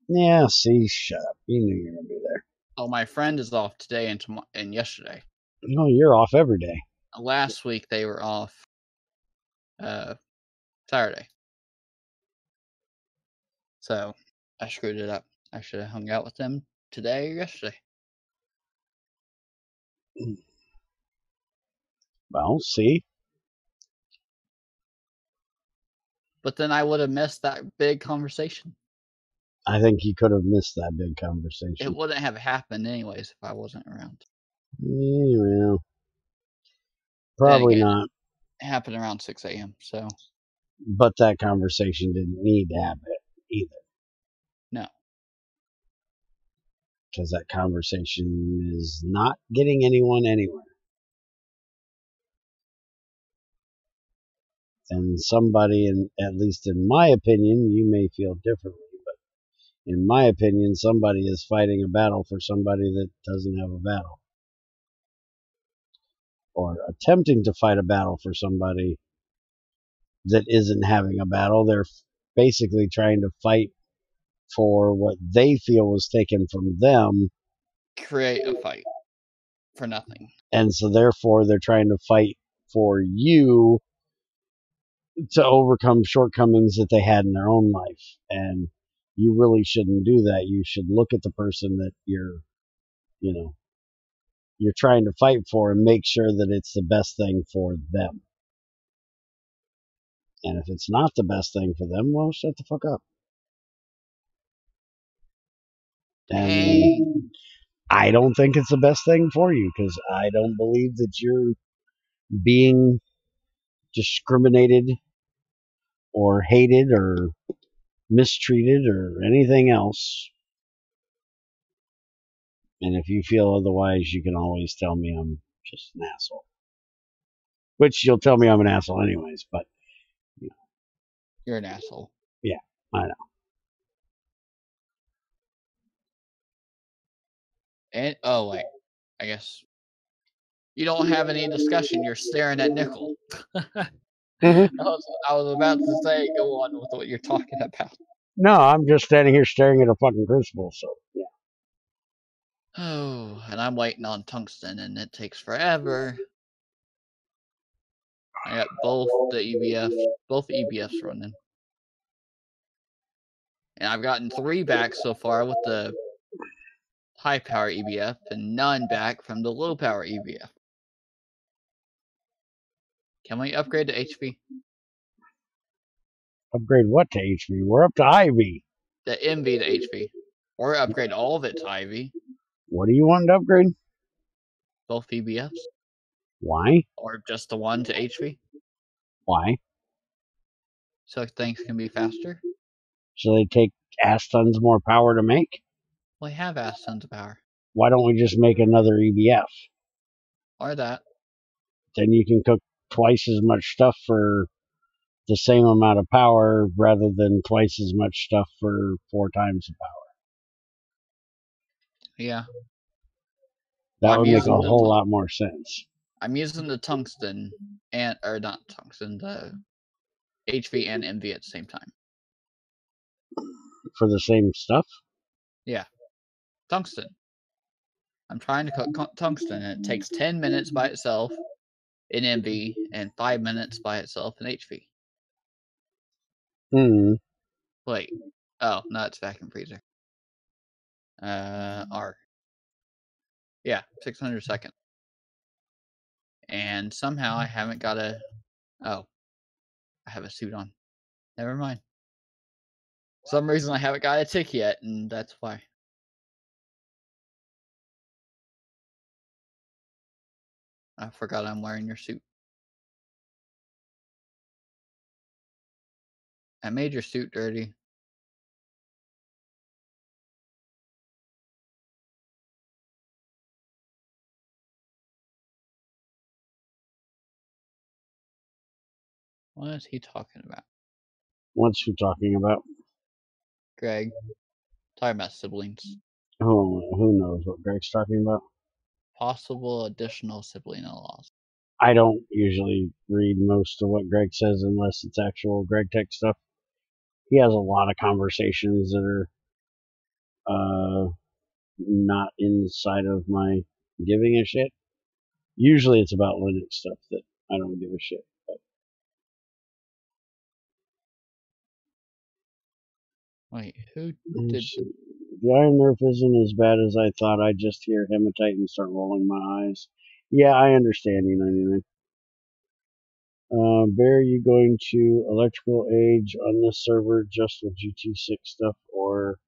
Yeah, see, shut up. You knew you were going to be there. Oh, my friend is off today and yesterday. No, you're off every day. Last week they were off Saturday. So I screwed it up. I should have hung out with them today or yesterday. Well, see? But then I would have missed that big conversation. I think you could have missed that big conversation. It wouldn't have happened anyways if I wasn't around. Yeah, well, probably again, not. It happened around 6 a.m. So. But that conversation didn't need to happen either. No. Because that conversation is not getting anyone anywhere. And somebody, at least in my opinion, you may feel differently, but in my opinion, somebody is fighting a battle for somebody that doesn't have a battle. Or attempting to fight a battle for somebody that isn't having a battle. They're basically trying to fight for what they feel was taken from them. Create a fight for nothing. And so therefore they're trying to fight for you to overcome shortcomings that they had in their own life. And you really shouldn't do that. You should look at the person that you're trying to fight for and make sure that it's the best thing for them. And if it's not the best thing for them, well, shut the fuck up. And I don't think it's the best thing for you because I don't believe that you're being discriminated or hated or mistreated or anything else. And if you feel otherwise, you can always tell me I'm just an asshole. Which you'll tell me I'm an asshole anyways, but You're an asshole. Yeah, I know. And oh wait, I guess you don't have any discussion. You're staring at Nickel. I was about to say, go on with what you're talking about. No, I'm just standing here staring at a fucking crucible. So yeah. Oh, and I'm waiting on tungsten, and it takes forever. I got both EBFs running. And I've gotten 3 back so far with the high power EBF and none back from the low power EBF. Can we upgrade to HP? Upgrade what to HP? We're up to IV. The MV to HP. Or upgrade all of it to IV. What do you want to upgrade? Both EBFs. Why? Or just the one to HP. Why? So things can be faster. So they take ass tons more power to make? We have ass tons of power. Why don't we just make another EBF? Or that. Then you can cook twice as much stuff for the same amount of power rather than twice as much stuff for 4 times the power. Yeah. That would make a whole lot more sense. I'm using the tungsten or not tungsten, the HV and MV at the same time. For the same stuff? Yeah. Tungsten. I'm trying to cook tungsten, and it takes 10 minutes by itself in MV and 5 minutes by itself in HV. Mm. Wait. Oh, no, it's vacuum freezer. R. Yeah, 600 second. And somehow I haven't got a... Oh. I have a suit on. Never mind. For some reason I haven't got a tick yet, and that's why. I forgot I'm wearing your suit. I made your suit dirty. What is he talking about? What's you talking about? Greg. Talking about siblings. Who knows what Greg's talking about? Possible additional sibling in-laws. I don't usually read most of what Greg says unless it's actual Greg Tech stuff. He has a lot of conversations that are not inside of my giving a shit. Usually it's about Linux stuff that I don't give a shit. But Wait, who did... The Iron Nerf isn't as bad as I thought. I just hear hematite and start rolling my eyes. Yeah, I understand you, 99. Bear, you going to Electrical Age on this server just with GT6 stuff or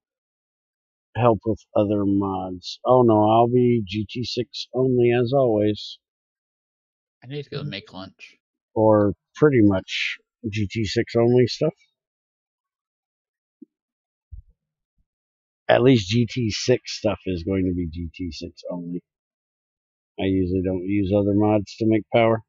help with other mods? Oh no, I'll be GT6 only as always. I need to go make lunch. Or pretty much GT6 only stuff. At least GT6 stuff is going to be GT6 only. I usually don't use other mods to make power.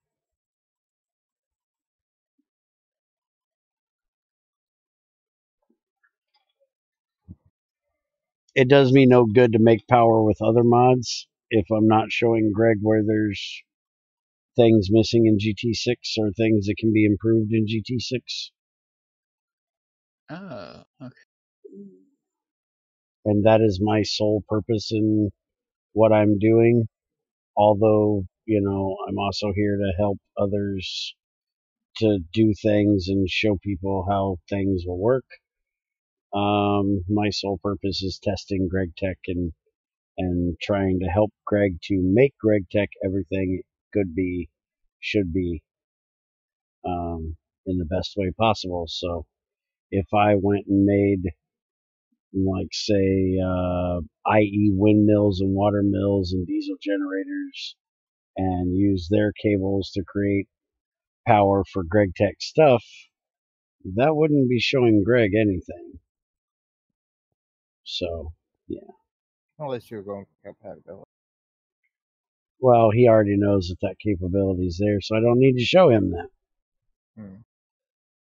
It does me no good to make power with other mods if I'm not showing Greg where there's things missing in GT6 or things that can be improved in GT6. Oh, okay. And that is my sole purpose in what I'm doing. Although, you know, I'm also here to help others to do things and show people how things will work. My sole purpose is testing Greg Tech and trying to help Greg to make Greg Tech everything it could be, should be, in the best way possible. So if I went and made, like, say, IE windmills and water mills and diesel generators and use their cables to create power for Greg Tech stuff, that wouldn't be showing Greg anything. So, yeah. Unless you're going for compatibility. Well, he already knows that capability is there, so I don't need to show him that.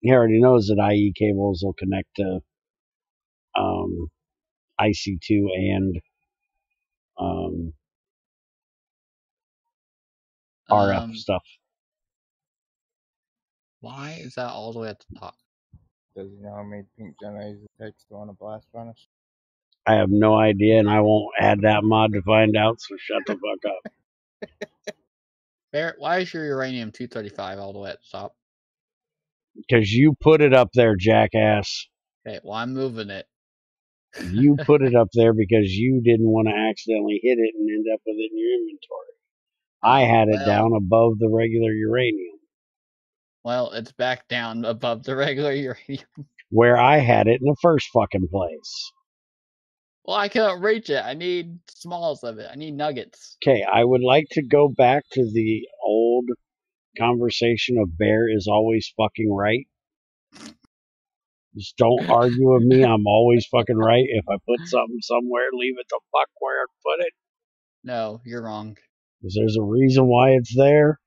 He already knows that IE cables will connect to IC2 and RF stuff. Why is that all the way at the top? Does he know how many pink generators it takes to run a blast furnace? I have no idea, and I won't add that mod to find out, so shut the fuck up. Barrett, why is your uranium 235 all the way at the top? Because you put it up there, jackass. Okay, well, I'm moving it. You put it up there because you didn't want to accidentally hit it and end up with it in your inventory. I had it down above the regular uranium. Well, it's back down above the regular uranium. Where I had it in the first fucking place. Well, I couldn't reach it. I need smalls of it. I need nuggets. Okay, I would like to go back to the old conversation of Bear is always fucking right. Just don't argue with me. I'm always fucking right. If I put something somewhere, leave it the fuck where I put it. No, you're wrong. Because there's a reason why it's there.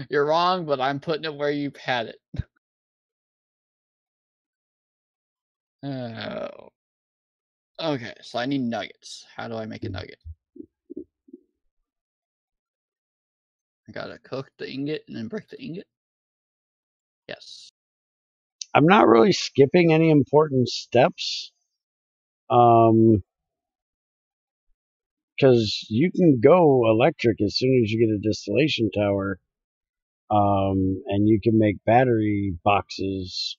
You're wrong, but I'm putting it where you've had it. Oh. Okay, so I need nuggets. How do I make a nugget? I gotta cook the ingot and then break the ingot. Yes. I'm not really skipping any important steps. Because you can go electric as soon as you get a distillation tower And you can make battery boxes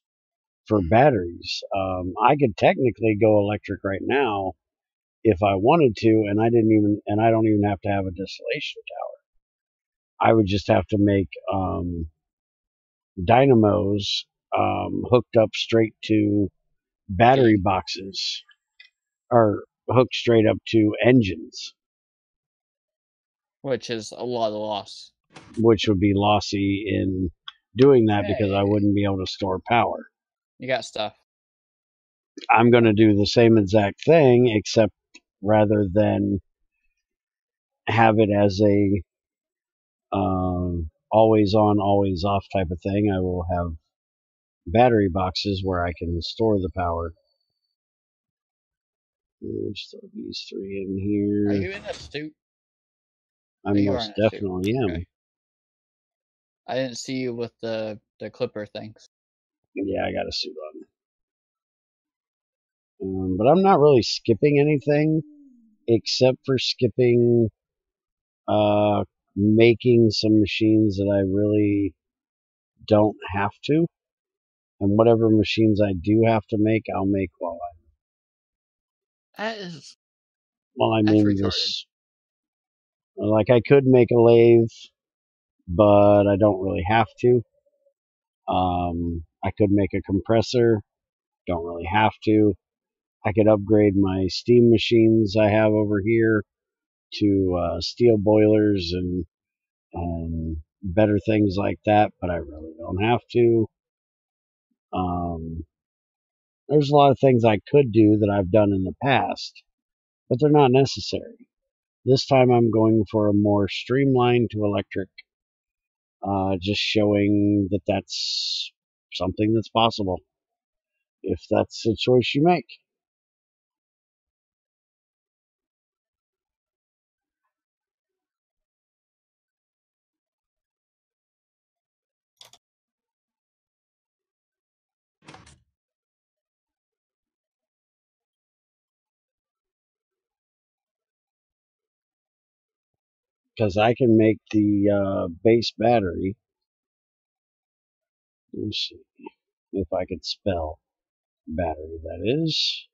for batteries. I could technically go electric right now if I wanted to, and I don't even have to have a distillation tower. I would just have to make dynamos hooked up straight to battery boxes, or hooked straight up to engines, which is a lot of loss. which would be lossy in doing that because I Hey. wouldn't be able to store power. You got stuff. I'm going to do the same exact thing, except rather than have it as a always on, always off type of thing, I will have battery boxes where I can store the power. There's these three in here. Are you in a suit? I most definitely am. Okay. I didn't see you with the clipper things. Yeah, I got a suit on. But I'm not really skipping anything except for skipping making some machines that I really don't have to. And whatever machines I do have to make, I'll make while That is. Well, I That's mean retarded. this. Like I could make a lathe, but I don't really have to. I could make a compressor, don't really have to. I could upgrade my steam machines I have over here to steel boilers and better things like that, but I really don't have to. There's a lot of things I could do that I've done in the past, but they're not necessary. This time I'm going for a more streamlined to electric, just showing that that's something that's possible if that's the choice you make. Because I can make the base battery. Let's see if I could spell battery, that is.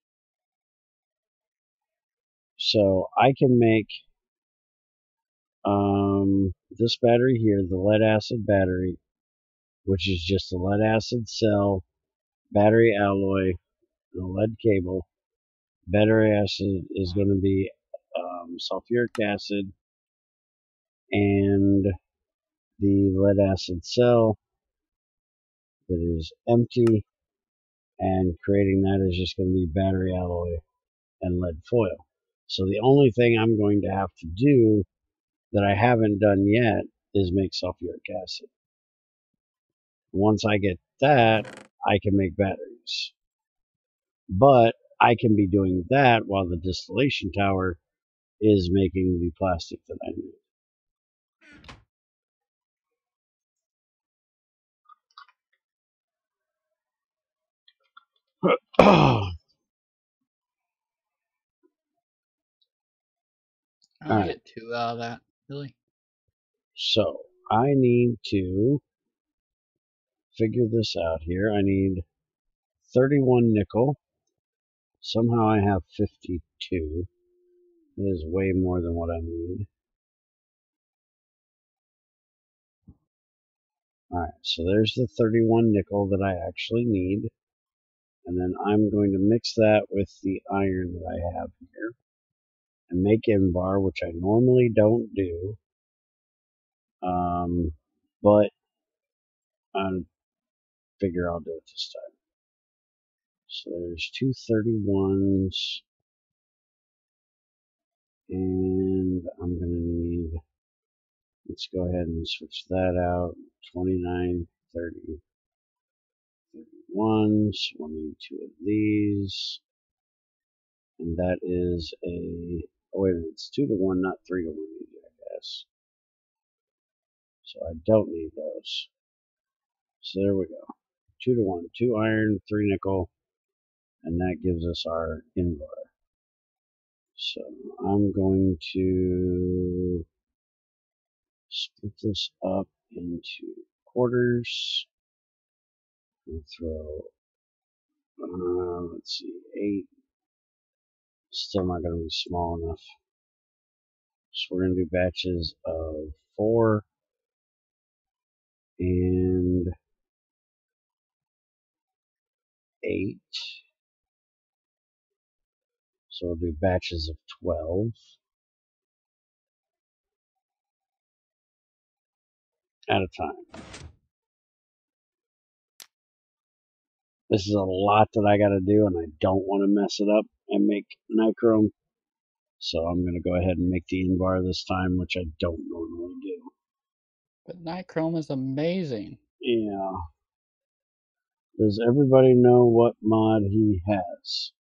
So I can make this battery here, the lead acid battery, which is just a lead acid cell, battery alloy, and a lead cable. Battery acid is going to be sulfuric acid, and the lead acid cell that is empty, and creating that is just going to be battery alloy and lead foil. So the only thing I'm going to have to do that I haven't done yet is make sulfuric acid. Once I get that, I can make batteries. But I can be doing that while the distillation tower is making the plastic that I need. I only get 2 out of that, really. So I need to figure this out here. I need 31 nickel. Somehow I have 52. That is way more than what I need. Alright, so there's the 31 nickel that I actually need. And then I'm going to mix that with the iron that I have here and make Invar, which I normally don't do. But I figure I'll do it this time. So there's two 31s, and I'm going to need, let's go ahead and switch that out, 29, 30, 31s, we'll need two of these, and that is a, oh wait a minute, it's 2 to 1, not 3 to 1, I guess. So I don't need those. So there we go. 2 to 1, 2 iron, 3 nickel, and that gives us our Invar. So I'm going to split this up into quarters. We'll throw, let's see, 8. Still not going to be small enough. So we're going to do batches of 4 and 8. So we'll do batches of 12 at a time. This is a lot that I got to do, and I don't want to mess it up and make nichrome. So I'm going to go ahead and make the Invar this time, which I don't normally do. But nichrome is amazing. Yeah. Does everybody know what mod he has?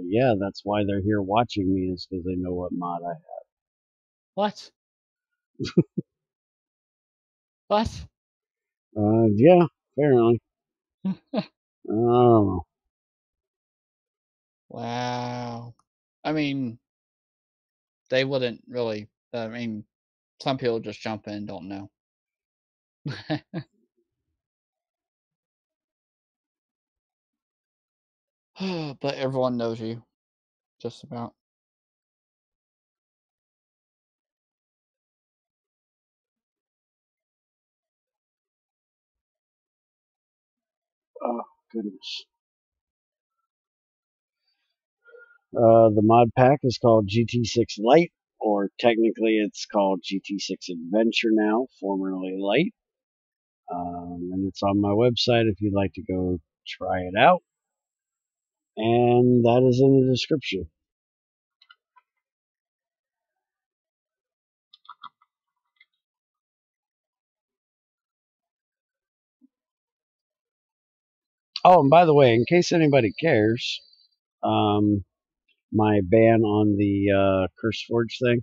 Yeah, that's why they're here watching me, is because they know what mod I have. What? What? Yeah, apparently. I don't know. Wow. I mean, they wouldn't really. I mean, some people just jump in and don't know. But everyone knows you. Just about. Oh, goodness. The mod pack is called GT6 Lite, or technically it's called GT6 Adventure now, formerly Lite. And it's on my website if you'd like to go try it out. And that is in the description. Oh, and by the way, in case anybody cares, my ban on the CurseForge thing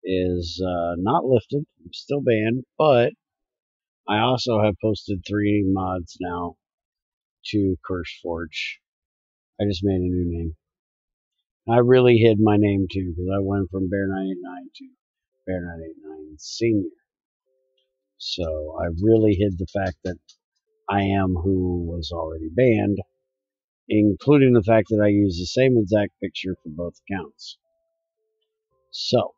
is not lifted. I'm still banned, but I also have posted 3 mods now to CurseForge. I just made a new name. I really hid my name too, because I went from Bear989 to Bear989 Senior. So I really hid the fact that I am who was already banned, including the fact that I use the same exact picture for both accounts. So,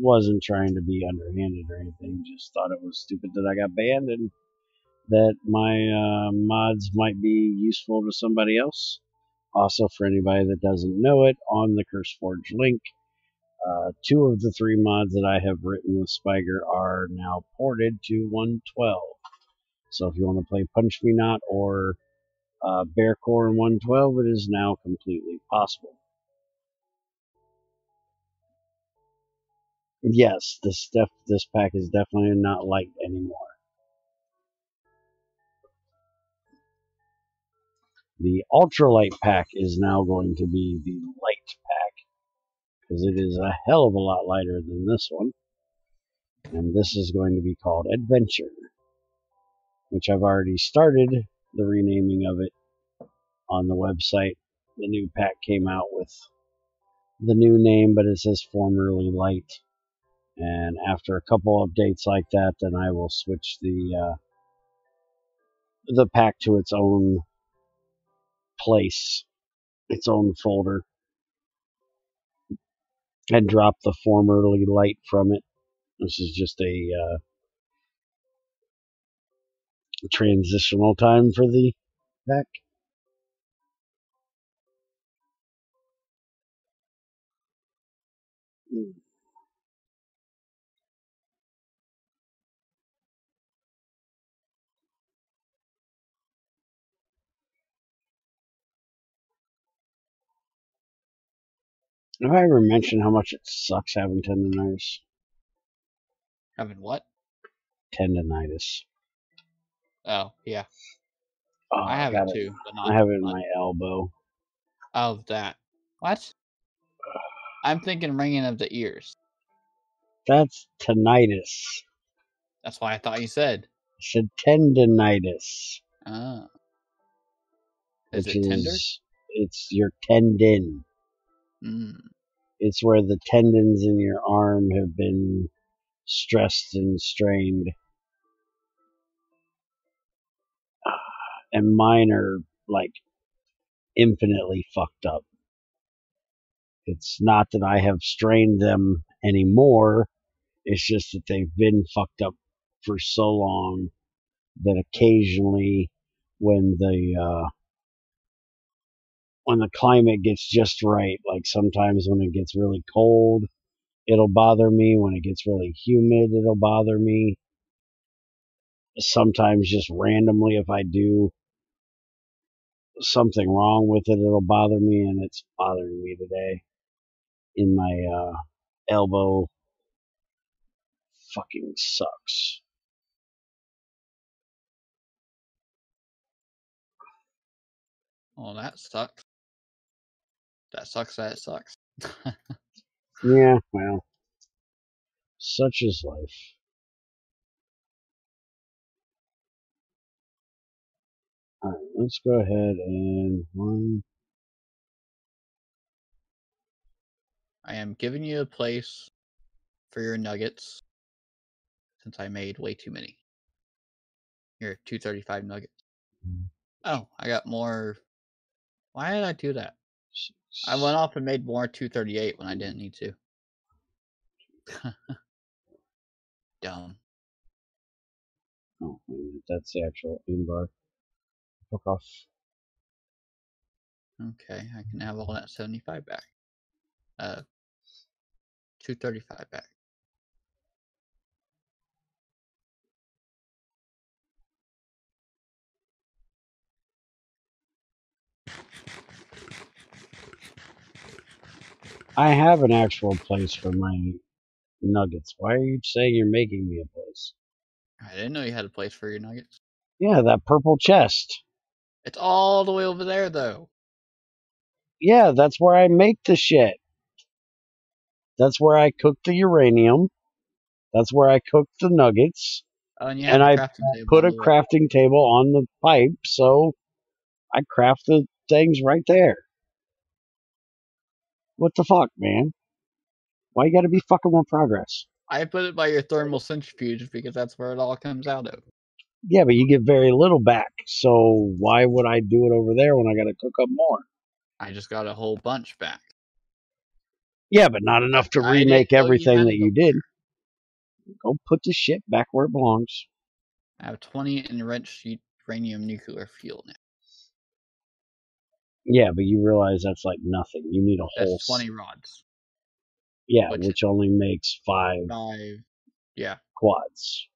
wasn't trying to be underhanded or anything, just thought it was stupid that I got banned and that my mods might be useful to somebody else. Also, for anybody that doesn't know it, on the CurseForge link, 2 of the 3 mods that I have written with Spiger are now ported to 112. So if you want to play Punch Me Not or Bearcore in 112, it is now completely possible. Yes, this pack is definitely not light anymore. The ultralight pack is now going to be the light pack, because it is a hell of a lot lighter than this one. And this is going to be called Adventure, which I've already started the renaming of it on the website. The new pack came out with the new name, but it says formerly light. And after a couple updates like that, then I will switch the pack to its own place, its own folder, and drop the formerly light from it. This is just a transitional time for the pack. Have I ever mentioned how much it sucks having tendonitis? Having what? Tendonitis. Oh, yeah. Oh, I have it too, but not. I have it in my elbow. Oh, that. What? I'm thinking ringing of the ears. That's tinnitus. That's why I thought you said. I said tendonitis. Ah. Which Is it tender? It's your tendon. Mm. It's where the tendons in your arm have been stressed and strained. And mine are like infinitely fucked up. It's not that I have strained them anymore. It's just that they've been fucked up for so long that occasionally when the climate gets just right, like sometimes when it gets really cold, it'll bother me. When it gets really humid, it'll bother me. Sometimes just randomly, if I do something wrong with it, it'll bother me, and it's bothering me today. In my elbow fucking sucks. Oh, that sucks. That sucks. That sucks. Yeah, well, such is life. Alright, let's go ahead and I am giving you a place for your nuggets since I made way too many. Here, 235 nuggets. Oh, I got more. Why did I do that? I went off and made more 238 when I didn't need to. Dumb. Oh, wait a minute, that's the actual aim bar. Fuck off. Okay, I can have all that 75 back. 235 back. I have an actual place for my nuggets. Why are you saying you're making me a place? I didn't know you had a place for your nuggets. Yeah, that purple chest. It's all the way over there, though. Yeah, that's where I make the shit. That's where I cook the uranium. That's where I cook the nuggets. Oh, and you have And a I crafting table. put a on the right. crafting table on the pipe, so I craft the things right there. What the fuck, man? Why you gotta be fucking with progress? I put it by your thermal centrifuge because that's where it all comes out of. Yeah, but you get very little back, so why would I do it over there when I gotta cook up more? I just got a whole bunch back. Yeah, but not enough to I remake didn't know you everything had that it you over did. there. Go put the shit back where it belongs. I have 20 enriched uranium nuclear fuel now. Yeah, but you realize that's like nothing. You need a whole. That's 20 rods. Yeah, which which only makes 5 Yeah. quads.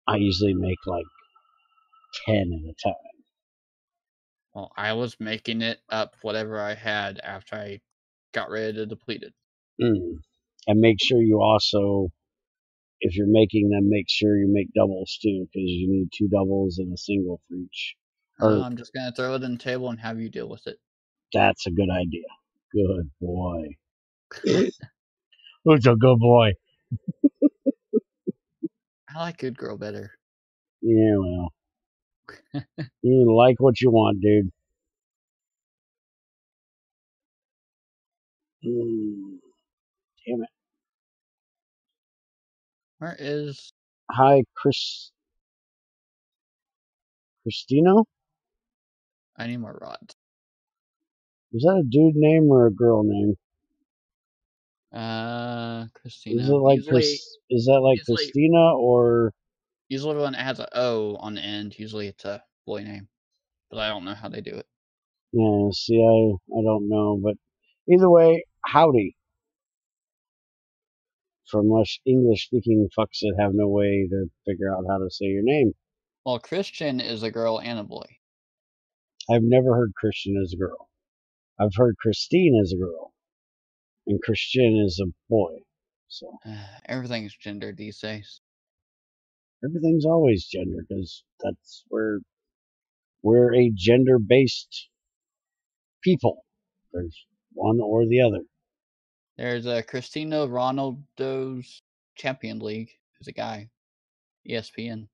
I usually make like 10 at a time. Well, I was making it up whatever I had after I got rid of the depleted. And make sure you also, if you're making them, make sure you make doubles too, because you need 2 doubles and a single for each. I'm just going to throw it on the table and have you deal with it. That's a good idea. Good boy. Who's a good boy? I like good girl better. Yeah, well. You like what you want, dude. Damn it. Where is... Hi, Christino? I need more rods. Is that a dude name or a girl name? Christina. Is it like is that like Christina or? Usually when it has an O on the end, usually it's a boy name. But I don't know how they do it. Yeah, see, I don't know, but either way, howdy. From us English-speaking fucks that have no way to figure out how to say your name. Well, Christian is a girl and a boy. I've never heard Christian as a girl. I've heard Christine as a girl, and Christian is a boy. So everything's gendered these days. Everything's always gender because that's where we're a gender-based people. There's one or the other. There's a Cristiano Ronaldo's Champion League. There's a guy. ESPN.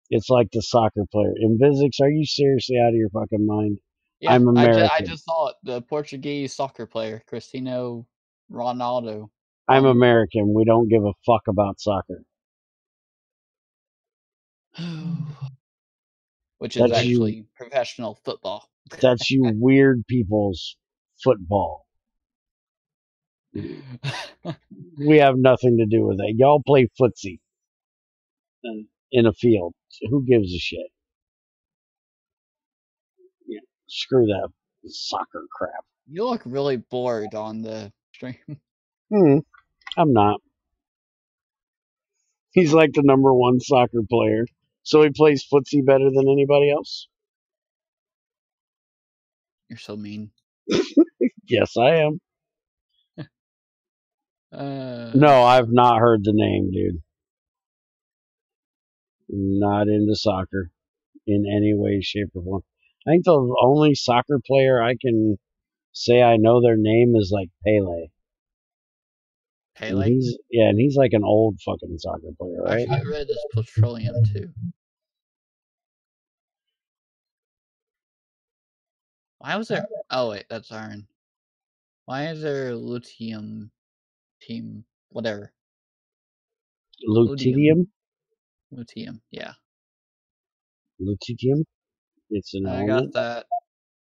It's like the soccer player. Invizix, are you seriously out of your fucking mind? Yeah, I'm American. I just saw it. The Portuguese soccer player, Cristiano Ronaldo. I'm American. We don't give a fuck about soccer. Which is That's actually professional football. That's you weird people's football. We have nothing to do with it. Y'all play footsie in a field. So who gives a shit? Yeah, screw that soccer crap. You look really bored on the stream. I'm not. He's like the #1 soccer player. So he plays footsie better than anybody else? You're so mean. Yes, I am. No, I've not heard the name, dude. Not into soccer in any way, shape, or form. I think the only soccer player I can say I know their name is like Pele. Pele? And he's like an old fucking soccer player, right? Actually, red is petroleum too. Why was there? Oh wait, that's iron. Why is there lithium team? Whatever. Lutetium? Lithium, yeah. Lutetium? It's an I element. got that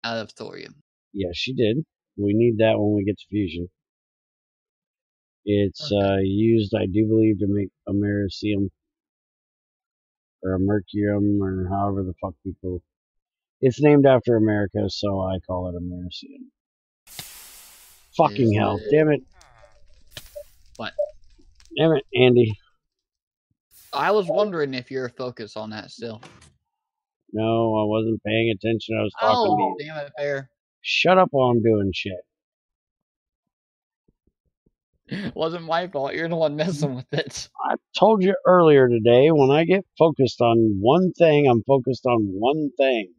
out of thorium. Yes, you did. We need that when we get to fusion. It's used, I do believe, to make americium or a mercurium or however the fuck people. It's named after America, so I call it americium. Fucking hell! Damn it! What? Damn it, Andy! I was wondering if you're focused on that still. No, I wasn't paying attention. I was talking to you. Damn it, Bear. Shut up while I'm doing shit. It wasn't my fault. You're the one messing with it. I told you earlier today, when I get focused on one thing, I'm focused on one thing.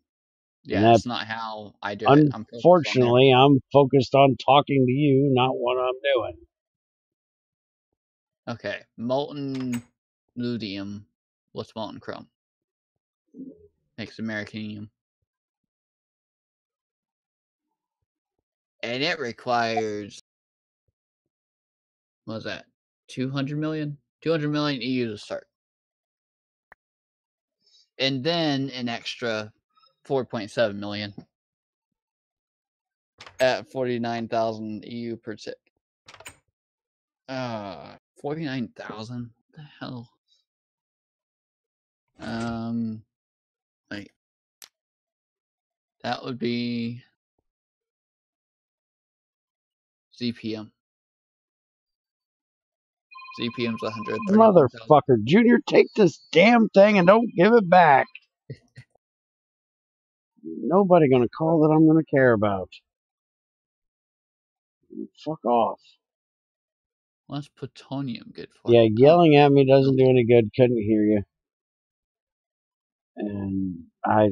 Yeah, that's not how I do it. Unfortunately, I'm focused on talking to you, not what I'm doing. Okay, molten ludium. What's molten chrome? Makes americanium. And it requires, what was that? 200 million? 200 million EU to start. And then an extra 4.7 million at 49,000 EU per tick. 49,000? What the hell? Like, that would be ZPM. ZPM's 131,000. Motherfucker, Junior, take this damn thing and don't give it back. Nobody gonna call that I'm gonna care about. Fuck off. What's plutonium good for? Yeah, yelling at me doesn't do any good. Couldn't hear you. And I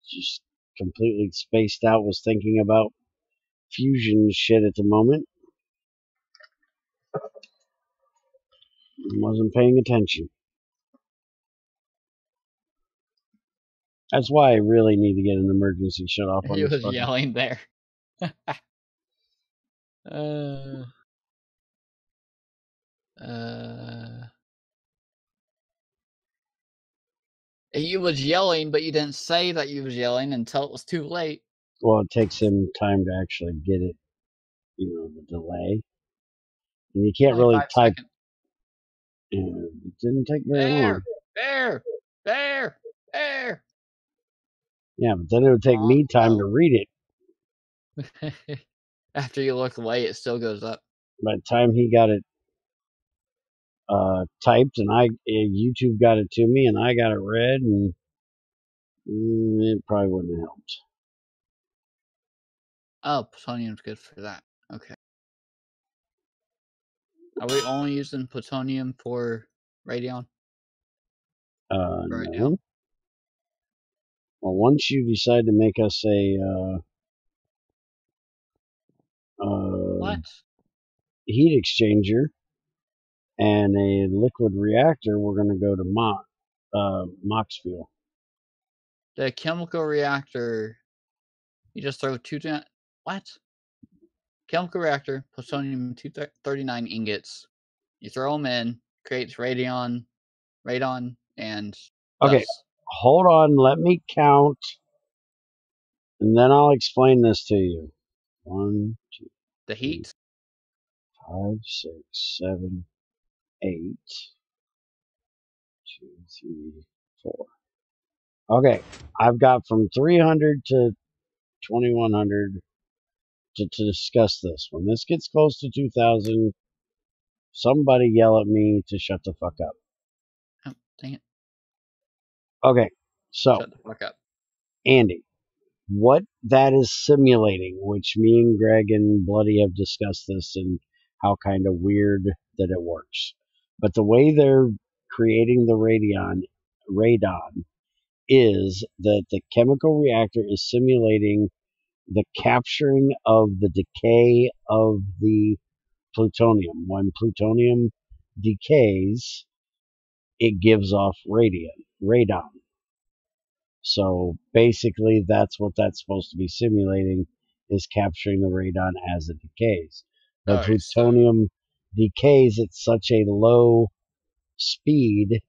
just completely spaced out, was thinking about fusion shit at the moment. Wasn't paying attention. That's why I really need to get an emergency shut off on He this was fucking... yelling there. He was yelling, but you didn't say that you was yelling until it was too late. Well, it takes him time to actually get it, the delay. And you can't really type. It didn't take very long. Bear. Yeah, but then it would take me time to read it. After you look away, it still goes up. By the time he got it typed and YouTube got it to me and I got it read, and it probably wouldn't have helped. Oh, plutonium's good for that. Okay. Are we only using plutonium for Radeon? Right no. Now? Well, once you decide to make us a what? Heat exchanger and a liquid reactor, we're going to go to MOX fuel. The chemical reactor, you just throw what? chemical reactor, plutonium-239 ingots. You throw them in, creates radon, and Okay, dust. hold on. Let me count, and then I'll explain this to you. 1, 2, The heat. 5, 6, 7, 8. 2, 3, 4. Okay, I've got from 300 to 2100 to discuss this. When this gets close to 2000, somebody yell at me to shut the fuck up. Oh, dang it. Okay, so Shut the fuck up. Andy, what that is simulating, which me and Greg and Bloody have discussed this and how kind of weird that it works. But the way they're creating the radon is that the chemical reactor is simulating the capturing of the decay of the plutonium. When plutonium decays, it gives off radon. So basically, that's what that's supposed to be simulating, is capturing the radon as it decays. But Alright, so plutonium decays at such a low speed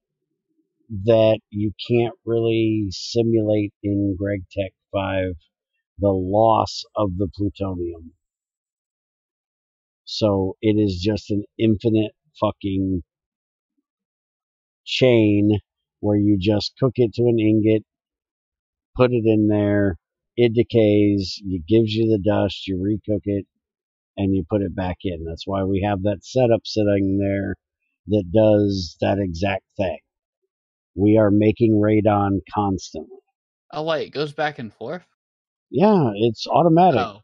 that you can't really simulate in Greg Tech 5 the loss of the plutonium. So it is just an infinite fucking chain where you just cook it to an ingot, put it in there, it decays, it gives you the dust, you recook it, and you put it back in. That's why we have that setup sitting there that does that exact thing. We are making radon constantly. oh wait, it goes back and forth? Yeah, it's automatic. Oh.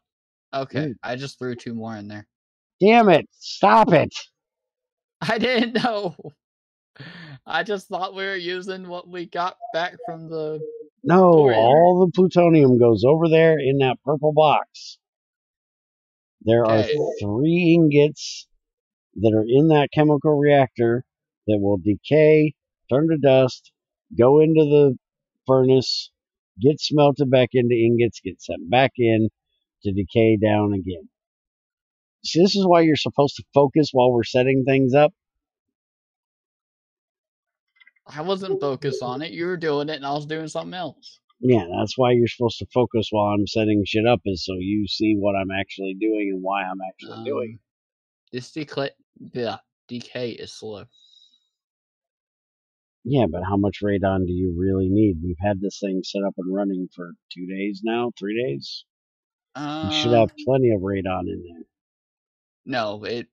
Okay. I just threw 2 more in there. Damn it, stop it. I didn't know. I just thought we were using what we got back from the No, thorium. all the plutonium goes over there in that purple box. There are Okay. 3 ingots that are in that chemical reactor that will decay, turn to dust, go into the furnace, get smelted back into ingots, get sent back in to decay down again. See, this is why you're supposed to focus while we're setting things up. I wasn't focused on it. You were doing it and I was doing something else. Yeah, that's why you're supposed to focus while I'm setting shit up, is so you see what I'm actually doing and why I'm actually doing. This decay is slow. Yeah, but how much radon do you really need? We've had this thing set up and running for 2 days now, 3 days. You should have plenty of radon in there. No, it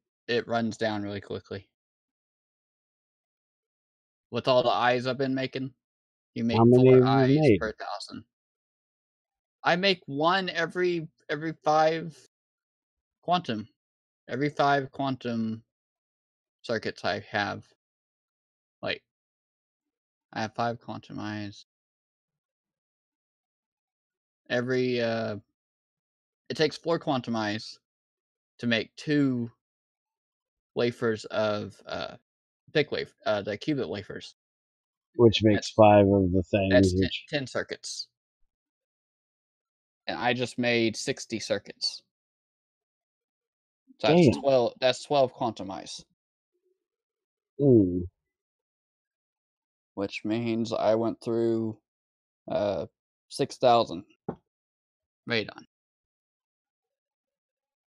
runs down really quickly. With all the eyes I've been making, you make How many 4 have you eyes made? per 1,000. I make 1 every 5 quantum. Every 5 quantum circuits I have. Like, I have 5 quantum eyes. Every it takes 4 quantum eyes to make 2 wafers of thick wafer, the qubit wafers. Which makes 5 of the things. That's 10 circuits. And I just made 60 circuits. So that's Damn. 12. That's 12 quantum eyes. Which means I went through 6,000 radon.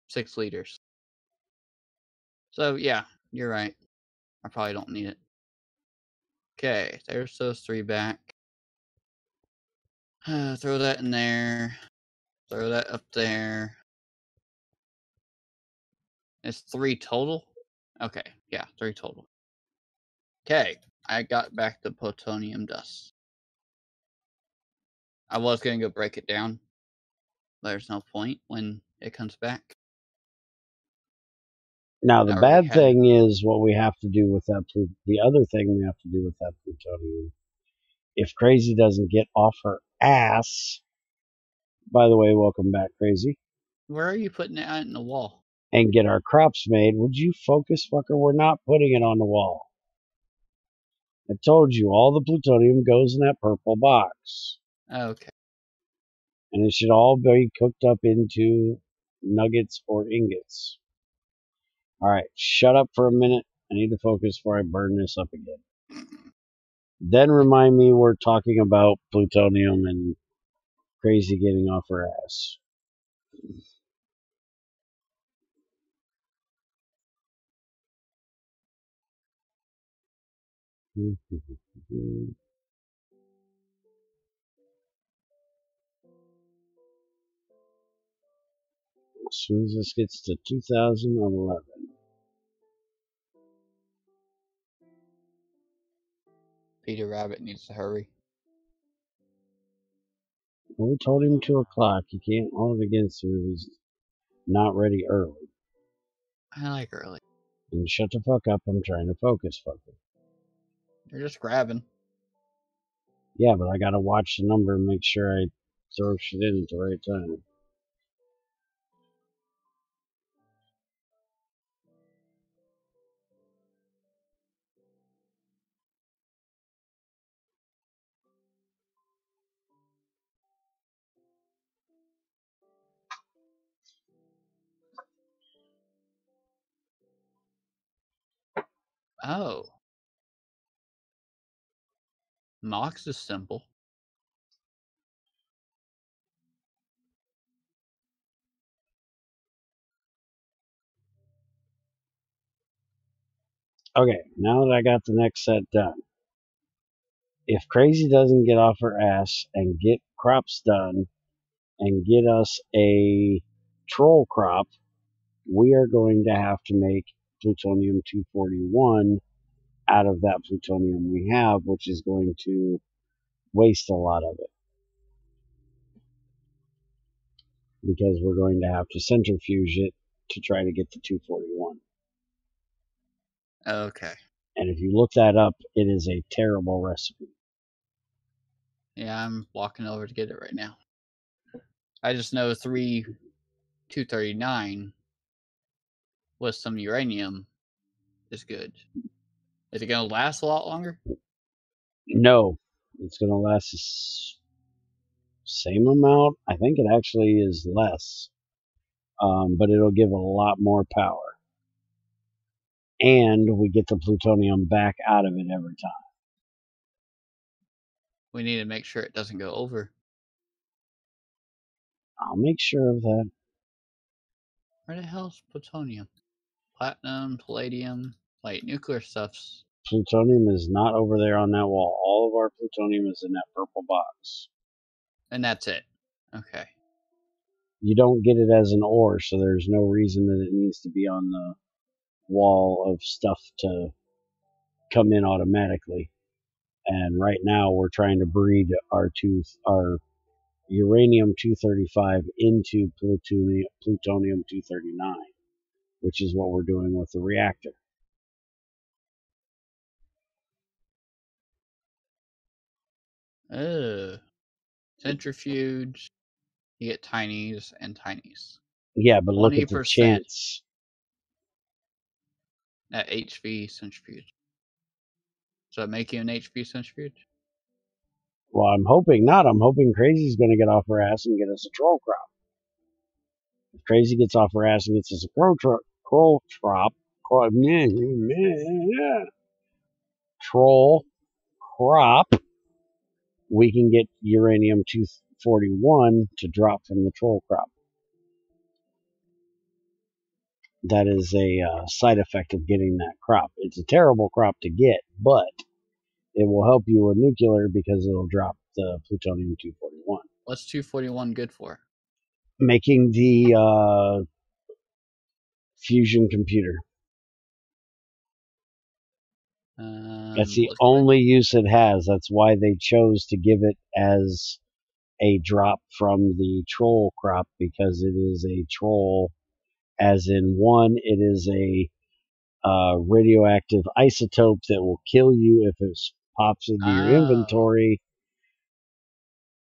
6 liters. So yeah, you're right. I probably don't need it. Okay, there's those 3 back. Throw that in there. Throw that up there. It's 3 total? Okay, yeah, 3 total. Okay, I got back the plutonium dust. I was going to go break it down. There's no point when it comes back. Now, the bad thing is what we have to do with that. The other thing we have to do with that plutonium, if Crazy doesn't get off her ass. By the way, welcome back, Crazy. Where are you putting it out in the wall? And get our crops made. Would you focus, fucker? We're not putting it on the wall. I told you, all the plutonium goes in that purple box. Okay. And it should all be cooked up into nuggets or ingots. Alright, shut up for a minute. I need to focus before I burn this up again. Then remind me we're talking about plutonium and Crazy getting off her ass. As soon as this gets to 2011. Peter Rabbit needs to hurry. Well, we told him 2 o'clock. You can't hold it against him if he's not ready early. I like early. And shut the fuck up. I'm trying to focus, fucker. You're just grabbing. Yeah, but I gotta watch the number and make sure I throw shit in at the right time. Oh. Mox is simple. Okay, now that I got the next set done, if Crazy doesn't get off her ass and get crops done and get us a troll crop, we are going to have to make plutonium 241 out of that plutonium we have, which is going to waste a lot of it. Because we're going to have to centrifuge it to try to get the 241. Okay. And if you look that up, it is a terrible recipe. Yeah, I'm walking over to get it right now. I just know 239 with some uranium is good. Is it going to last a lot longer? No, it's going to last the same amount. I think it actually is less, but it'll give a lot more power. And we get the plutonium back out of it every time. We need to make sure it doesn't go over. I'll make sure of that. Where the hell's plutonium? Platinum, palladium, like nuclear stuffs. Plutonium is not over there on that wall. All of our plutonium is in that purple box. And that's it. Okay. You don't get it as an ore, so there's no reason that it needs to be on the wall of stuff to come in automatically. And right now we're trying to breed our uranium 235 into plutonium 239, which is what we're doing with the reactor. Centrifuge. You get tinies and tinies. Yeah, but look at the 20% chance. at HV centrifuge. Does that make you an HV centrifuge? Well, I'm hoping not. I'm hoping Crazy's going to get off her ass and get us a troll crop. If Crazy gets off her ass and gets us a troll crop, we can get uranium 241 to drop from the troll crop. That is a side effect of getting that crop. It's a terrible crop to get, but it will help you with nuclear because it'll drop the plutonium 241. What's 241 good for? Making the fusion computer. That's the only use it has. That's why they chose to give it as a drop from the troll crop, because it is a troll, as in one, it is a radioactive isotope that will kill you if it pops into your inventory,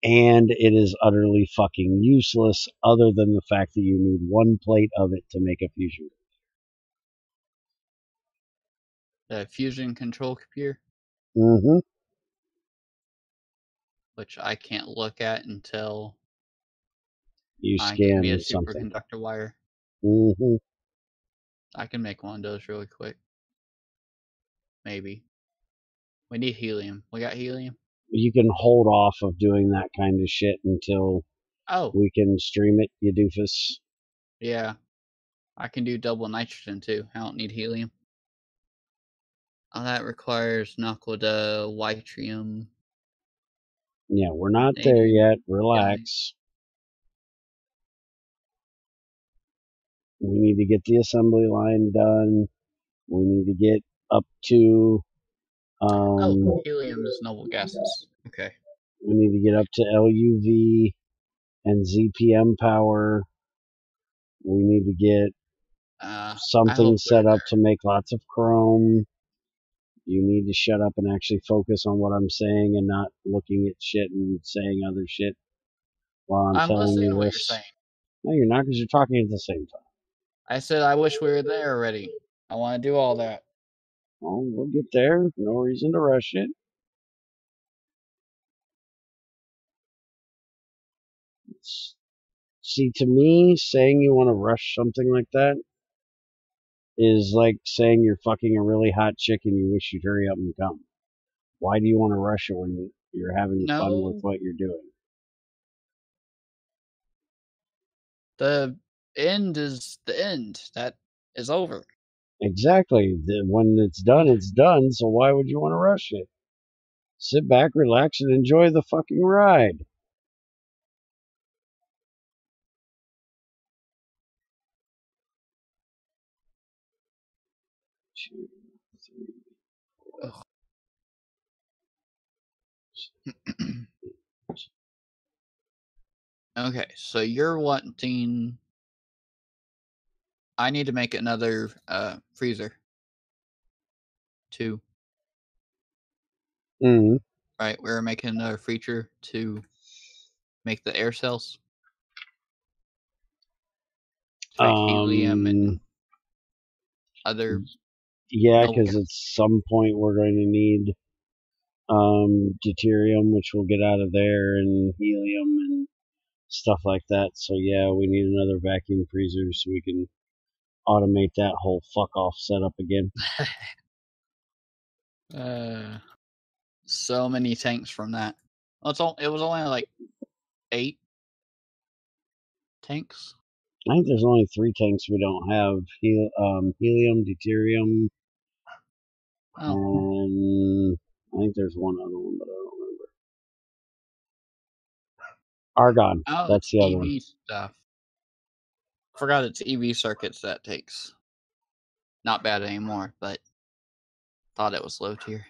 and it is utterly fucking useless other than the fact that you need one plate of it to make a fusion. The fusion control computer? Mm-hmm. Which I can't look at until... You I can be a scan something. superconductor wire. Mm-hmm. I can make one of those really quick. Maybe. We need helium. We got helium? You can hold off of doing that kind of shit until we can stream it, you doofus. Yeah. I can do double nitrogen too. I don't need helium. Oh, that requires Naquadah, Yttrium. Yeah, we're not there yet. Relax. We need to get the assembly line done. We need to get up to helium is noble gases. Okay. We need to get up to LUV and ZPM power. We need to get something set up to make lots of chrome. You need to shut up and actually focus on what I'm saying and not looking at shit and saying other shit while I'm telling you what this. You're saying. No, you're not, because you're talking at the same time. I said I wish we were there already. I want to do all that. Well, we'll get there. No reason to rush it. See, to me, saying you want to rush something like that is like saying you're fucking a really hot chick and you wish you'd hurry up and come. Why do you want to rush it when you're having fun with what you're doing? The end is the end. That is over. Exactly. When it's done, so why would you want to rush it? Sit back, relax, and enjoy the fucking ride. Two, three. Okay, so you're wanting... I need to make another freezer. 2. Mm. Right, we're making another freezer to make the air cells. To make helium and other... Yeah, because at some point we're going to need deuterium, which we'll get out of there, and helium and stuff like that. So yeah, we need another vacuum freezer so we can automate that whole fuck off setup again. So many tanks from that. Well, it was only like 8 tanks. I think there's only 3 tanks we don't have: helium, deuterium, and I think there's one other one, but I don't remember. Argon. That's the other one. Stuff. Forgot it's EV circuits that takes. Not bad anymore, but thought it was low tier.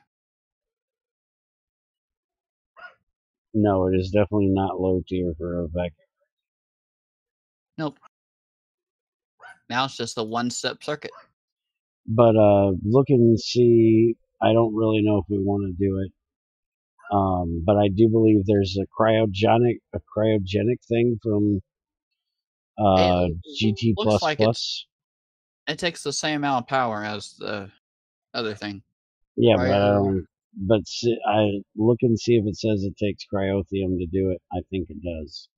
No, it is definitely not low tier for a vacuum. Nope. Now it's just a one-step circuit. But look and see. I don't really know if we want to do it. But I do believe there's a cryogenic thing from GT++. Like it takes the same amount of power as the other thing. Yeah, but I don't. But I look and see if it says it takes cryothium to do it. I think it does.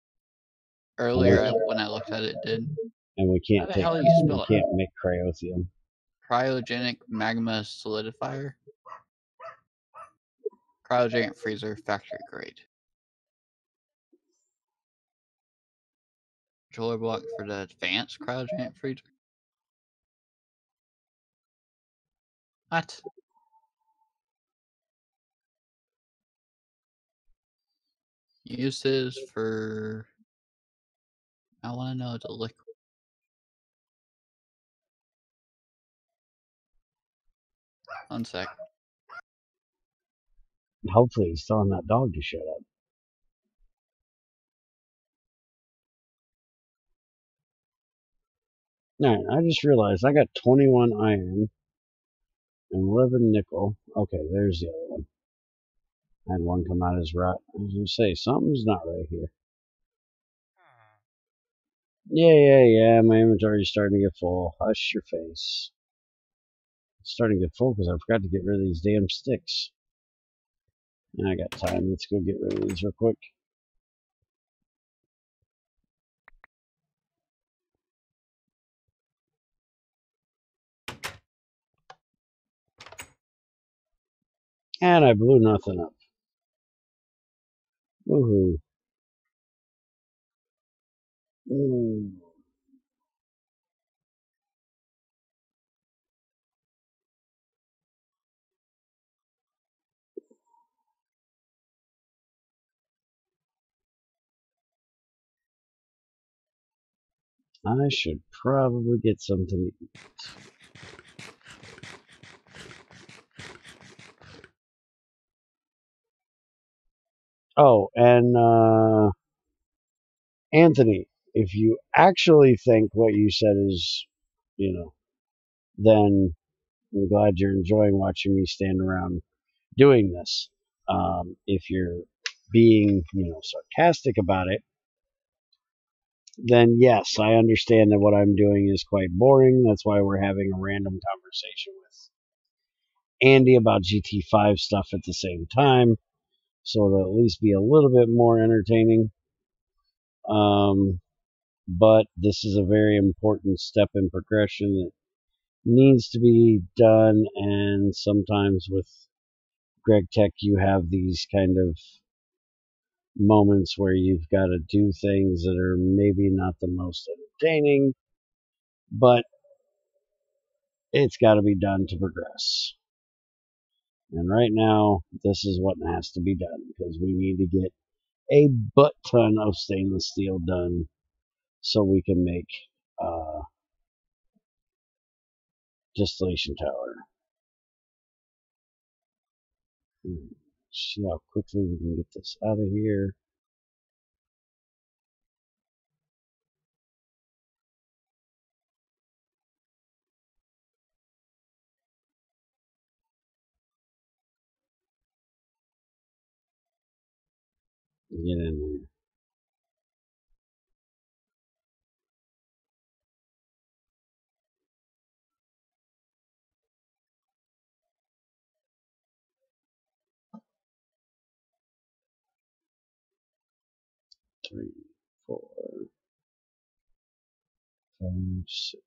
Earlier, when I looked at it, it did. And we can't make cryothium. Cryogenic magma solidifier. Cryogenic freezer, factory grade. Controller block for the advanced cryogenic freezer. What? Uses for... I want to know the liquid. One sec. Hopefully he's telling that dog to shut up. Alright, I just realized I got 21 iron and 11 nickel. Okay, there's the other one. I had one come out as rot. I was going to say, something's not right here. Yeah, my inventory's starting to get full. Hush your face. It's starting to get full because I forgot to get rid of these damn sticks. I got time. Let's go get rid of these real quick. And I blew nothing up. Woohoo. Ooh. I should probably get something to eat. Oh, and Anthony, if you actually think what you said is, then I'm glad you're enjoying watching me stand around doing this. If you're being, sarcastic about it, then yes, I understand that what I'm doing is quite boring. That's why we're having a random conversation with Andy about GT5 stuff at the same time, so it'll at least be a little bit more entertaining. But this is a very important step in progression that needs to be done, and sometimes with Greg Tech, you have these kind of moments where you've got to do things that are maybe not the most entertaining, but it's got to be done to progress. And right now, this is what has to be done, because we need to get a butt ton of stainless steel done so we can make distillation tower. See how quickly we can get this out of here. Get in there. Three, 4, 5, 6,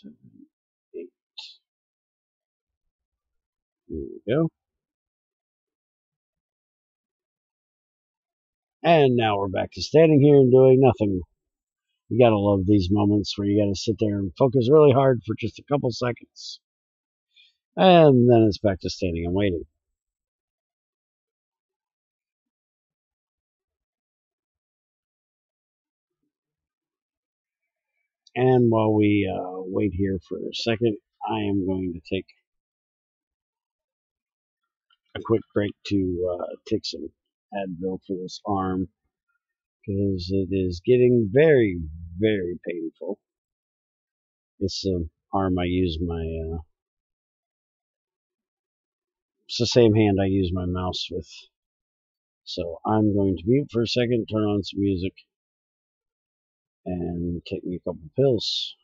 7, 8. There we go. And now we're back to standing here and doing nothing. You gotta love these moments where you gotta sit there and focus really hard for just a couple seconds. And then it's back to standing and waiting. And while we wait here for a second, I am going to take a quick break to take some Advil for this arm, because it is getting very, very painful. It's the arm I use it's the same hand I use my mouse with. So I'm going to mute for a second, turn on some music, and take me a couple pills.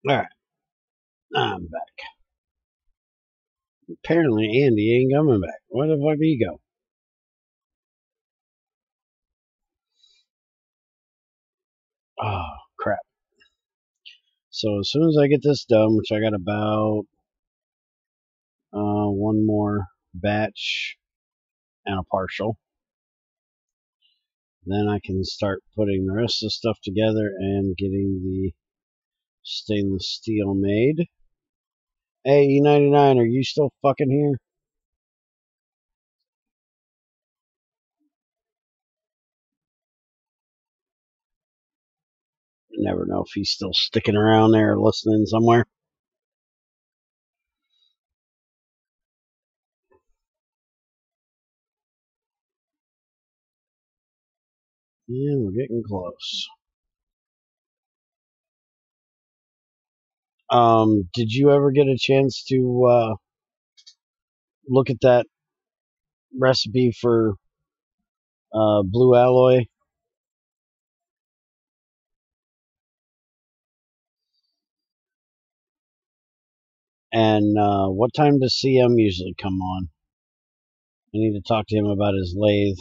Alright, I'm back. Apparently Andy ain't coming back. Where the fuck did he go? Oh, crap. So as soon as I get this done, which I got about one more batch and a partial, then I can start putting the rest of the stuff together and getting the stainless steel made. Hey, E99, are you still fucking here? You never know if he's still sticking around there listening somewhere. Yeah, we're getting close. Did you ever get a chance to look at that recipe for blue alloy? And what time does CM usually come on? I need to talk to him about his lathe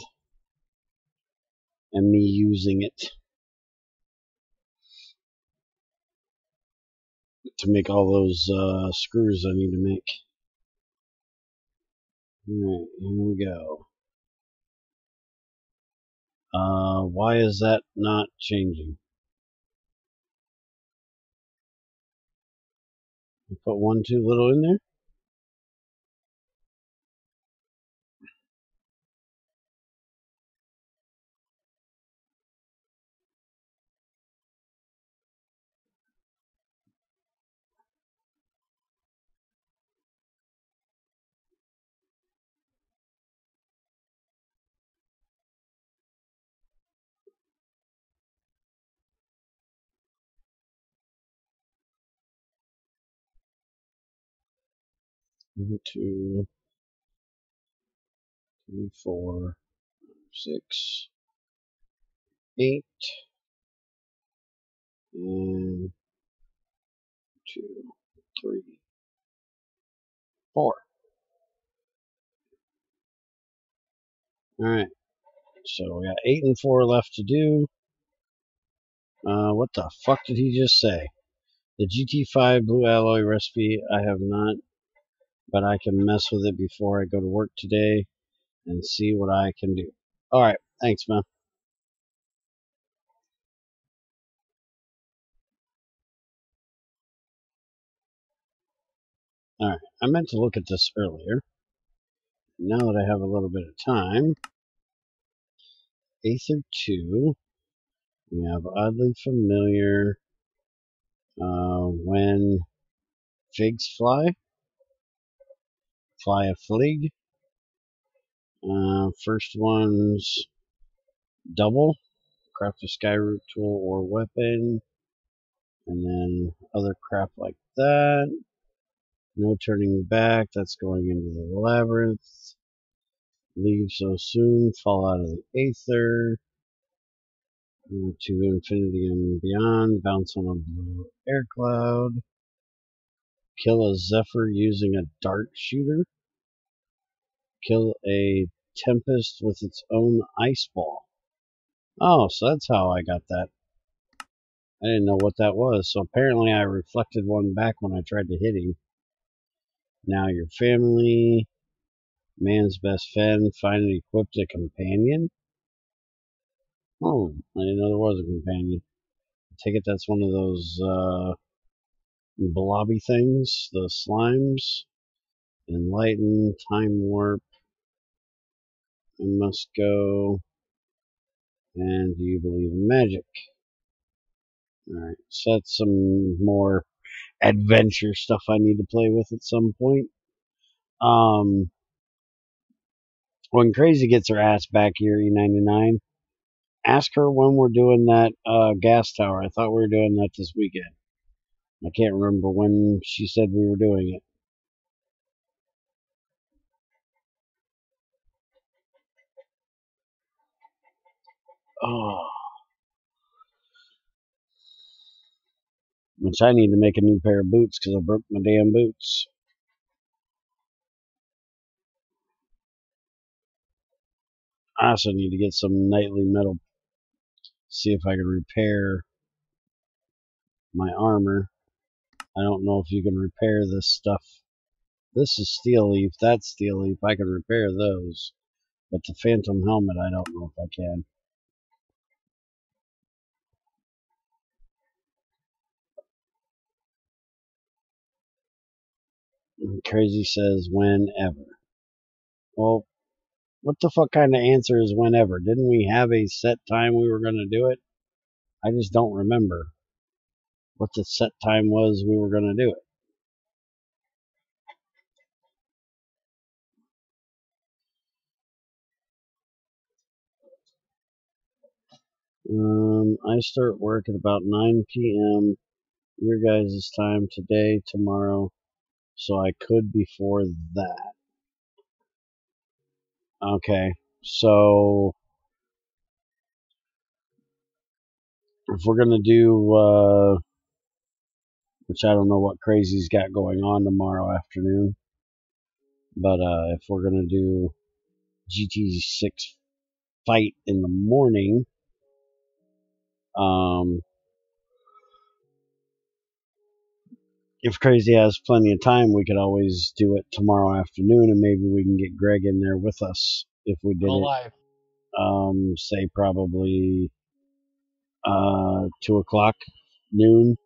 and me using it to make all those screws I need to make. Alright, here we go. Why is that not changing? I put one too little in there? One, two, three, 4, 6, 8, and 2, 3, 4. Alright, so we got 8 and 4 left to do. What the fuck did he just say? The GT5 blue alloy recipe, I have not, but I can mess with it before I go to work today and see what I can do. Alright, thanks, man. Alright, I meant to look at this earlier. Now that I have a little bit of time, Aether 2, we have oddly familiar, when figs fly a flig. First one's double, craft a skyroot tool or weapon, and then other crap like that. No turning back, that's going into the labyrinth. Leave so soon, fall out of the aether. To infinity and beyond, bounce on a blue air cloud. Kill a zephyr using a dart shooter. Kill a tempest with its own ice ball. Oh, so that's how I got that. I didn't know what that was. So apparently I reflected one back when I tried to hit him. Now your family. Man's best friend. Find and equipped a companion. Oh, I didn't know there was a companion. I take it that's one of those blobby things, the slimes. Enlighten, time warp. I must go. And do you believe in magic? Alright, so that's some more adventure stuff I need to play with at some point. When Crazy gets her ass back here, E99, ask her when we're doing that gas tower. I thought we were doing that this weekend. I can't remember when she said we were doing it. Oh. Which I need to make a new pair of boots because I broke my damn boots. I also need to get some nightly metal. See if I can repair my armor. I don't know if you can repair this stuff. This is steel leaf. That's steel leaf. I can repair those. But the phantom helmet, I don't know if I can. And Crazy says whenever. Well, what the fuck kind of answer is whenever? Didn't we have a set time we were going to do it? I just don't remember what the set time was we were going to do it. I start work at about 9 p.m. your guys' time today, tomorrow, so I could before that. Okay, so if we're gonna do, which I don't know what Crazy's got going on tomorrow afternoon, but if we're gonna do GT6 fight in the morning, if Crazy has plenty of time, we could always do it tomorrow afternoon, and maybe we can get Greg in there with us if we did live. Say probably 2 o'clock, noon.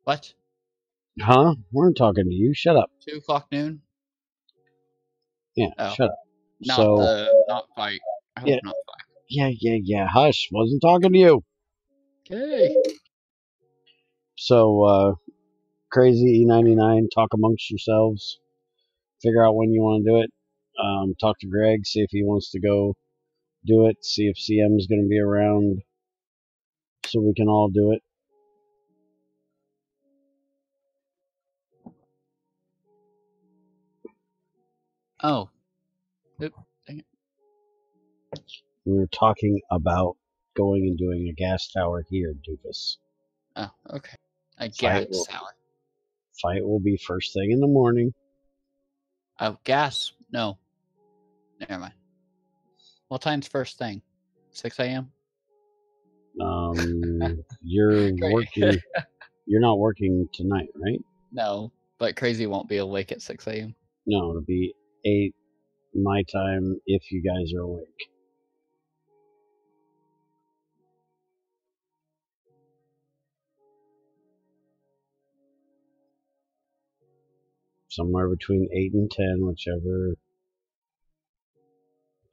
What? Huh? We're talking to you. Shut up. 2 o'clock noon? Yeah, Oh. shut up. Not fight. I hope Yeah. not fight. Yeah. Hush. Wasn't talking to you. Okay. So, Crazy E99, talk amongst yourselves. Figure out when you want to do it. Talk to Greg, see if he wants to go do it. See if CM's going to be around so we can all do it. Oh. Oop, dang it. We were talking about going and doing a gas tower here, Doofus. Oh, okay. A gas tower. Fight will be first thing in the morning. Oh, gas? No. Never mind. What time's first thing? 6 a.m.? You're Great. working. You're not working tonight, right? No, but Crazy won't be awake at 6 a.m. No, it'll be 8 my time if you guys are awake. Somewhere between 8 and 10, whichever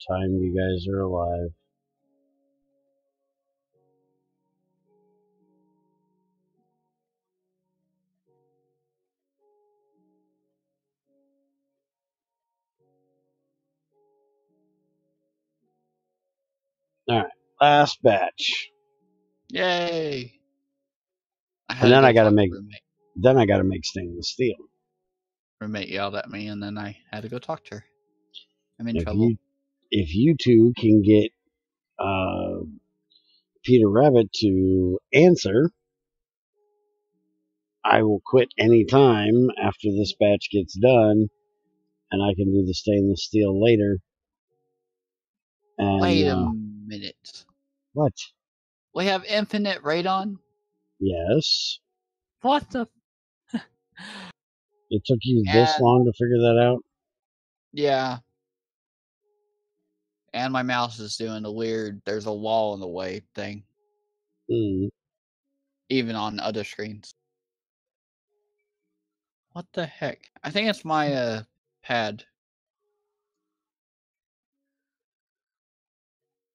time you guys are alive. Alright, last batch. Yay! And then I gotta make stainless steel. Roommate yelled at me, and then I had to go talk to her. I'm in trouble. If you two can get Peter Rabbit to answer, I will quit any time after this batch gets done, and I can do the stainless steel later. And, Wait a minute. What? We have infinite radon? Yes. What the? It took you this long to figure that out? Yeah. And my mouse is doing the weird, there's a wall in the way thing. Even on other screens. What the heck? I think it's my pad.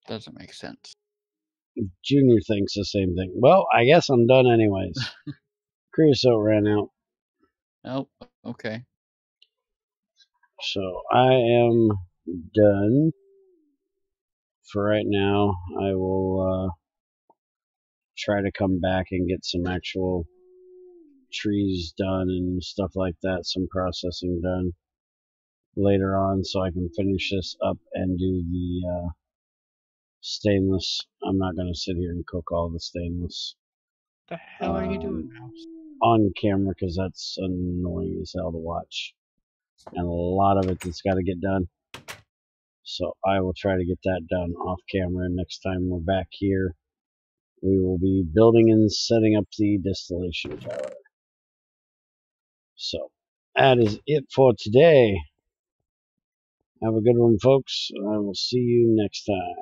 Doesn't make sense. Junior thinks the same thing. Well, I guess I'm done anyways. Creosote ran out. Oh, okay. So I am done for right now. I will try to come back and get some actual trees done and stuff like that, some processing done later on so I can finish this up and do the stainless. I'm not going to sit here and cook all the stainless. the hell are you doing now? On camera, because that's annoying as hell to watch. And a lot of it that's got to get done. So I will try to get that done off camera. Next time we're back here, we will be building and setting up the distillation tower. So that is it for today. Have a good one, folks. I will see you next time.